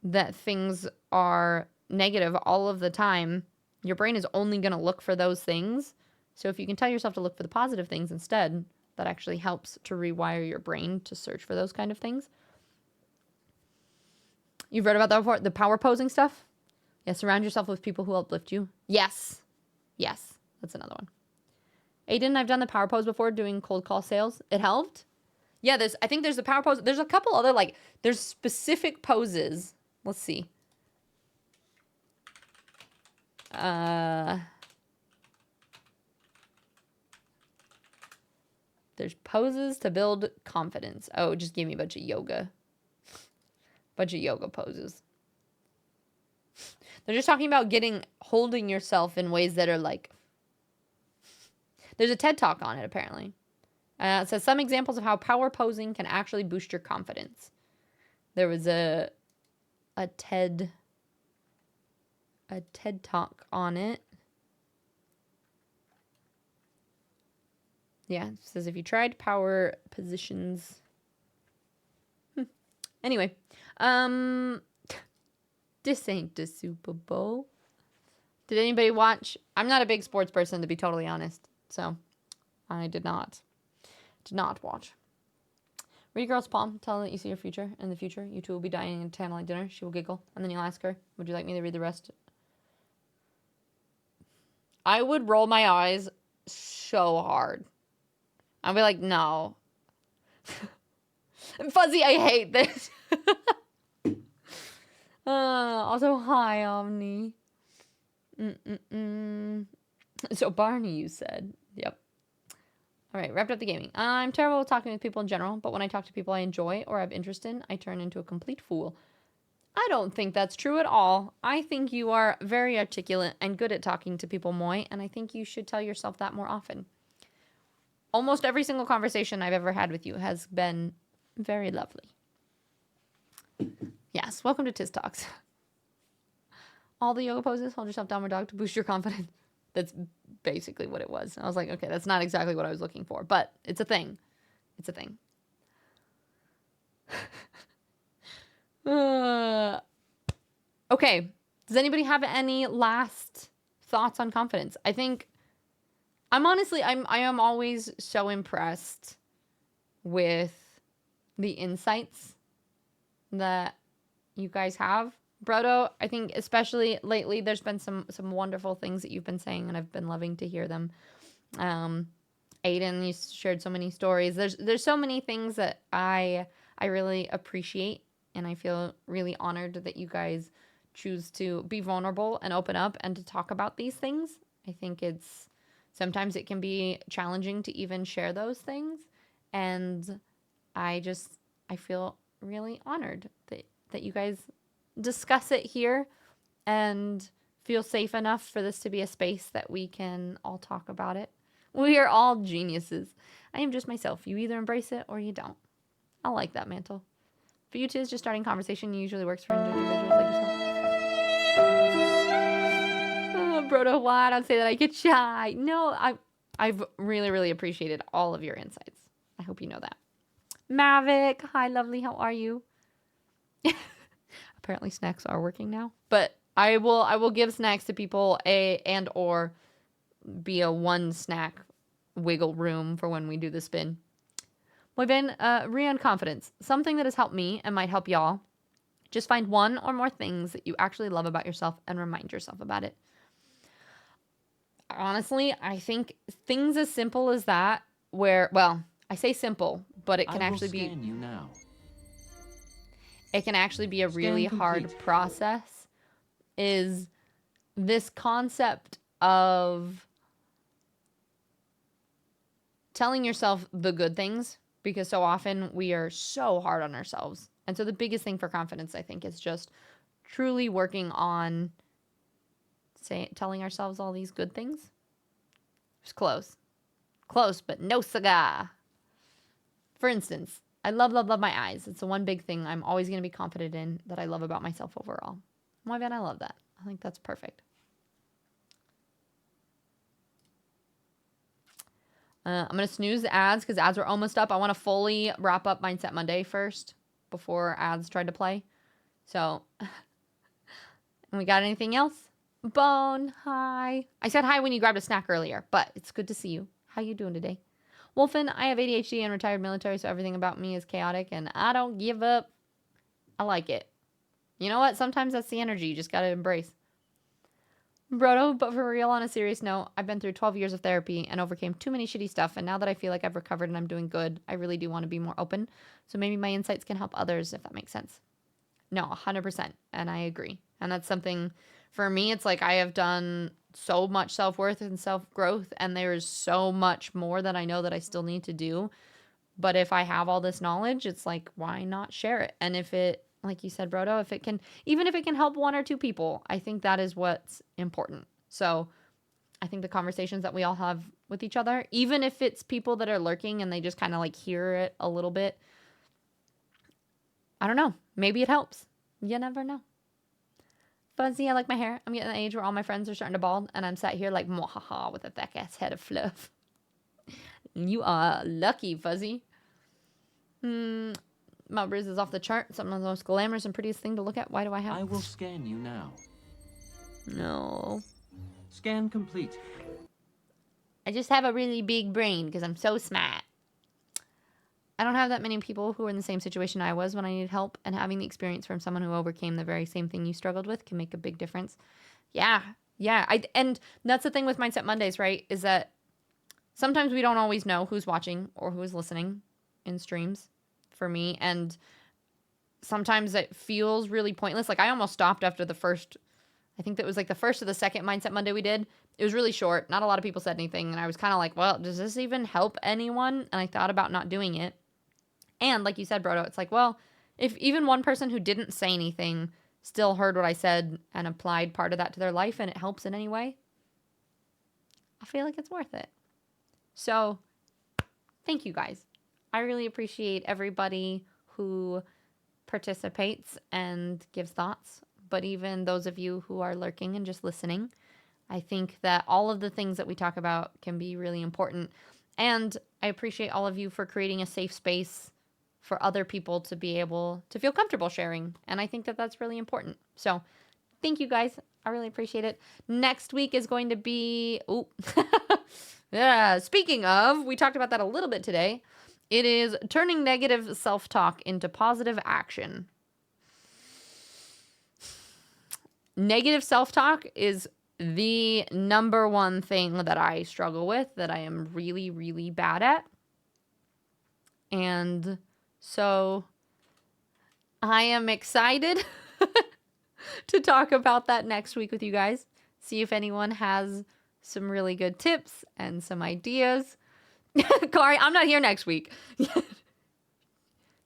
that things are negative all of the time, your brain is only going to look for those things. So if you can tell yourself to look for the positive things instead, that actually helps to rewire your brain to search for those kind of things. You've read about that before? The power posing stuff? Yeah, surround yourself with people who uplift you. Yes. Yes. That's another one. Aiden, I've done the power pose before doing cold call sales. It helped. Yeah, I think there's the power pose. There's a couple other, like, there's specific poses. Let's see. There's poses to build confidence. Oh, just give me a bunch of yoga. Bunch of yoga poses. They're just talking about holding yourself in ways that are like, there's a TED Talk on it, apparently. It says some examples of how power posing can actually boost your confidence. There was a TED Talk on it. Yeah, it says if you tried power positions. Anyway, this ain't the Super Bowl. Did anybody watch? I'm not a big sports person, to be totally honest. So, I did not watch. Read a girl's palm. Tell her that you see her future. In the future, you two will be dining at candlelight dinner. She will giggle. And then you'll ask her, would you like me to read the rest? I would roll my eyes so hard. I'd be like, no. Fuzzy, I hate this. Also, hi, Omni. So, Barney, you said. Yep. All right, wrapped up the gaming. I'm terrible at talking with people in general, but when I talk to people I enjoy or have interest in, I turn into a complete fool. I don't think that's true at all. I think you are very articulate and good at talking to people, Moy, and I think you should tell yourself that more often. Almost every single conversation I've ever had with you has been very lovely. Yes, welcome to Tiz Talks. All the yoga poses, hold yourself down, my dog, to boost your confidence. That's basically what it was. I was like, okay, that's not exactly what I was looking for, but it's a thing. It's a thing. Okay, Does anybody have any last thoughts on confidence? I think I am always so impressed with the insights that you guys have. Brodo, I think especially lately there's been some wonderful things that you've been saying and I've been loving to hear them. Aiden, you shared so many stories. There's so many things that I really appreciate, and I feel really honored that you guys choose to be vulnerable and open up and to talk about these things. I think sometimes it can be challenging to even share those things, and I feel really honored that you guys discuss it here and feel safe enough for this to be a space that we can all talk about it. We are all geniuses. I am just myself. You either embrace it or you don't. I like that, Mantle. For you two, it's just starting conversation. Usually works for individuals like yourself. Oh, Brodo, why don't say that I get shy? No, I've really, really appreciated all of your insights. I hope you know that. Mavic, hi, lovely. How are you? Apparently, snacks are working now, but I will give snacks to people or be a one snack wiggle room for when we do the spin. Muy bien, Rion confidence. Something that has helped me and might help y'all. Just find one or more things that you actually love about yourself and remind yourself about it. Honestly, I think things as simple as that, I say simple, but it can actually be. You now. It can actually be a really hard process. Is this concept of telling yourself the good things, because so often we are so hard on ourselves. And so the biggest thing for confidence, I think, is just truly working on telling ourselves all these good things. It's close. Close, but no cigar. For instance, I love, love, love my eyes. It's the one big thing I'm always going to be confident in that I love about myself overall. Why, man, I love that. I think that's perfect. I'm going to snooze the ads because ads are almost up. I want to fully wrap up Mindset Monday first before ads tried to play. So, we got anything else? Bone, hi. I said hi when you grabbed a snack earlier, but it's good to see you. How you doing today? Wolfen, I have ADHD and retired military, so everything about me is chaotic, and I don't give up. I like it. You know what? Sometimes that's the energy you just got to embrace. Brodo, but for real, on a serious note, I've been through 12 years of therapy and overcame too many shitty stuff, and now that I feel like I've recovered and I'm doing good, I really do want to be more open, so maybe my insights can help others, if that makes sense. No, 100%, and I agree. And that's something, for me, it's like I have done so much self-worth and self-growth, and there is so much more that I know that I still need to do, but if I have all this knowledge, it's like, why not share it? And if it, like you said, Brodo, even if it can help one or two people, I think that is what's important. So I think the conversations that we all have with each other, even if it's people that are lurking and they just kind of like hear it a little bit, I don't know. Maybe it helps. You never know. Fuzzy, I like my hair. I'm getting the age where all my friends are starting to bald, and I'm sat here like, mwahaha, with a thick ass head of fluff. You are lucky, Fuzzy. My Riz is off the chart. Some of the most glamorous and prettiest thing to look at. Why do I have? I will scan you now. No. Scan complete. I just have a really big brain because I'm so smart. I don't have that many people who are in the same situation I was when I needed help, and having the experience from someone who overcame the very same thing you struggled with can make a big difference. Yeah. And that's the thing with Mindset Mondays, right? Is that sometimes we don't always know who's watching or who's listening in streams for me, and sometimes it feels really pointless. Like I almost stopped after the first, I think that was like the first or the second Mindset Monday we did. It was really short. Not a lot of people said anything, and I was kind of like, well, does this even help anyone? And I thought about not doing it. And like you said, Brodo, it's like, well, if even one person who didn't say anything still heard what I said and applied part of that to their life and it helps in any way, I feel like it's worth it. So thank you guys. I really appreciate everybody who participates and gives thoughts. But even those of you who are lurking and just listening, I think that all of the things that we talk about can be really important. And I appreciate all of you for creating a safe space for other people to be able to feel comfortable sharing. And I think that that's really important. So Thank you guys. I really appreciate it. Next week is going to be, oh, yeah. Speaking of, we talked about that a little bit today. It is turning negative self-talk into positive action. Negative self-talk is the number one thing that I struggle with, that I am really, really bad at. And so I am excited to talk about that next week with you guys. See if anyone has some really good tips and some ideas. Kari, I'm not here next week.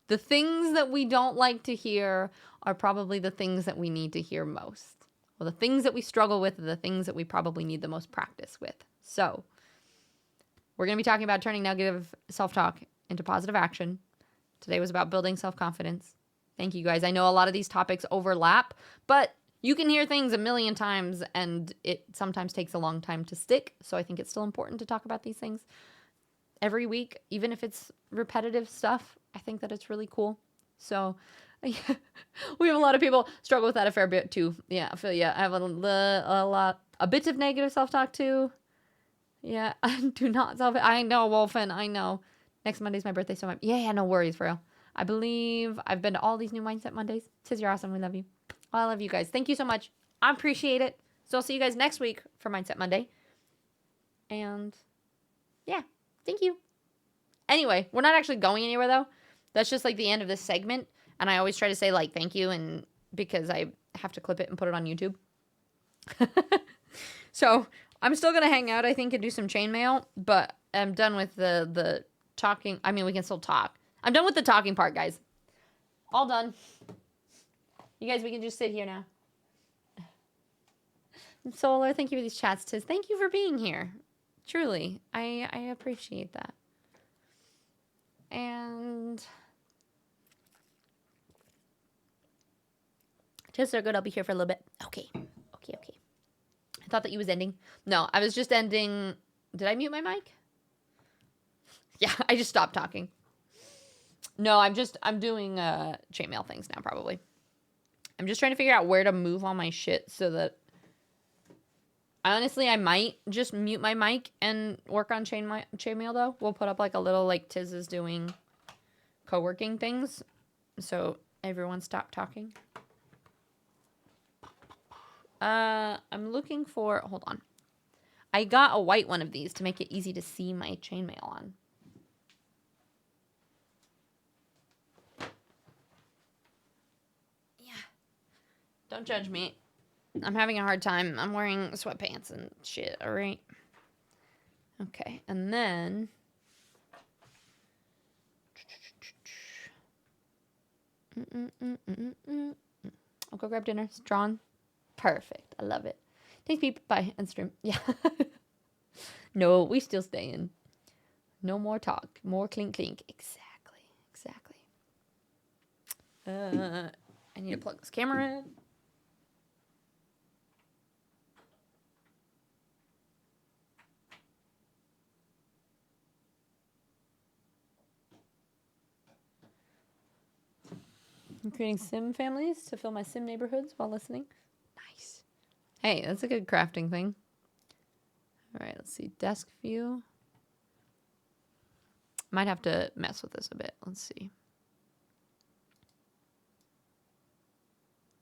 The things that we don't like to hear are probably the things that we need to hear most. Well, the things that we struggle with are the things that we probably need the most practice with. So we're going to be talking about turning negative self-talk into positive action. Today was about building self-confidence. Thank you guys. I know a lot of these topics overlap, but you can hear things a million times and it sometimes takes a long time to stick. So I think it's still important to talk about these things every week, even if it's repetitive stuff. I think that it's really cool. So we have a lot of people struggle with that a fair bit too. Yeah, I feel I have a bit of negative self-talk too. Yeah, I do not I know, Wolfen, I know. Next Monday's my birthday, so no worries, for real. I believe I've been to all these new Mindset Mondays. Tiz, you're awesome. We love you. I love you guys. Thank you so much. I appreciate it. So I'll see you guys next week for Mindset Monday. And yeah, thank you. Anyway, we're not actually going anywhere though. That's just like the end of this segment. And I always try to say like thank you, and because I have to clip it and put it on YouTube. So I'm still gonna hang out, I think, and do some chainmail, but I'm done with the talking. I mean, we can still talk. I'm done with the talking part, guys. All done. You guys, we can just sit here now. Solar, thank you for these chats, Tiz. Thank you for being here. Truly, I appreciate that. And Tiz, they're good. I'll be here for a little bit. Okay. I thought that you was ending. No, I was just ending. Did I mute my mic? Yeah, I just stopped talking. No, I'm doing chainmail things now, probably. I'm just trying to figure out where to move all my shit so that honestly, I might just mute my mic and work on chainmail though. We'll put up like a little like Tiz is doing co-working things. So everyone stop talking. I'm looking for, hold on. I got a white one of these to make it easy to see my chainmail on. Yeah. Don't judge me. I'm having a hard time. I'm wearing sweatpants and shit, all right? Okay, and then I'll go grab dinner. It's drawn. Perfect. I love it. Thanks, people. Bye. End stream. Yeah. No, we still staying. No more talk. More clink clink. Exactly. I need to plug this camera in. I'm creating sim families to fill my sim neighborhoods while listening. Nice. Hey, that's a good crafting thing. All right, let's see. Desk view. Might have to mess with this a bit. Let's see.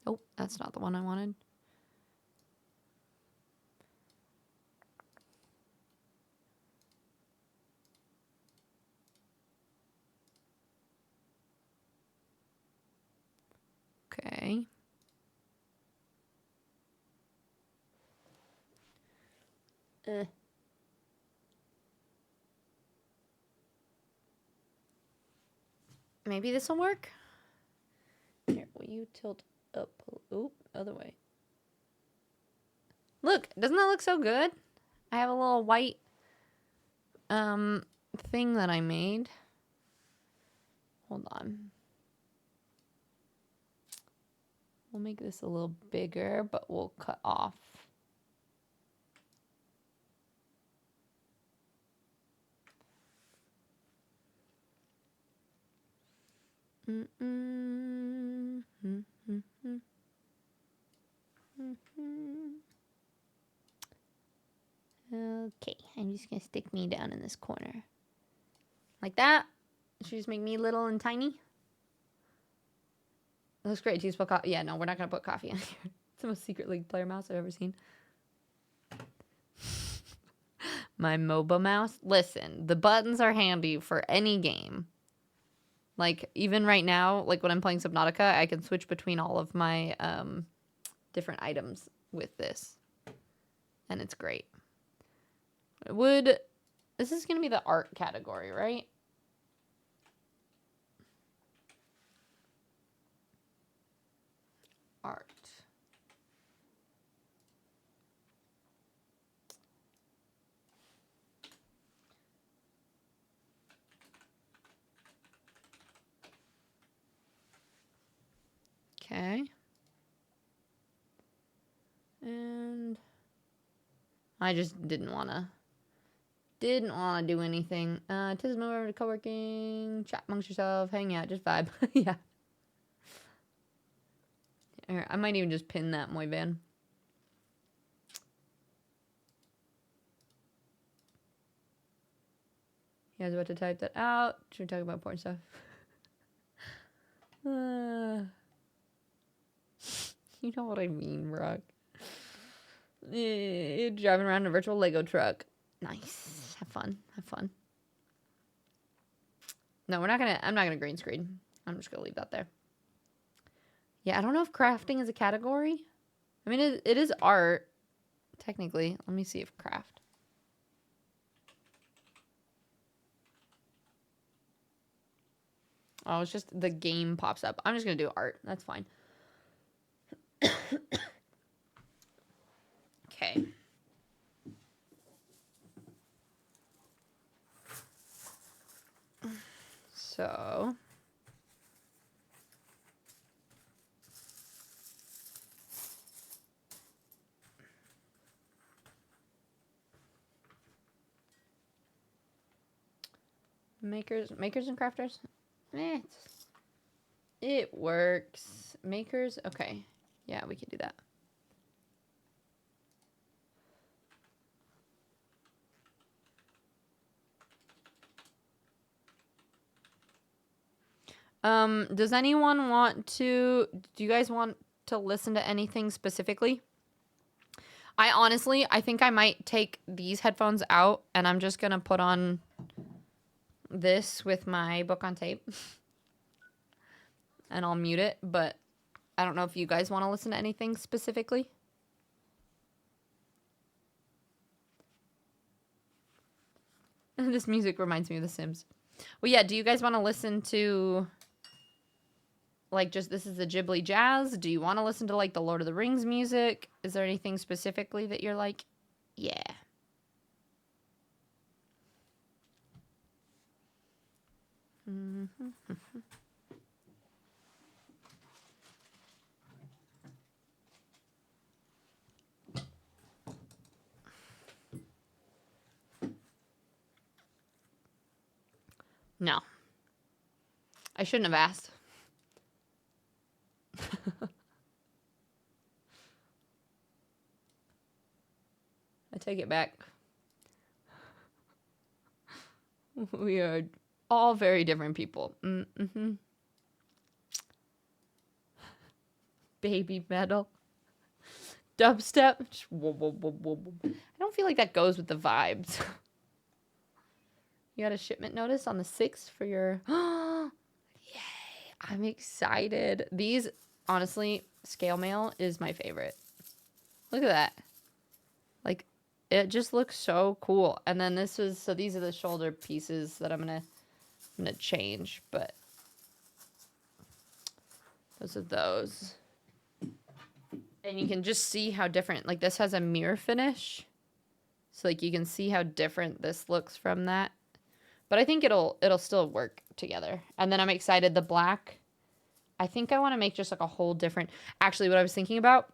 Oh, that's not the one I wanted. Okay. Maybe this will work. Here, will you tilt up? Oop, other way. Look, doesn't that look so good? I have a little white thing that I made. Hold on. We'll make this a little bigger, but we'll cut off. Okay, I'm just gonna stick me down in this corner. Like that. Should just make me little and tiny. That looks great. Do you spell coffee? Yeah, no, we're not gonna put coffee in here. It's the most secret League player mouse I've ever seen. My MOBA mouse. Listen, the buttons are handy for any game. Like, even right now, like when I'm playing Subnautica, I can switch between all of my different items with this. And it's great. This is going to be the art category, right? Art. Okay. And I just didn't want to do anything. Tis more co-working, chat amongst yourself, hang out, just vibe. Yeah. I might even just pin that muy bien. You guys about to type that out? Should we talk about porn stuff? You know what I mean, Brock. Driving around in a virtual Lego truck. Nice. Have fun. Have fun. No, I'm not gonna green screen. I'm just gonna leave that there. Yeah, I don't know if crafting is a category. I mean, it is art, technically. Let me see if craft. Oh, it's just the game pops up. I'm just gonna do art. That's fine. Okay. So. Makers and crafters? It works. Makers? Okay. Yeah, we could do that. Does anyone want to... Do you guys want to listen to anything specifically? I think I might take these headphones out, and I'm just going to put on this with my book on tape. And I'll mute it, but I don't know if you guys want to listen to anything specifically. This music reminds me of The Sims. Well, yeah, do you guys want to listen to, like, just this is the Ghibli jazz? Do you want to listen to, like, the Lord of the Rings music? Is there anything specifically that you're like, yeah? No. I shouldn't have asked. I take it back. We are all very different people. Baby metal. Dubstep. Whoa, whoa, whoa, whoa, whoa. I don't feel like that goes with the vibes. You got a shipment notice on the 6th for your... Yay! I'm excited. These, honestly, scale mail is my favorite. Look at that. Like, it just looks so cool. And then this is... So these are the shoulder pieces that I'm gonna change, but... Those are those. And you can just see how different... Like, this has a mirror finish. So, like, you can see how different this looks from that. But I think it'll still work together. And then I'm excited. The black, I think I want to make just like a whole different... Actually, what I was thinking about,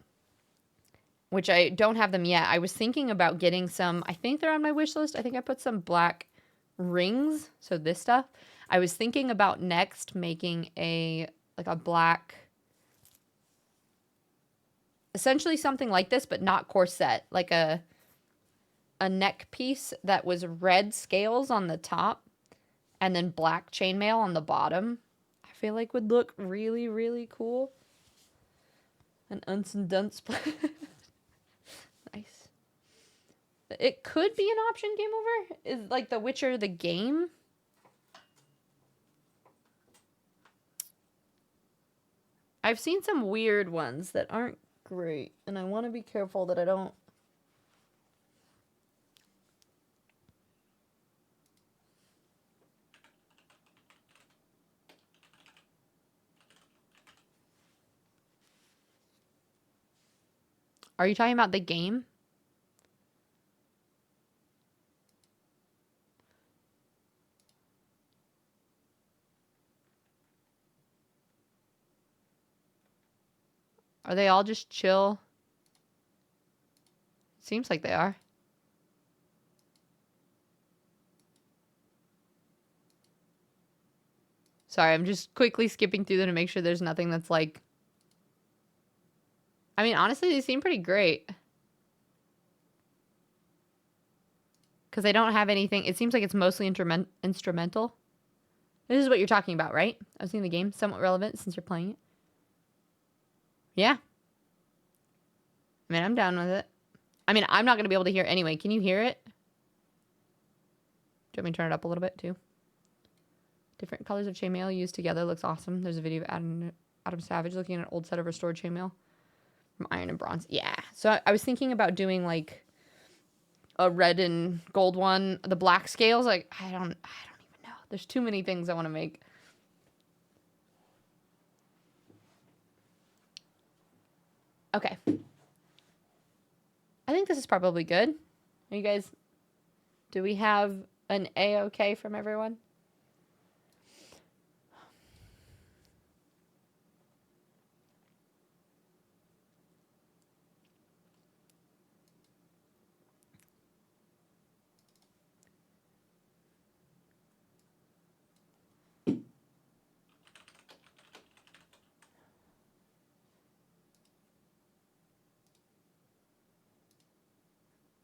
which I don't have them yet, I was thinking about getting some... I think they're on my wish list. I think I put some black rings. So this stuff. I was thinking about next making a black essentially something like this, but not corset, like a neck piece that was red scales on the top and then black chainmail on the bottom. I feel like would look really, really cool. An unce and dunce. Nice. It could be an option game over. Is like The Witcher the game. I've seen some weird ones that aren't great, and I want to be careful that I don't. Are you talking about the game? Are they all just chill? Seems like they are. Sorry, I'm just quickly skipping through them to make sure there's nothing that's like... I mean, honestly, they seem pretty great. Because they don't have anything... It seems like it's mostly instrumental. This is what you're talking about, right? I've seen the game. Somewhat relevant since you're playing it. Yeah. I mean, I'm down with it. I mean, I'm not going to be able to hear it anyway. Can you hear it? Do you want me to turn it up a little bit, too? Different colors of chainmail used together. Looks awesome. There's a video of Adam Savage looking at an old set of restored chainmail from iron and bronze. Yeah. So I was thinking about doing, like, a red and gold one. The black scales, like, I don't even know. There's too many things I want to make. Okay. I think this is probably good. Are you guys... Do we have an A-okay from everyone?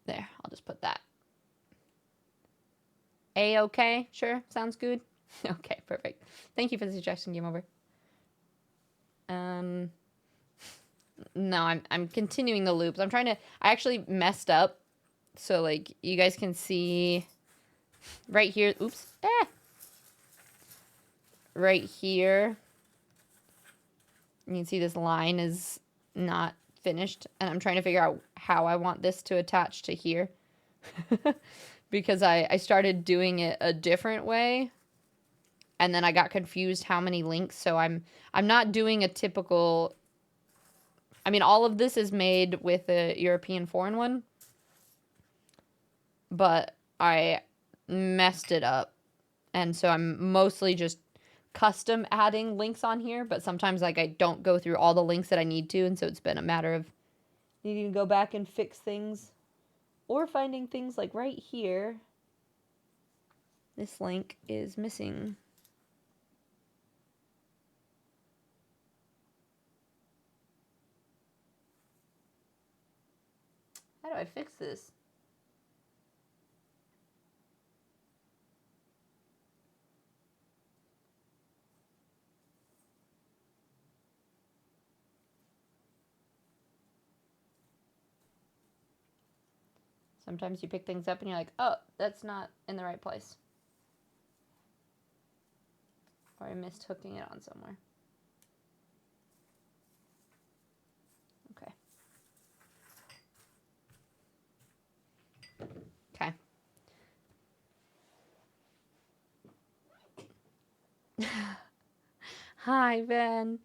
There, I'll just put that. A-okay? Sure, sounds good. Okay, perfect. Thank you for the suggestion, Game Over. No, I'm continuing the loops. I'm trying to... I actually messed up. So, like, you guys can see right here. Oops. Right here. You can see this line is not finished. And I'm trying to figure out how I want this to attach to here. Because I started doing it a different way. And then I got confused how many links. So I'm not doing a typical... I mean, all of this is made with a European foreign one. But I messed it up. And so I'm mostly just custom adding links on here. But sometimes, like, I don't go through all the links that I need to. And so it's been a matter of needing to go back and fix things. Or finding things like right here. This link is missing. How do I fix this? Sometimes you pick things up and you're like, oh, that's not in the right place. Or I missed hooking it on somewhere. Okay. Okay. Hi, Ben.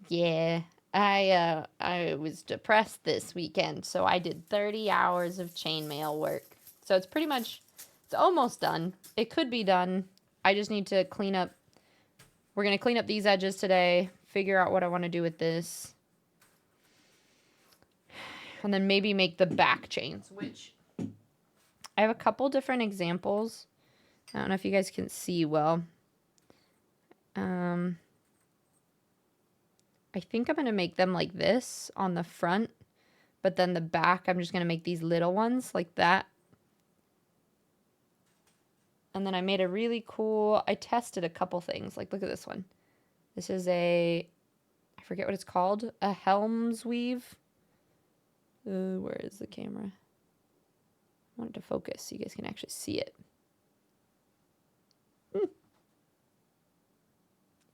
Yeah, I was depressed this weekend, so I did 30 hours of chainmail work. So it's pretty much, it's almost done. It could be done. I just need to clean up. We're going to clean up these edges today, figure out what I want to do with this. And then maybe make the back chains, which I have a couple different examples. I don't know if you guys can see well. I think I'm going to make them like this on the front But then the back, I'm just going to make these little ones like that. And then I made a really cool, I tested a couple things. Like, look at this one. This is I forget what it's called. A Helms weave. Where is the camera? I want it to focus so you guys can actually see it.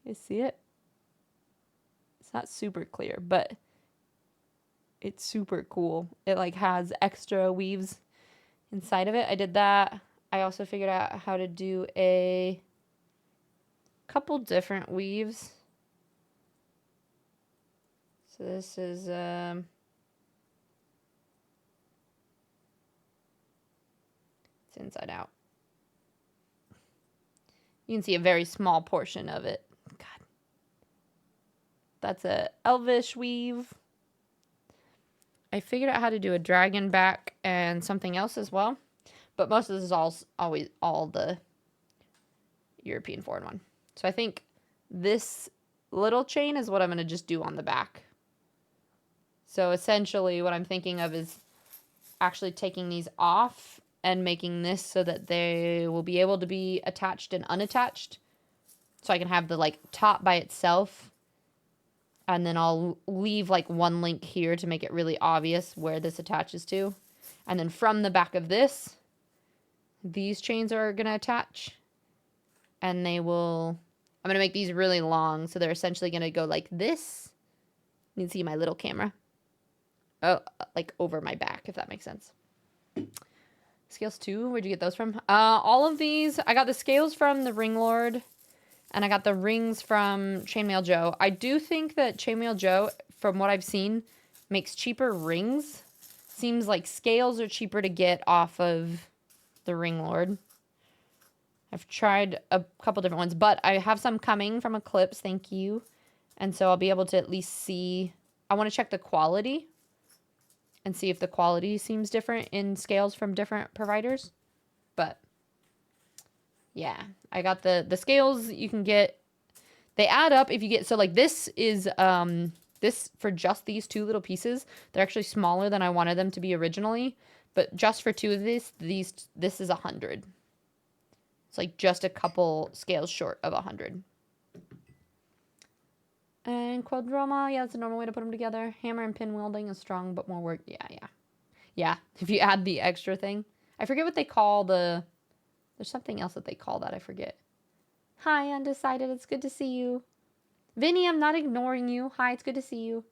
You see it? It's not super clear, but it's super cool. It like has extra weaves inside of it. I did that. I also figured out how to do a couple different weaves. So this is it's inside out. You can see a very small portion of it. God. That's a elvish weave. I figured out how to do a dragon back and something else as well. But most of this is always all the European 4-in-1. So I think this little chain is what I'm going to just do on the back. So essentially what I'm thinking of is actually taking these off and making this so that they will be able to be attached and unattached. So I can have the like top by itself. And then I'll leave like one link here to make it really obvious where this attaches to. And then from the back of this, these chains are going to attach. And they will... I'm going to make these really long. So they're essentially going to go like this. You can see my little camera. Oh, like over my back, if that makes sense. Scales 2, where'd you get those from? All of these, I got the scales from the Ring Lord. And I got the rings from Chainmail Joe. I do think that Chainmail Joe, from what I've seen, makes cheaper rings. Seems like scales are cheaper to get off of the Ring Lord. I've tried a couple different ones, but I have some coming from Eclipse, thank you. And so I'll be able to at least see... I want to check the quality and see if the quality seems different in scales from different providers. But... yeah, I got the scales you can get. They add up if you get, so like this is, this for just these two little pieces, they're actually smaller than I wanted them to be originally, but just for two of this is 100. It's like just a couple scales short of 100. And quadroma, yeah, that's a normal way to put them together. Hammer and pin welding is strong, but more work. Yeah, if you add the extra thing. I forget what they call the... there's something else that they call that. I forget. Hi, Undecided. It's good to see you. Vinny, I'm not ignoring you. Hi, it's good to see you.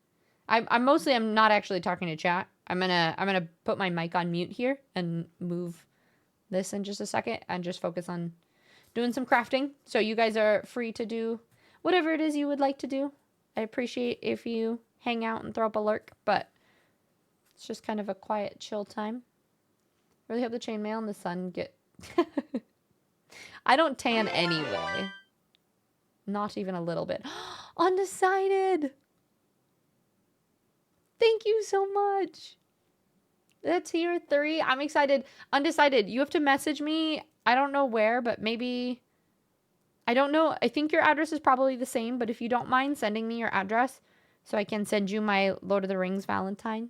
I'm not actually talking to chat. I'm gonna put my mic on mute here and move this in just a second and just focus on doing some crafting. So you guys are free to do whatever it is you would like to do. I appreciate if you hang out and throw up a lurk, but it's just kind of a quiet, chill time. Really hope the chainmail and the sun get... I don't tan anyway. Not even a little bit. Undecided! Thank you so much. That's tier 3. I'm excited. Undecided, you have to message me. I don't know where, but maybe... I don't know. I think your address is probably the same, but if you don't mind sending me your address so I can send you my Lord of the Rings Valentine,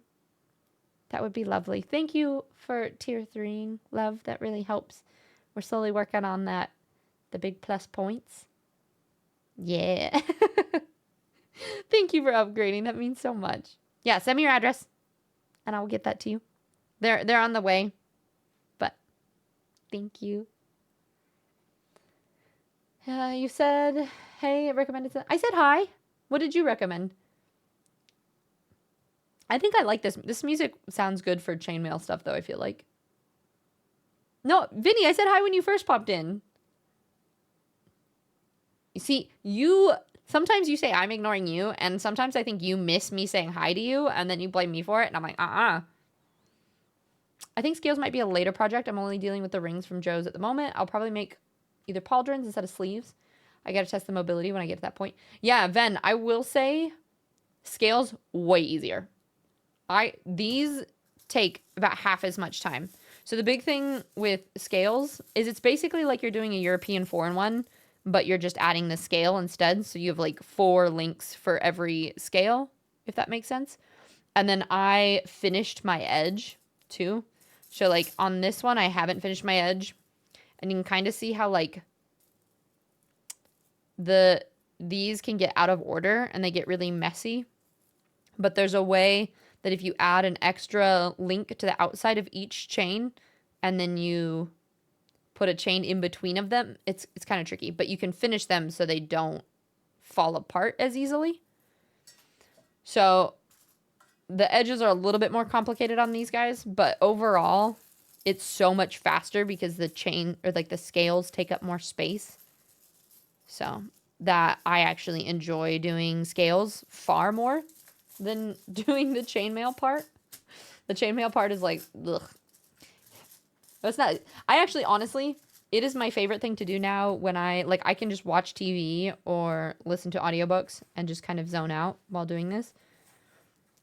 that would be lovely. Thank you for tier 3, love. That really helps. We're slowly working on that. The big plus points. Yeah. Thank you for upgrading. That means so much. Yeah, send me your address and I will get that to you. They're on the way. But thank you. You said, hey, recommended. I said hi. What did you recommend? I think I like this. This music sounds good for chainmail stuff, though, I feel like. No, Vinny, I said hi when you first popped in. You see, sometimes you say I'm ignoring you, and sometimes I think you miss me saying hi to you, and then you blame me for it, and I'm like, I think scales might be a later project. I'm only dealing with the rings from Joe's at the moment. I'll probably make either pauldrons instead of sleeves. I gotta test the mobility when I get to that point. Yeah, Ven, I will say scales way easier. These take about half as much time. So the big thing with scales is it's basically like you're doing a European 4-in-1, but you're just adding the scale instead. So you have like 4 links for every scale, if that makes sense. And then I finished my edge too. So like on this one, I haven't finished my edge. And you can kind of see how like these can get out of order and they get really messy. But there's a way that if you add an extra link to the outside of each chain and then you put a chain in between of them, it's kind of tricky, but you can finish them so they don't fall apart as easily. So the edges are a little bit more complicated on these guys, but overall it's so much faster because the chain or like the scales take up more space. So that I actually enjoy doing scales far more than doing the chainmail part. The chainmail part is like, ugh. It's not, I actually, honestly, it is my favorite thing to do now when I can just watch TV or listen to audiobooks and just kind of zone out while doing this.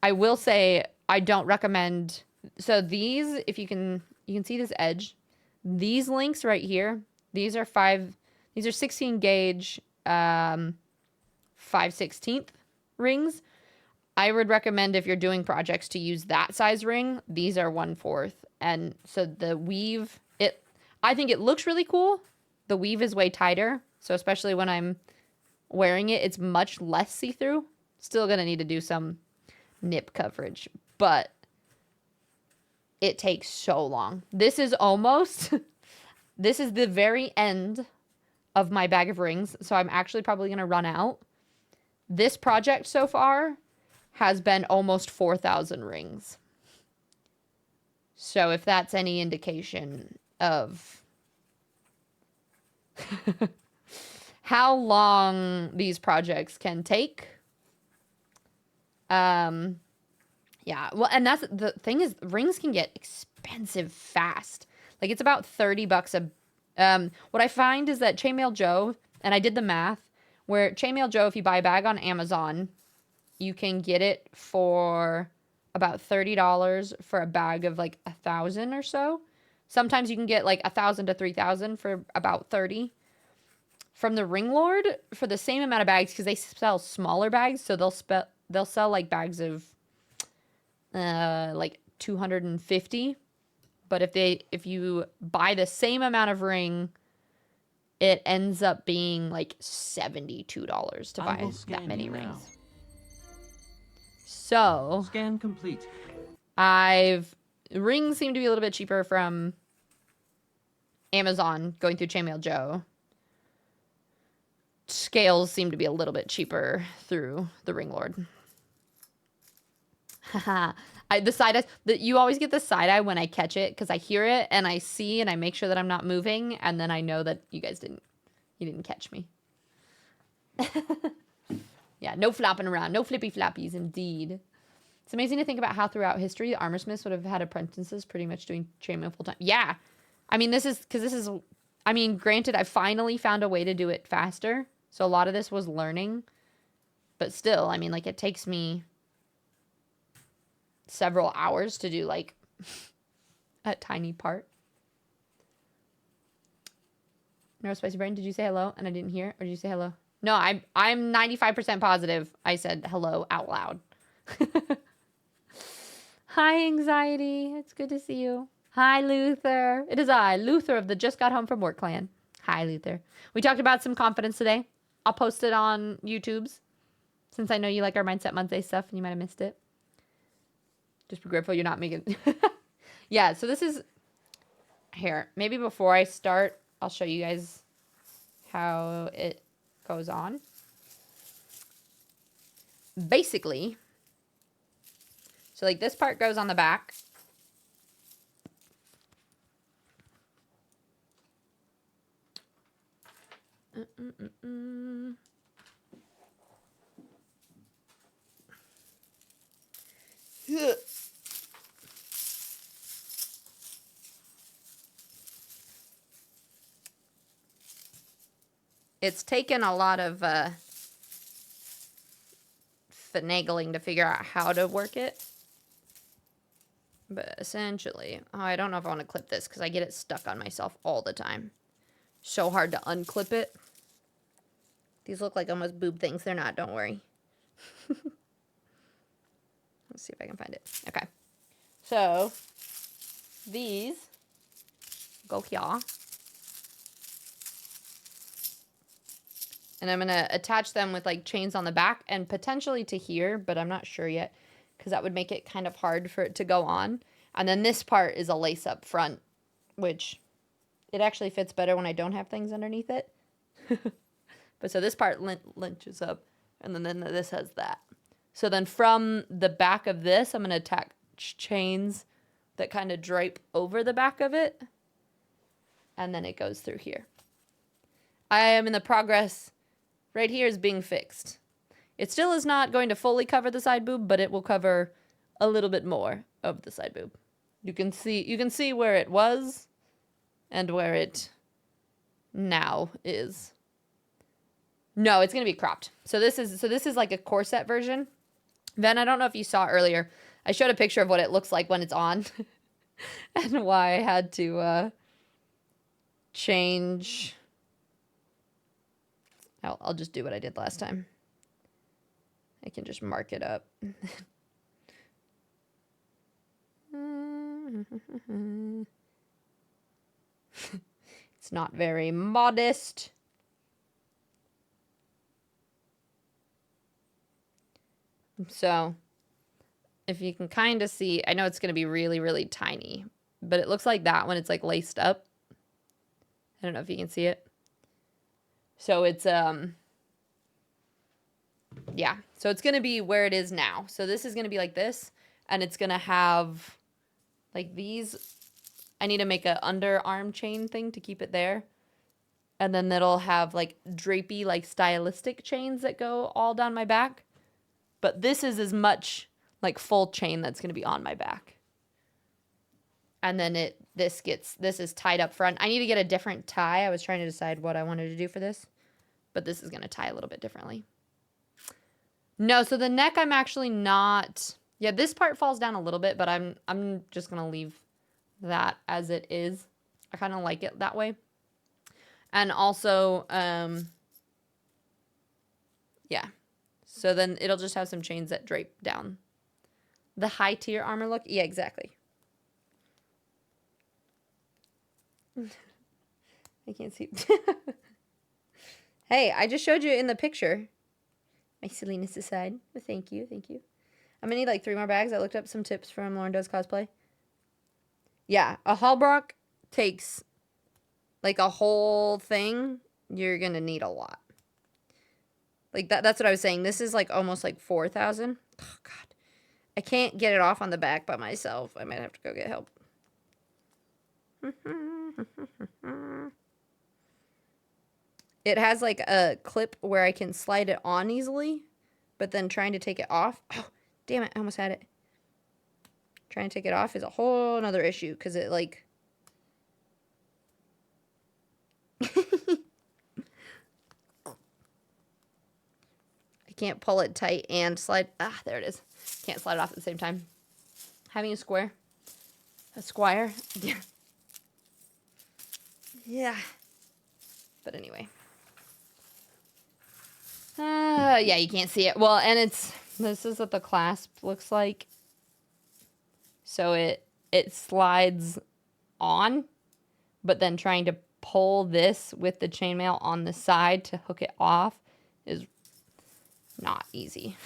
I will say I don't recommend, so these, if you can see this edge, these links right here, these are 16 gauge, 5/16 rings. I would recommend if you're doing projects to use that size ring. These are 1/4. And so the weave, I think it looks really cool. The weave is way tighter. So especially when I'm wearing it, it's much less see-through. Still going to need to do some nip coverage, but it takes so long. This is almost, this is the very end of my bag of rings. So I'm actually probably going to run out. This project so far has been almost 4,000 rings. So if that's any indication of how long these projects can take. Yeah, well, and that's the thing is rings can get expensive fast. Like it's about $30 a, what I find is that Chainmail Joe, and I did the math, where Chainmail Joe, if you buy a bag on Amazon, you can get it for about $30 for a bag of like 1,000 or so. Sometimes you can get like 1,000 to 3,000 for about 30. From the Ring Lord for the same amount of bags, because they sell smaller bags, so they'll sell like bags of like 250. But if you buy the same amount of ring, it ends up being like $72 to buy that many rings. Now. So Scan complete. Rings seem to be a little bit cheaper from Amazon going through Chainmail Joe. Scales seem to be a little bit cheaper through the Ring Lord. Haha. You always get the side eye when I catch it because I hear it and I see and I make sure that I'm not moving, and then I know that you didn't catch me. Yeah, no flopping around, no flippy flappies, indeed. It's amazing to think about how throughout history, the armorsmiths would have had apprentices pretty much doing chainmail full time. Yeah, I mean, granted, I finally found a way to do it faster, so a lot of this was learning, but still, I mean, like, it takes me several hours to do, like, a tiny part. No, Spicy Brain, did you say hello and I didn't hear? Or did you say hello? No, I'm 95% positive I said hello out loud. Hi, Anxiety. It's good to see you. Hi, Luther. It is I, Luther of the Just Got Home from Work clan. Hi, Luther. We talked about some confidence today. I'll post it on YouTube's, since I know you like our Mindset Monday stuff and you might have missed it. Just be grateful you're not making... Yeah, so this is... Here, maybe before I start, I'll show you guys how it goes on. Basically, so like this part goes on the back. It's taken a lot of finagling to figure out how to work it. But essentially, I don't know if I want to clip this because I get it stuck on myself all the time. So hard to unclip it. These look like almost boob things. They're not, don't worry. Let's see if I can find it. Okay. So these go here. And I'm going to attach them with like chains on the back and potentially to here, but I'm not sure yet because that would make it kind of hard for it to go on. And then this part is a lace up front, which it actually fits better when I don't have things underneath it. But so this part linches up, and then this has that. So then from the back of this, I'm going to attach chains that kind of drape over the back of it. And then it goes through here. I am in the progress. Right here is being fixed. It still is not going to fully cover the side boob, but it will cover a little bit more of the side boob. You can see where it was and where it now is. No, it's going to be cropped. So this is like a corset version. Then I don't know if you saw earlier, I showed a picture of what it looks like when it's on and why I had to change. I'll just do what I did last time. I can just mark it up. It's not very modest. So, if you can kind of see, I know it's going to be really, really tiny, but it looks like that when it's like laced up. I don't know if you can see it. So it's, yeah. So it's going to be where it is now. So this is going to be like this, and it's going to have like these. I need to make an underarm chain thing to keep it there. And then it'll have like drapey, like stylistic chains that go all down my back. But this is as much like full chain that's going to be on my back. And then this is tied up front. I need to get a different tie. I was trying to decide what I wanted to do for this. But this is going to tie a little bit differently. No, so the neck I'm actually not... Yeah, this part falls down a little bit, but I'm just going to leave that as it is. I kind of like it that way. And also, yeah. So then it'll just have some chains that drape down. The high tier armor look? Yeah, exactly. I can't see. Hey, I just showed you in the picture. My silliness aside. But thank you, thank you. I'm gonna need like 3 more bags. I looked up some tips from Lauren Does Cosplay. Yeah, a Hallbrook takes like a whole thing. You're gonna need a lot. Like that's what I was saying. This is like almost like 4,000. Oh God. I can't get it off on the back by myself. I might have to go get help. It has like a clip where I can slide it on easily, but then trying to take it off. Oh, damn it. I almost had it. Trying to take it off is a whole nother issue because it like... I can't pull it tight and slide. Ah, there it is. Can't slide it off at the same time. Having a square. A squire. Yeah. Yeah. But anyway. Yeah, you can't see it. Well, and this is what the clasp looks like. So it slides on, but then trying to pull this with the chainmail on the side to hook it off is not easy.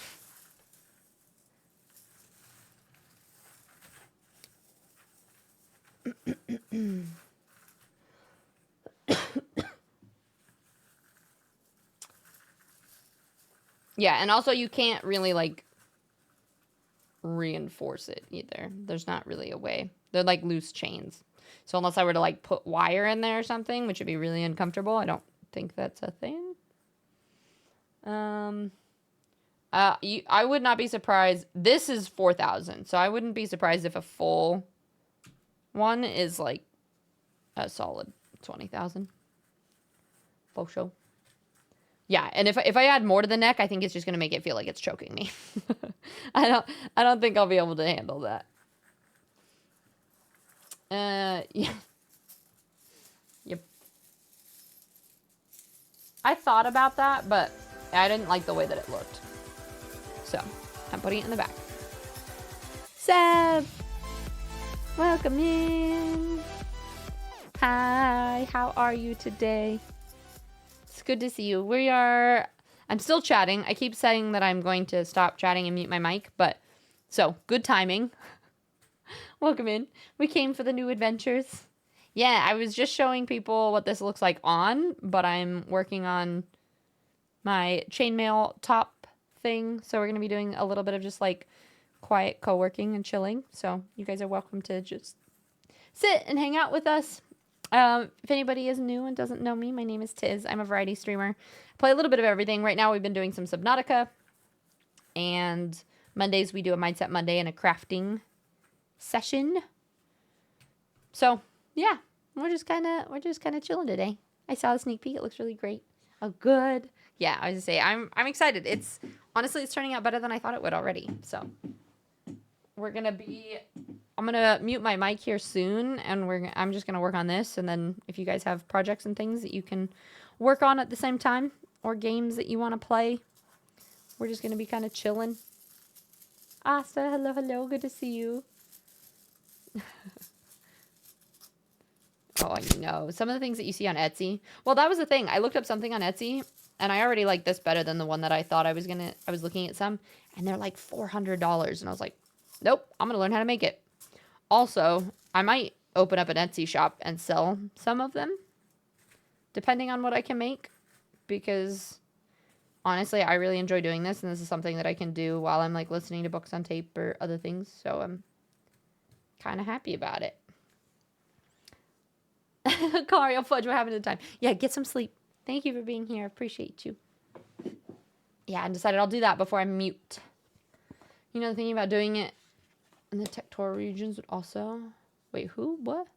Yeah, and also you can't really like reinforce it either. There's not really a way. They're like loose chains. So unless I were to like put wire in there or something, which would be really uncomfortable, I don't think that's a thing. I would not be surprised. This is 4,000, so I wouldn't be surprised if a full one is like a solid 20,000. For sure. Yeah, and if I add more to the neck, I think it's just gonna make it feel like it's choking me. I don't think I'll be able to handle that. Yeah. Yep. I thought about that, but I didn't like the way that it looked. So, I'm putting it in the back. Seb, welcome in. Hi, how are you today? It's good to see you. I'm still chatting. I keep saying that I'm going to stop chatting and mute my mic, but so good timing. Welcome in. We came for the new adventures. Yeah, I was just showing people what this looks like on, but I'm working on my chainmail top thing. So we're going to be doing a little bit of just like quiet co-working and chilling. So you guys are welcome to just sit and hang out with us. If anybody is new and doesn't know me, my name is Tiz. I'm a variety streamer. I play a little bit of everything. Right now we've been doing some Subnautica, and Mondays we do a Mindset Monday and a crafting session. So yeah, we're just kind of chilling today. I saw the sneak peek. It looks really great. Oh, good. Yeah, I was gonna say I'm excited. It's honestly it's turning out better than I thought it would already. So I'm gonna mute my mic here soon, and I'm just gonna work on this. And then if you guys have projects and things that you can work on at the same time, or games that you want to play, we're just gonna be kind of chilling. Asta, hello, good to see you. Oh, I know. Some of the things that you see on Etsy. Well, that was the thing. I looked up something on Etsy, and I already like this better than the one that I thought I was looking at some, and they're like $400, and I was like, nope, I'm gonna learn how to make it. Also, I might open up an Etsy shop and sell some of them, depending on what I can make, because honestly, I really enjoy doing this, and this is something that I can do while I'm like listening to books on tape or other things, so I'm kind of happy about it. Cario Fudge, what happened to the time? Yeah, get some sleep. Thank you for being here. I appreciate you. Yeah, I decided I'll do that before I mute. You know, thinking about doing it in the Tector regions would also... Wait, who? What?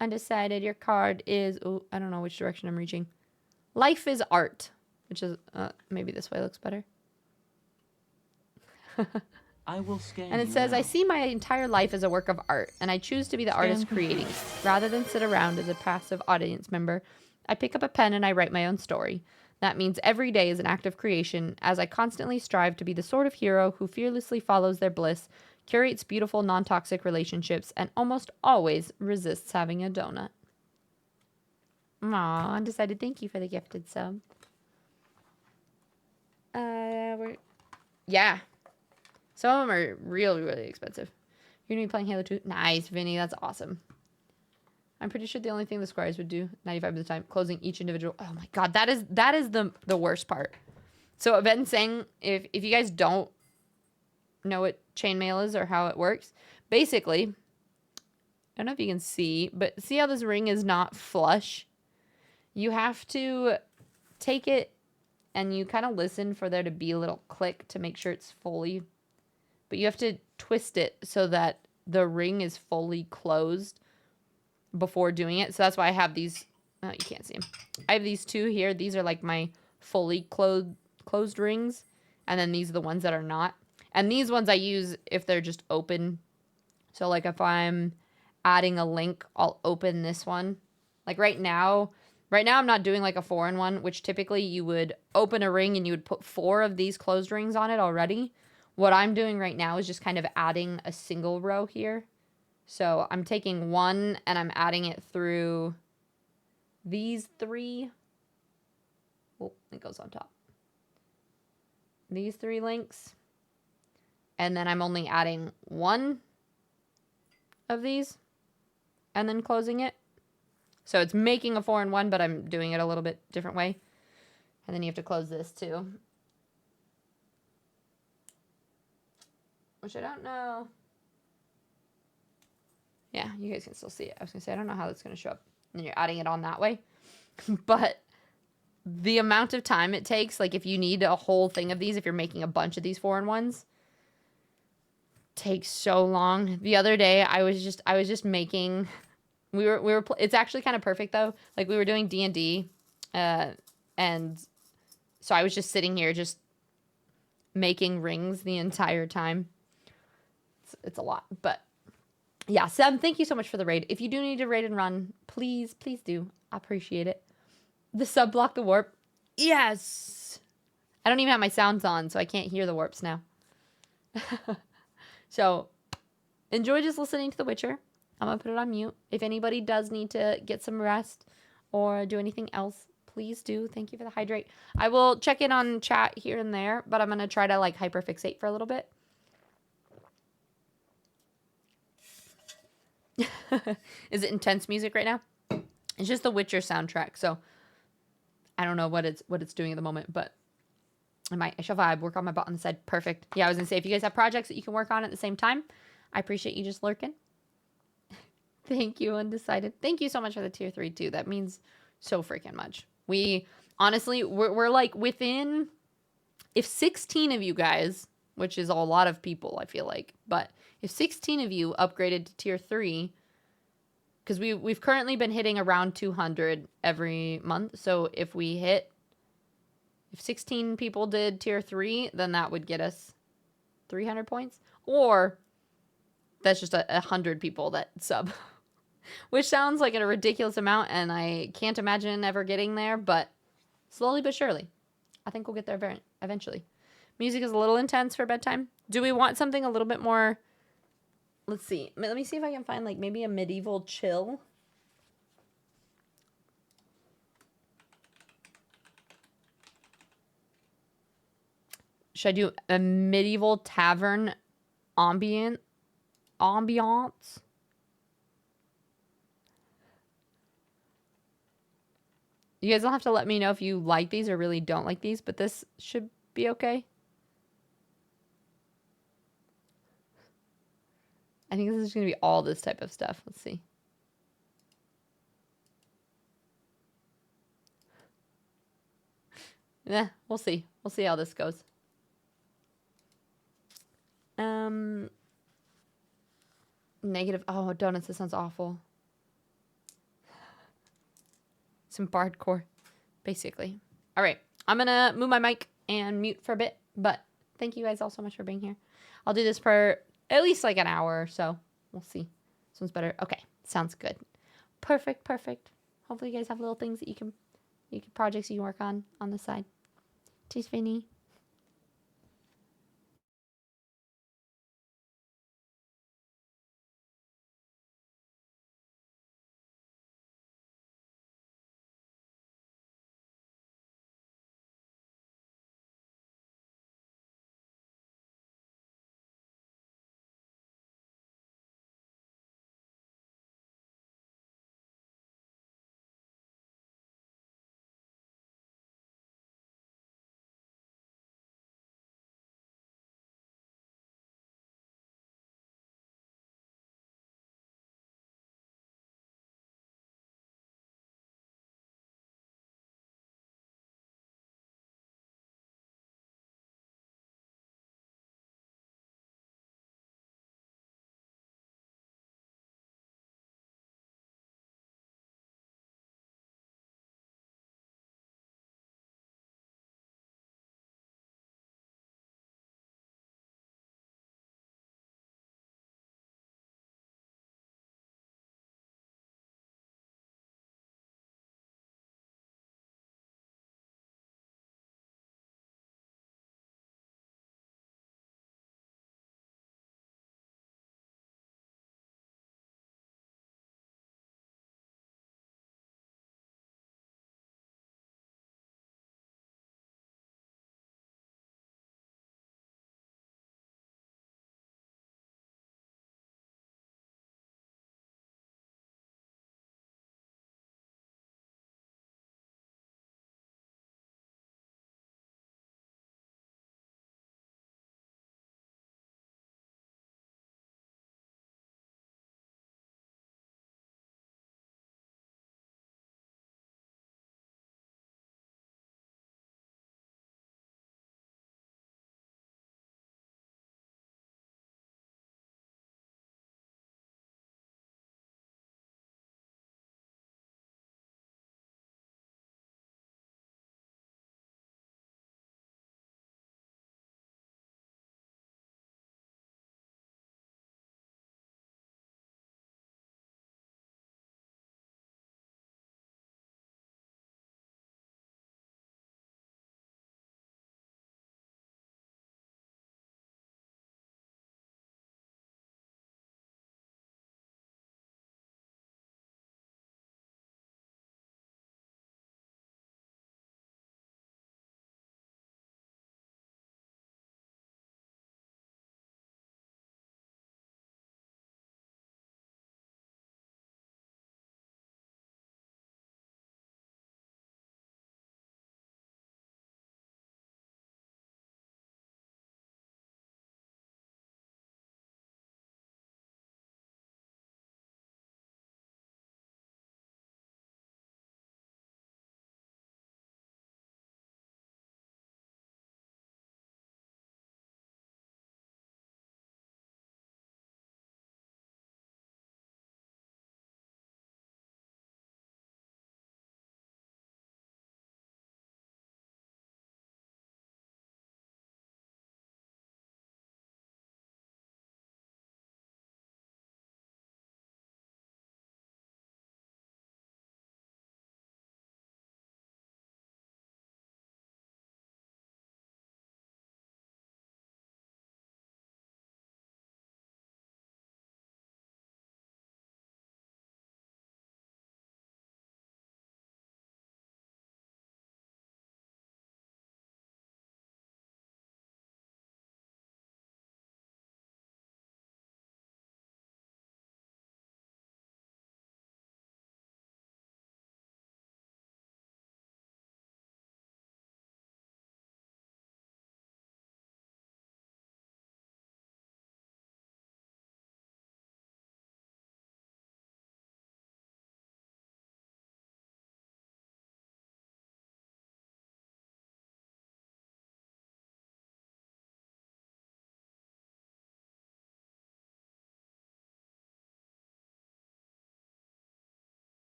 Undecided. Your card is... Oh, I don't know which direction I'm reaching. Life is art. Which is... maybe this way looks better. I will scan. And it says, I see my entire life as a work of art, and I choose to be the artist creating. Rather than sit around as a passive audience member, I pick up a pen and I write my own story. That means every day is an act of creation, as I constantly strive to be the sort of hero who fearlessly follows their bliss, curates beautiful, non-toxic relationships, and almost always resists having a donut. Aw, Undecided, thank you for the gifted sub. Yeah. Some of them are really, really expensive. You're going to be playing Halo 2? Nice, Vinny. That's awesome. I'm pretty sure the only thing the squires would do 95% of the time, closing each individual. Oh my god, that is the worst part. So Event saying, if you guys don't know what chainmail is or how it works, basically, I don't know if you can see, but see how this ring is not flush? You have to take it and you kind of listen for there to be a little click to make sure it's fully... But you have to twist it so that the ring is fully closed before doing it. So that's why I have these. Oh, you can't see them. I have these two here. These are like my fully closed rings. And then these are the ones that are not. And these ones I use if they're just open. So like if I'm adding a link, I'll open this one. Like right now I'm not doing like a 4-in-1, which typically you would open a ring and you would put 4 of these closed rings on it already. What I'm doing right now is just kind of adding a single row here. So I'm taking one and I'm adding it through these 3. Oh, it goes on top. These 3 links. And then I'm only adding 1 of these and then closing it. So it's making a 4-in-1, but I'm doing it a little bit different way. And then you have to close this too. Which I don't know. Yeah, you guys can still see it. I was going to say, I don't know how that's going to show up. And you're adding it on that way. But the amount of time it takes, like if you need a whole thing of these, if you're making a bunch of these 4-in-1s, takes so long. The other day, I was just making... It's actually kind of perfect, though. Like, we were doing D&D, and so I was just sitting here just making rings the entire time. It's a lot, but yeah. Sam, thank you so much for the raid. If you do need to raid and run, please do. I appreciate it. The sub block the warp. Yes. I don't even have my sounds on, so I can't hear the warps now. So enjoy just listening to The Witcher. I'm going to put it on mute. If anybody does need to get some rest or do anything else, please do. Thank you for the hydrate. I will check in on chat here and there, but I'm going to try to like hyperfixate for a little bit. Is it intense music right now? It's just the Witcher soundtrack, so I don't know what it's doing at the moment, but I shall vibe, work on my bot on the side. Perfect. Yeah, I was gonna say, if you guys have projects that you can work on at the same time, I appreciate you just lurking. Thank you, Undecided. Thank you so much for the tier 3 too. That means so freaking much. We honestly, we're like within, if 16 of you guys, which is a lot of people, I feel like, but if 16 of you upgraded to tier 3, because we've currently been hitting around 200 every month. So if 16 people did tier 3, then that would get us 300 points. Or that's just 100 people that sub, which sounds like a ridiculous amount, and I can't imagine ever getting there, but slowly but surely, I think we'll get there eventually. Music is a little intense for bedtime. Do we want something a little bit more? Let's see. Let me see if I can find like maybe a medieval chill. Should I do a medieval tavern ambiance? You guys will have to let me know if you like these or really don't like these, but this should be okay. I think this is going to be all this type of stuff. Let's see. Yeah, we'll see. We'll see how this goes. Negative. Oh, donuts. This sounds awful. Some bardcore, basically. All right. I'm going to move my mic and mute for a bit, but thank you guys all so much for being here. I'll do this for at least like an hour or so. We'll see. This one's better. Okay. Sounds good. Perfect. Perfect. Hopefully you guys have little things that you can projects you can work on the side. Cheers, Vinny.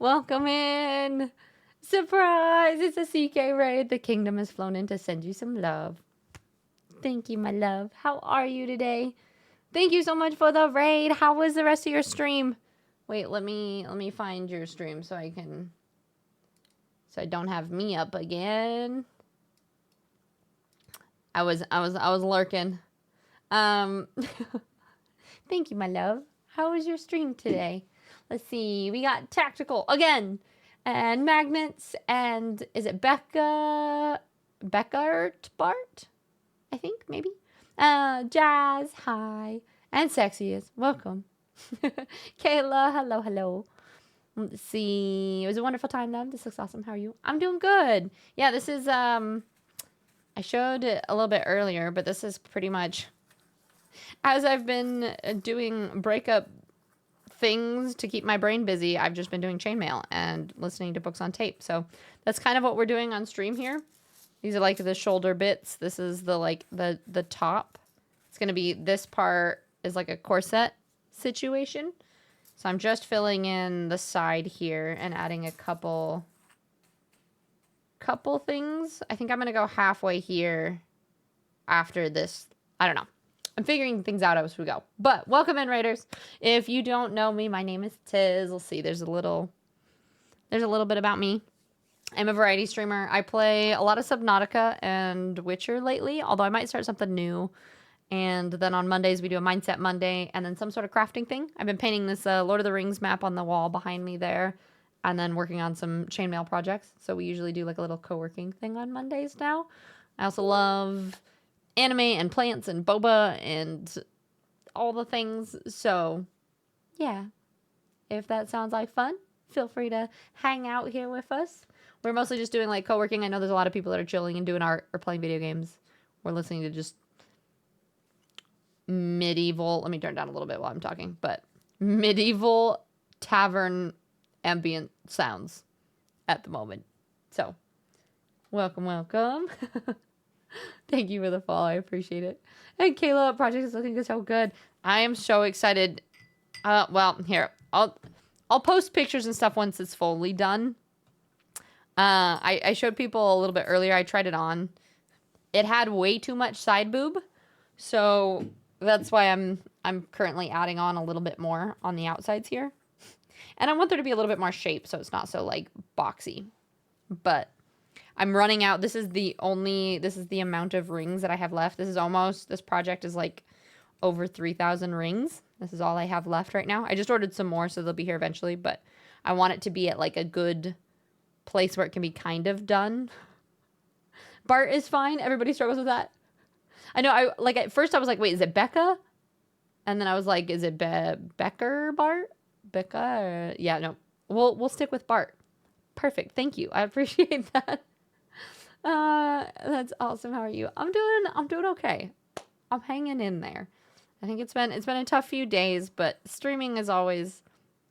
Welcome in. Surprise! It's a CK raid. The kingdom has flown in to send you some love. Thank you, my love. How are you today? Thank you so much for the raid. How was the rest of your stream? Wait, let me find your stream so I don't have me up again. I was lurking. Thank you, my love. How was your stream today? Let's see. We got tactical again, and magnets, and is it Beckart Bart? I think maybe. Jazz, hi, and sexy is welcome. Kayla, hello, hello. Let's see. It was a wonderful time, love. This looks awesome. How are you? I'm doing good. Yeah, this is I showed it a little bit earlier, but this is pretty much as I've been doing breakup things to keep my brain busy. I've just been doing chainmail and listening to books on tape. So that's kind of what we're doing on stream here. These are like the shoulder bits. This is the top. It's going to be, this part is like a corset situation. So I'm just filling in the side here and adding a couple things. I think I'm going to go halfway here after this. I don't know. I'm figuring things out as we go. But welcome in, Raiders. If you don't know me, my name is Tiz. We'll see. There's a little bit about me. I'm a variety streamer. I play a lot of Subnautica and Witcher lately, although I might start something new. And then on Mondays, we do a Mindset Monday and then some sort of crafting thing. I've been painting this Lord of the Rings map on the wall behind me there and then working on some chainmail projects. So we usually do like a little co-working thing on Mondays now. I also love anime and plants and boba and all the things. So yeah, if that sounds like fun, feel free to hang out here with us. We're mostly just doing like co-working. I know there's a lot of people that are chilling and doing art or playing video games. We're listening to just medieval, let me turn down a little bit while I'm talking, but medieval tavern ambient sounds at the moment. So welcome. Thank you for the follow. I appreciate it. And Kayla, project is looking so good. I am so excited. Well, here, I'll post pictures and stuff once it's fully done. I showed people a little bit earlier. I tried it on. It had way too much side boob. So that's why I'm currently adding on a little bit more on the outsides here. And I want there to be a little bit more shape so it's not so like boxy. But I'm running out. This is the amount of rings that I have left. This project is like over 3,000 rings. This is all I have left right now. I just ordered some more, so they'll be here eventually, but I want it to be at like a good place where it can be kind of done. Bart is fine. Everybody struggles with that. I know, at first I was like, wait, is it Becca? And then I was like, is it Becker Bart? Becca? Yeah, no. We'll stick with Bart. Perfect. Thank you. I appreciate that. That's awesome. How are you? I'm doing okay. I'm hanging in there. I think it's been a tough few days, but streaming is always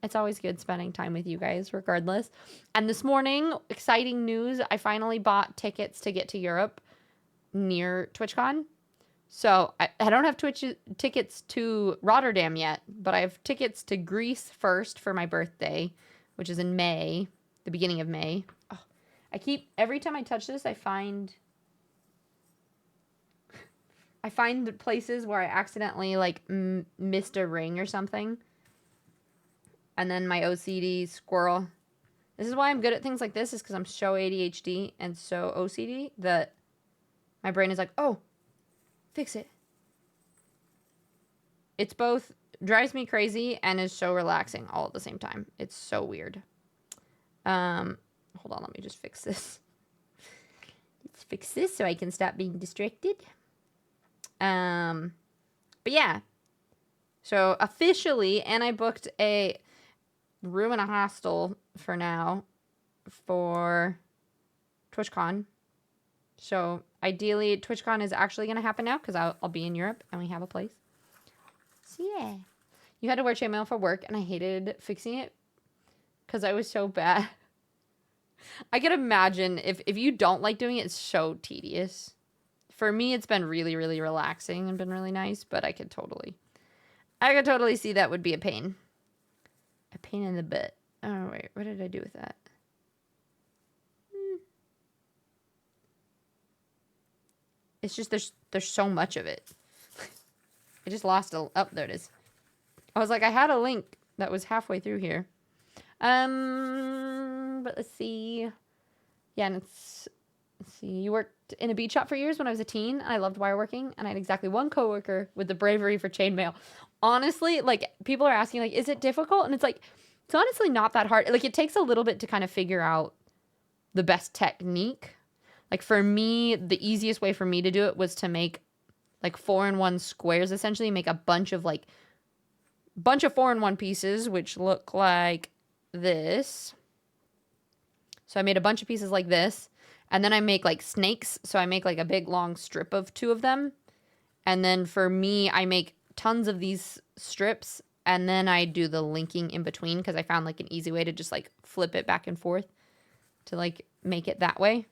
good spending time with you guys regardless. And this morning, exciting news, I finally bought tickets to get to Europe near TwitchCon. So I don't have tickets to Rotterdam yet, but I have tickets to Greece first for my birthday, which is in May, the beginning of May. Oh, every time I touch this, I find places where I accidentally like missed a ring or something. And then my OCD squirrel. This is why I'm good at things like this, is because I'm so ADHD and so OCD that my brain is like, oh, fix it. It's both drives me crazy and is so relaxing all at the same time. It's so weird. Hold on, let me just fix this. Let's fix this so I can stop being distracted. But yeah. So officially, and I booked a room in a hostel for now for TwitchCon. So ideally, TwitchCon is actually going to happen now because I'll be in Europe and we have a place. So yeah. You had to wear chainmail for work and I hated fixing it because I was so bad. I can imagine if you don't like doing it, it's so tedious. For me, it's been really, really relaxing and been really nice, but I could totally see that would be a pain. A pain in the butt. Oh, wait. What did I do with that? It's just there's so much of it. I just lost a... Oh, there it is. I was like, I had a link that was halfway through here. But let's see. Yeah, and let's see. You worked in a bead shop for years when I was a teen. I loved wire working, and I had exactly one coworker with the bravery for chainmail. Honestly, like, people are asking, like, is it difficult? And it's like, it's honestly not that hard. Like, it takes a little bit to kind of figure out the best technique. Like, for me, the easiest way for me to do it was to make, like, 4-in-1 squares, essentially. Make a bunch of 4-in-1 pieces, which look like this. So I made a bunch of pieces like this. And then I make, like, snakes. So I make, like, a big, long strip of 2 of them. And then for me, I make tons of these strips. And then I do the linking in between because I found, like, an easy way to just, like, flip it back and forth to, like, make it that way.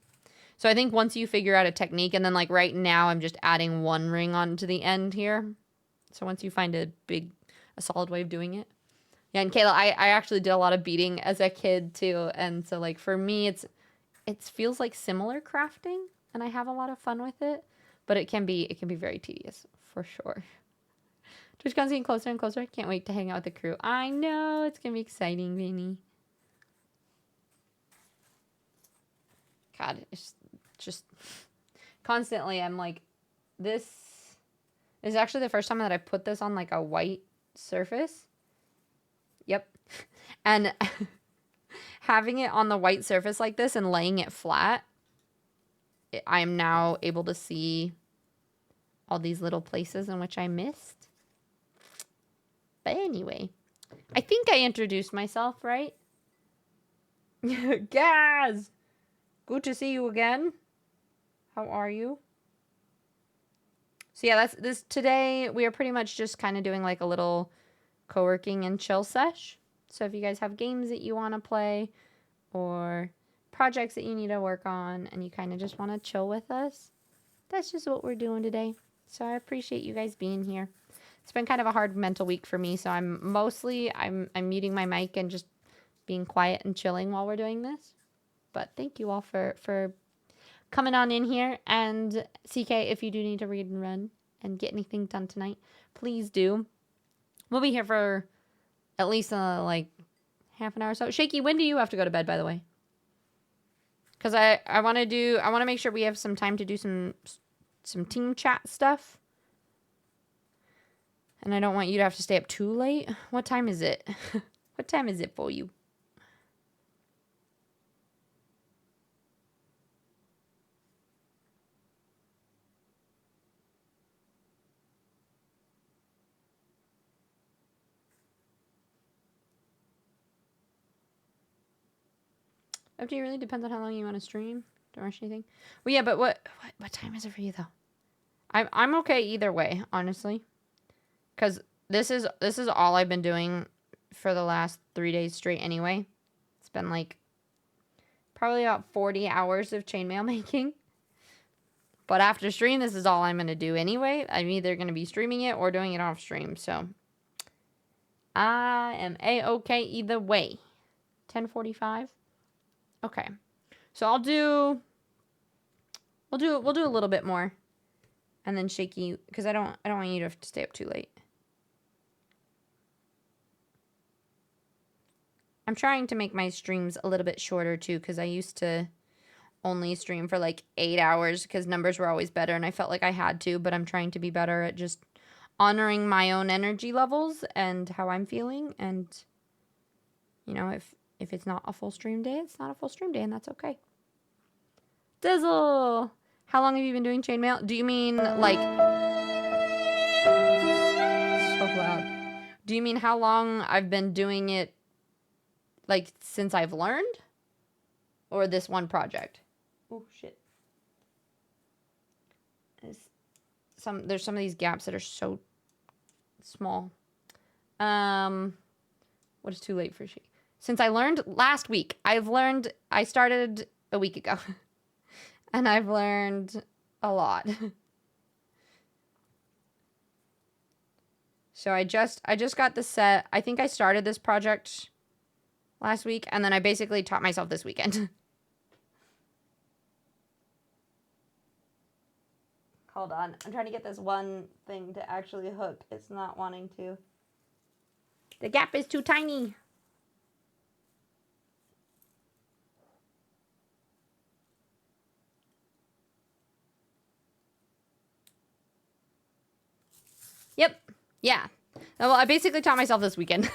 So I think once you figure out a technique, and then, like, right now I'm just adding 1 ring onto the end here. So once you find a solid way of doing it. Yeah, and Kayla, I actually did a lot of beading as a kid too. And so, like, for me, it feels like similar crafting, and I have a lot of fun with it. But it can be very tedious, for sure. TwitchCon's getting closer and closer. I can't wait to hang out with the crew. I know, it's gonna be exciting, Vinny. God, it's just constantly I'm like, this is actually the first time that I put this on, like, a white surface. Yep. And having it on the white surface like this and laying it flat, I'm now able to see all these little places in which I missed. But anyway, I think I introduced myself, right? Gaz! Good to see you again. How are you? So yeah, that's this. Today we are pretty much just kind of doing, like, a little co-working and chill sesh. So if you guys have games that you want to play or projects that you need to work on and you kind of just want to chill with us, that's just what we're doing today. So I appreciate you guys being here. It's been kind of a hard mental week for me, so I'm muting my mic and just being quiet and chilling while we're doing this. But thank you all for coming on in here. And CK, if you do need to read and run and get anything done tonight, please do. We'll be here for at least like half an hour or so. Shaky, when do you have to go to bed, by the way? Because I want to make sure we have some time to do some team chat stuff. And I don't want you to have to stay up too late. What time is it? What time is it for you? Up to you, really depends on how long you want to stream. Don't rush anything. Well, yeah, but what time is it for you though? I'm okay either way, honestly. Cause this is all I've been doing for the last 3 days straight anyway. It's been like probably about 40 hours of chainmail making. But after stream, this is all I'm gonna do anyway. I'm either gonna be streaming it or doing it off stream. So I am a-okay either way. 10:45. Okay, so we'll do a little bit more, and then Shaky, because I don't want you to have to stay up too late. I'm trying to make my streams a little bit shorter too, because I used to only stream for like 8 hours because numbers were always better, and I felt like I had to. But I'm trying to be better at just honoring my own energy levels and how I'm feeling, and you know, if it's not a full stream day, it's not a full stream day, and that's okay. Dizzle! How long have you been doing chainmail? Do you mean, like... So loud. Do you mean how long I've been doing it, like, since I've learned? Or this one project? Oh, shit. There's some of these gaps that are so small. What is too late for she? Since I learned last week. I started a week ago. And I've learned a lot. So I just got the set. I think I started this project last week, and then I basically taught myself this weekend. Hold on. I'm trying to get this one thing to actually hook. It's not wanting to. The gap is too tiny. Yep. Yeah. Well, I basically taught myself this weekend.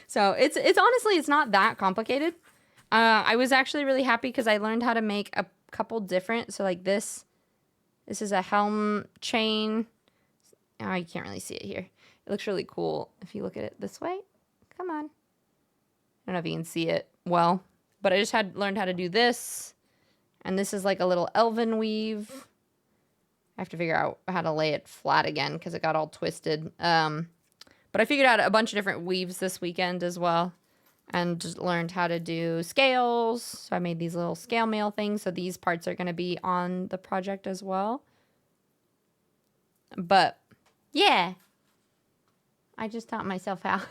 So it's honestly, it's not that complicated. I was actually really happy because I learned how to make a couple different. So like this is a helm chain. Oh, you can't really see it here. It looks really cool if you look at it this way. Come on. I don't know if you can see it well, but I just had learned how to do this. And this is like a little elven weave. I have to figure out how to lay it flat again because it got all twisted. But I figured out a bunch of different weaves this weekend as well. And just learned how to do scales. So I made these little scale mail things. So these parts are going to be on the project as well. But yeah, I just taught myself how.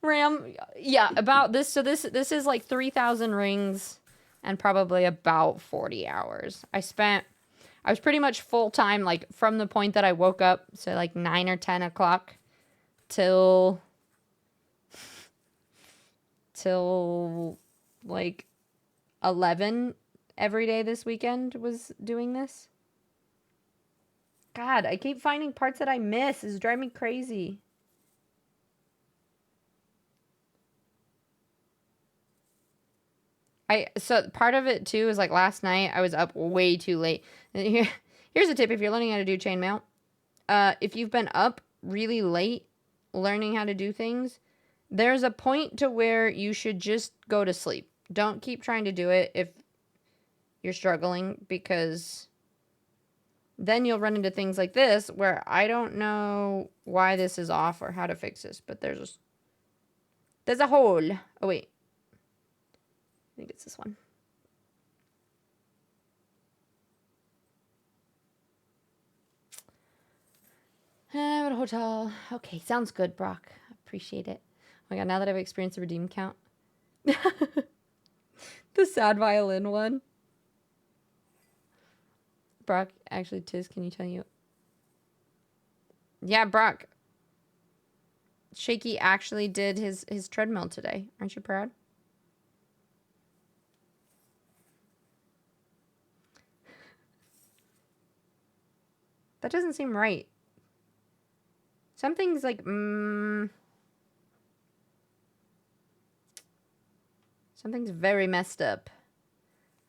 Ram, yeah, about this. So this is like 3,000 rings and probably about 40 hours. I was pretty much full time, like from the point that I woke up, so like 9 or 10 o'clock till like 11 every day this weekend was doing this. God, I keep finding parts that I miss. It's driving me crazy. So part of it too is like last night I was up way too late. Here's a tip if you're learning how to do chainmail. If you've been up really late learning how to do things, there's a point to where you should just go to sleep. Don't keep trying to do it if you're struggling, because then you'll run into things like this where I don't know why this is off or how to fix this, but there's a hole. Oh wait. I think it's this one. What a hotel. Okay, sounds good, Brock. Appreciate it. Oh my god, now that I've experienced the redeem count. The sad violin one. Brock, actually, Tiz, can you tell you? Yeah, Brock. Shaky actually did his treadmill today. Aren't you proud? That doesn't seem right. Something's like, something's very messed up.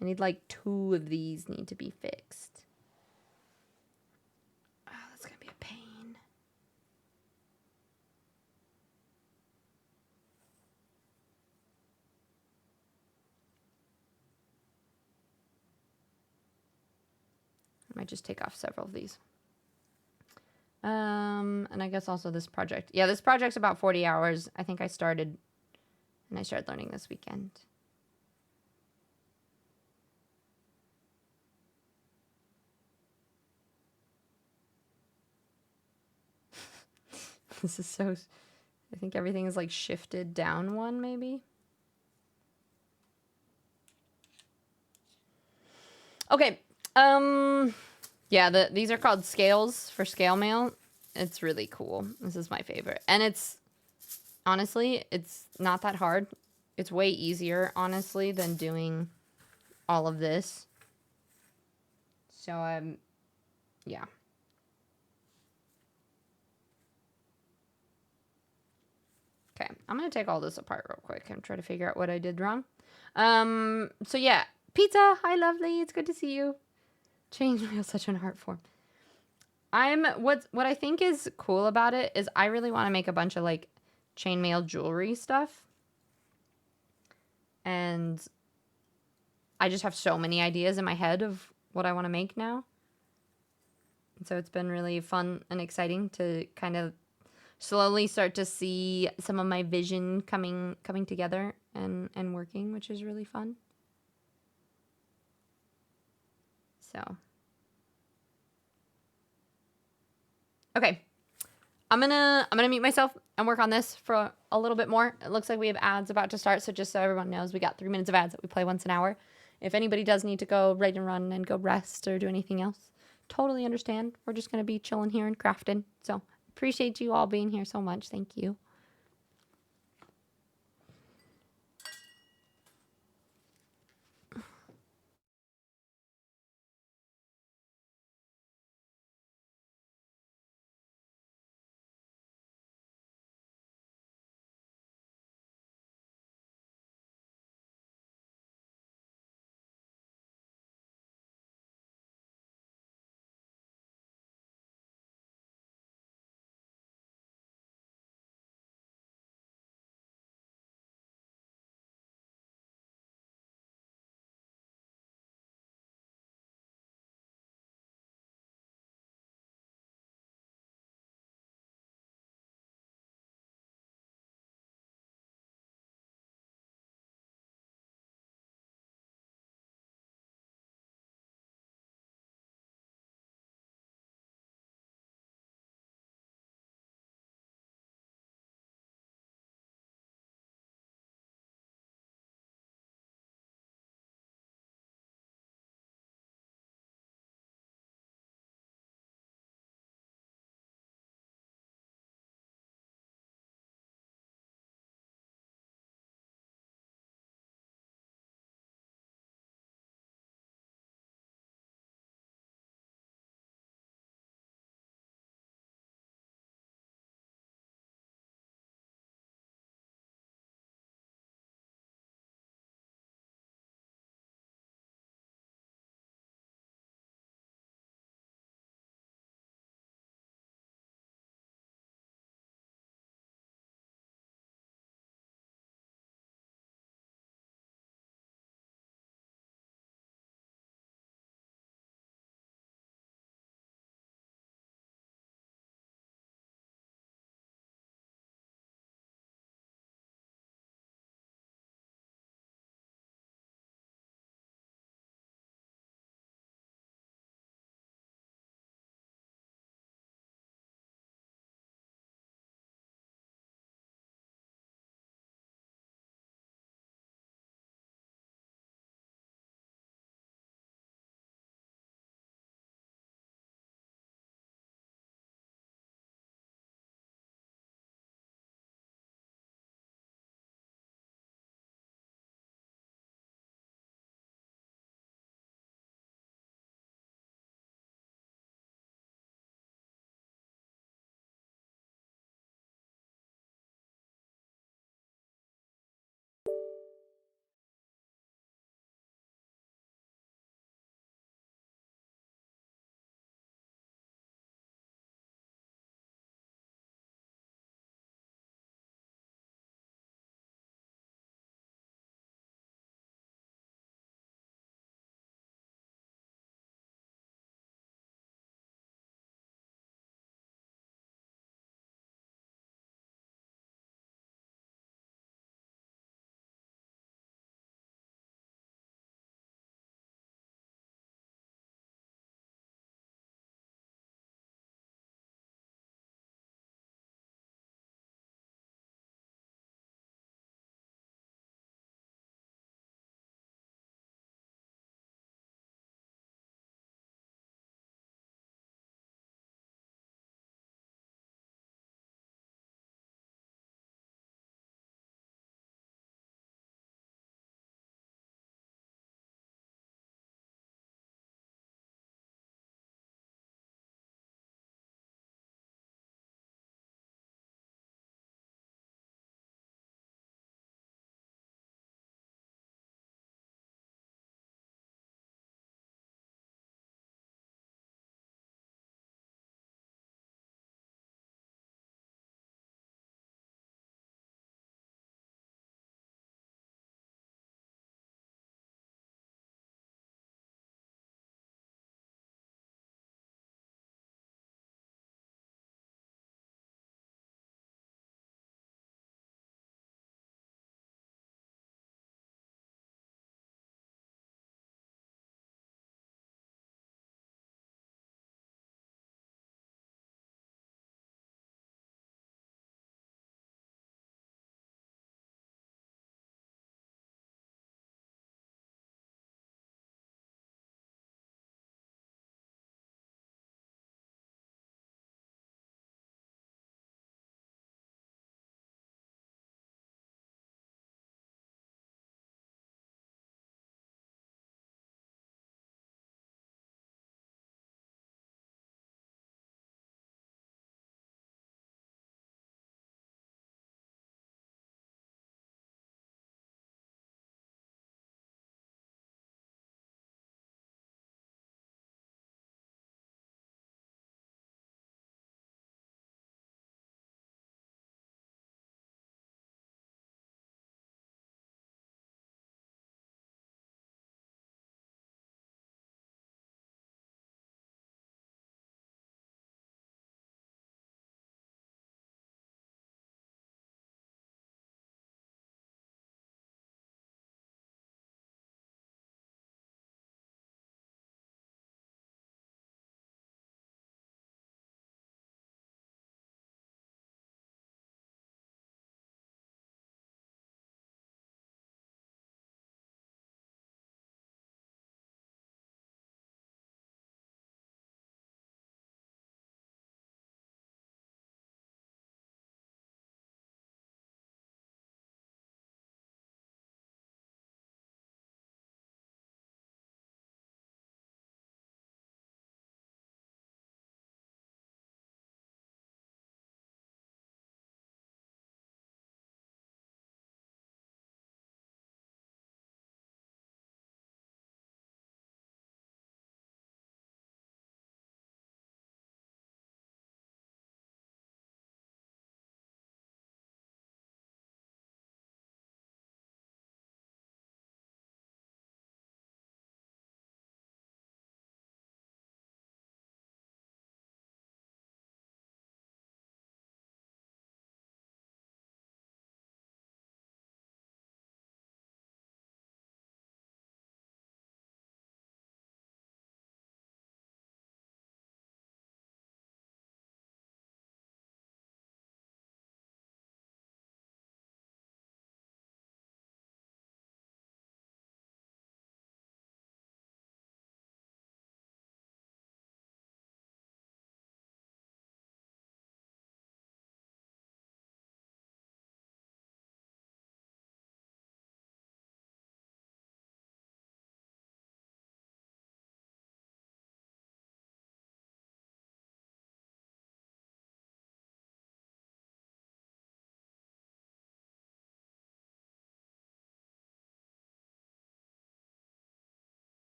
I need like 2 of these need to be fixed. Oh, that's gonna be a pain. I might just take off several of these. And I guess also this project. Yeah, this project's about 40 hours. I think I started learning this weekend. This is so, I think everything is like shifted down one maybe. Okay. Yeah, these are called scales for scale mail. It's really cool. This is my favorite. And it's, honestly, it's not that hard. It's way easier, honestly, than doing all of this. So, yeah. Okay, I'm going to take all this apart real quick and try to figure out what I did wrong. So yeah, pizza. Hi, lovely. It's good to see you. Chainmail, such an art form. What I think is cool about it is I really want to make a bunch of like chainmail jewelry stuff. And I just have so many ideas in my head of what I want to make now. And so it's been really fun and exciting to kind of slowly start to see some of my vision coming together and working, which is really fun. So, okay, I'm gonna mute myself and work on this for a little bit more. It looks like we have ads about to start. So just so everyone knows, we got 3 minutes of ads that we play once an hour. If anybody does need to go ride and run and go rest or do anything else, totally understand. We're just going to be chilling here and crafting. So appreciate you all being here so much. Thank you.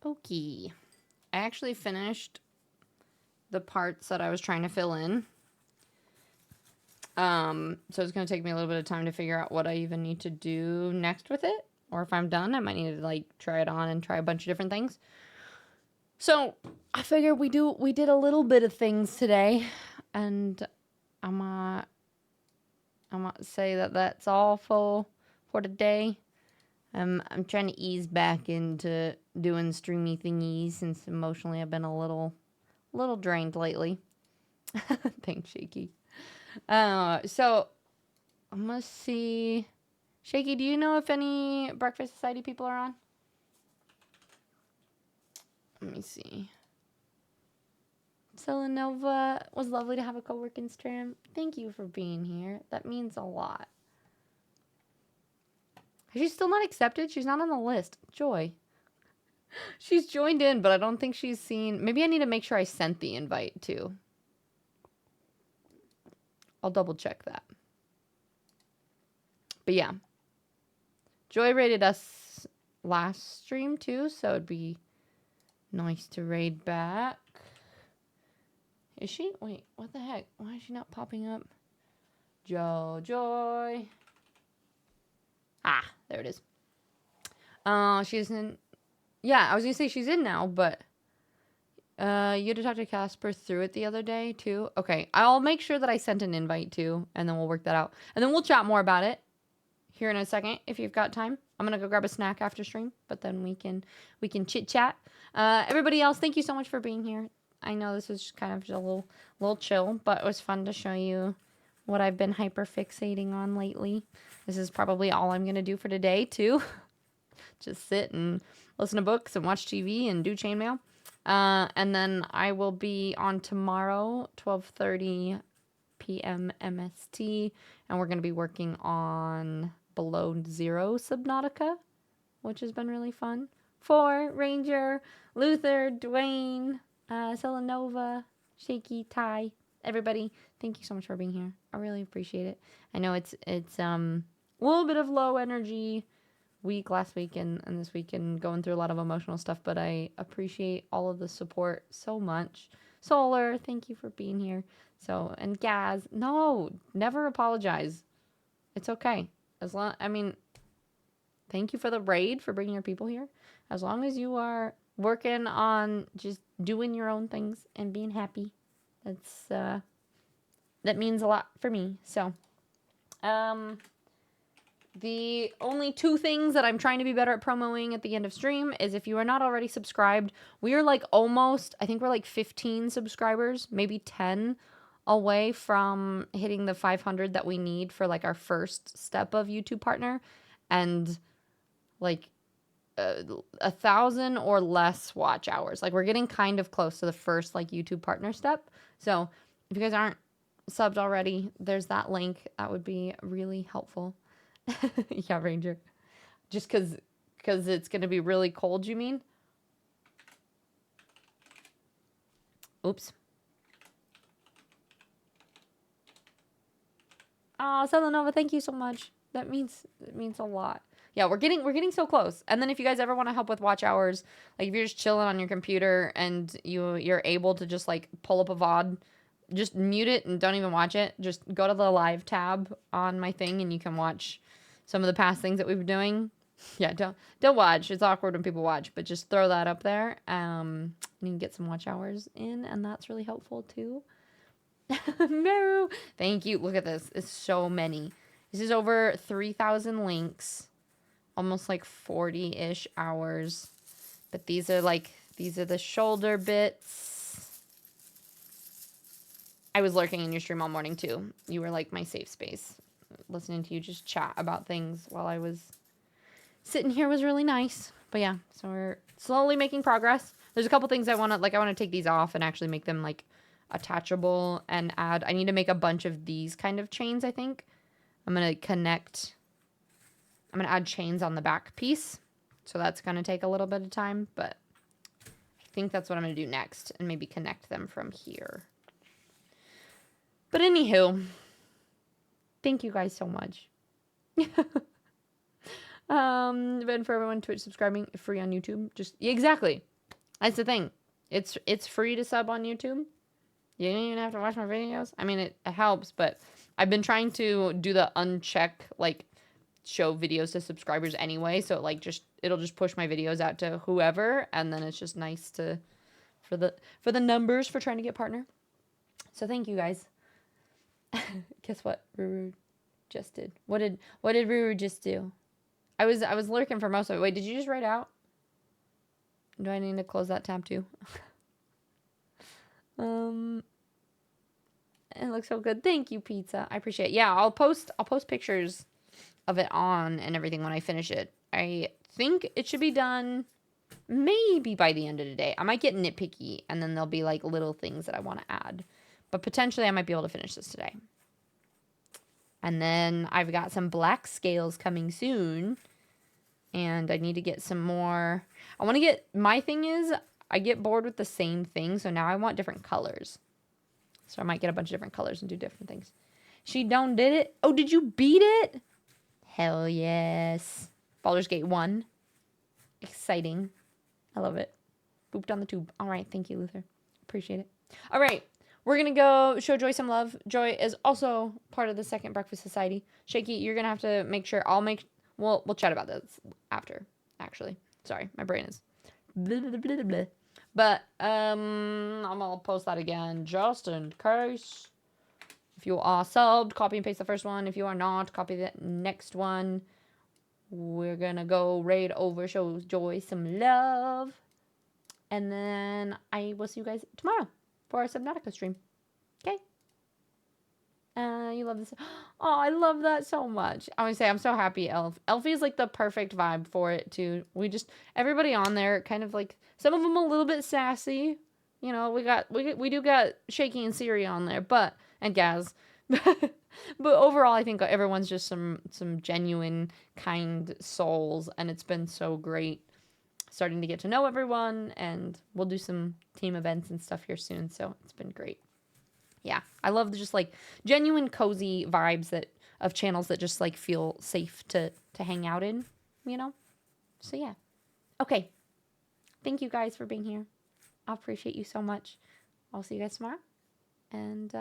Okay. I actually finished the parts that I was trying to fill in. So it's going to take me a little bit of time to figure out what I even need to do next with it. Or if I'm done, I might need to like try it on and try a bunch of different things. So I figured we did a little bit of things today, and I'm gonna say that that's all for today. I'm trying to ease back into doing streamy thingies since emotionally I've been a little drained lately. Thanks, Shaky. So I'm gonna see. Shaky, do you know if any Breakfast Society people are on? Let me see. Selenova, was lovely to have a co-working stream. Thank you for being here. That means a lot. She's still not accepted? She's not on the list. Joy. She's joined in, but I don't think she's seen. Maybe I need to make sure I sent the invite too. I'll double check that. But yeah. Joy raided us last stream too, so it'd be nice to raid back. Is she? Wait, what the heck? Why is she not popping up? Joy. Ah, there it is. She's in. Yeah, I was gonna say she's in now, but you had to talk to Casper through it the other day too. Okay, I'll make sure that I sent an invite too, and then we'll work that out, and then we'll chat more about it here in a second if you've got time. I'm gonna go grab a snack after stream, but then we can chit chat. Everybody else, thank you so much for being here. I know this was kind of just a little chill, but it was fun to show you what I've been hyper fixating on lately. This is probably all I'm gonna do for today too. Just sit and listen to books and watch TV and do chainmail. And then I will be on tomorrow, 12:30 p.m. MST, and we're gonna be working on Below Zero Subnautica, which has been really fun. For Ranger, Luther, Dwayne, Selenova, Shaky, Ty, everybody, thank you so much for being here. I really appreciate it. I know it's a little bit of low energy week last week and this week and going through a lot of emotional stuff, but I appreciate all of the support so much. Solar, thank you for being here. So, and Gaz, no, never apologize. It's okay. Thank you for the raid, for bringing your people here. As long as you are working on just doing your own things and being happy, that means a lot for me. So, the only two things that I'm trying to be better at promoting at the end of stream is if you are not already subscribed, we are like almost, I think we're like 15 subscribers, maybe 10 away from hitting the 500 that we need for like our first step of YouTube partner, and like 1,000 or less watch hours. Like we're getting kind of close to the first like YouTube partner step. So if you guys aren't subbed already, there's that link. That would be really helpful. Yeah, Ranger. Just because it's going to be really cold, you mean? Oops. Oh, Selenova, thank you so much. It means a lot. Yeah, we're getting so close. And then if you guys ever want to help with watch hours, like if you're just chilling on your computer and you're able to just like pull up a VOD, just mute it and don't even watch it. Just go to the live tab on my thing and you can watch some of the past things that we've been doing. Yeah, don't watch. It's awkward when people watch, but just throw that up there. And you can get some watch hours in, and that's really helpful too. No, thank you. Look at this. It's so many. This is over 3,000 links, almost like 40-ish hours. But these are the shoulder bits. I was lurking in your stream all morning too. You were like my safe space. Listening to you just chat about things while I was sitting here was really nice. But yeah, so we're slowly making progress. There's a couple things I want to take these off and actually make them like attachable and add. I need to make a bunch of these kind of chains, I think. I'm going to add chains on the back piece. So that's going to take a little bit of time, but I think that's what I'm going to do next and maybe connect them from here. But anywho, thank you guys so much. Ben, for everyone, Twitch subscribing free on YouTube. Just exactly. That's the thing. It's free to sub on YouTube. You don't even have to watch my videos. I mean, it helps, but I've been trying to do the uncheck, like, show videos to subscribers anyway, so it, like, it'll just push my videos out to whoever, and then it's just nice to for the numbers for trying to get partner. So thank you guys. Guess what Ruru just did? What did Ruru just do? I was lurking for most of it. Wait, did you just write out? Do I need to close that tab too? It looks so good. Thank you, pizza. I appreciate it. Yeah, I'll post pictures of it on and everything when I finish it. I think it should be done maybe by the end of the day. I might get nitpicky and then there'll be like little things that I want to add. But potentially I might be able to finish this today. And then I've got some black scales coming soon. And I need to get some more. I want to get, my thing is, I get bored with the same thing. So now I want different colors. So I might get a bunch of different colors and do different things. She done did it. Oh, did you beat it? Hell yes. Baldur's Gate 1. Exciting. I love it. Booped on the tube. All right. Thank you, Luther. Appreciate it. All right. We're going to go show Joy some love. Joy is also part of the Second Breakfast Society. Shaky, you're going to have to make sure. We'll chat about this after, actually. Sorry. My brain is blah, blah, blah, blah, blah. But I'm going to post that again just in case. If you are subbed, copy and paste the first one. If you are not, copy the next one. We're going to go raid over, show Joy some love. And then I will see you guys tomorrow for our Subnautica stream. Okay? You love this. Oh, I love that so much. I would say I'm so happy Elfie is like the perfect vibe for it too. Everybody on there kind of like, some of them a little bit sassy. You know, we do got Shaky and Siri on there, and Gaz. But overall I think everyone's just some genuine kind souls, and it's been so great starting to get to know everyone, and we'll do some team events and stuff here soon, so it's been great. Yeah, I love just like genuine cozy vibes of channels that just like feel safe to hang out in, you know? So yeah. Okay. Thank you guys for being here. I appreciate you so much. I'll see you guys tomorrow. And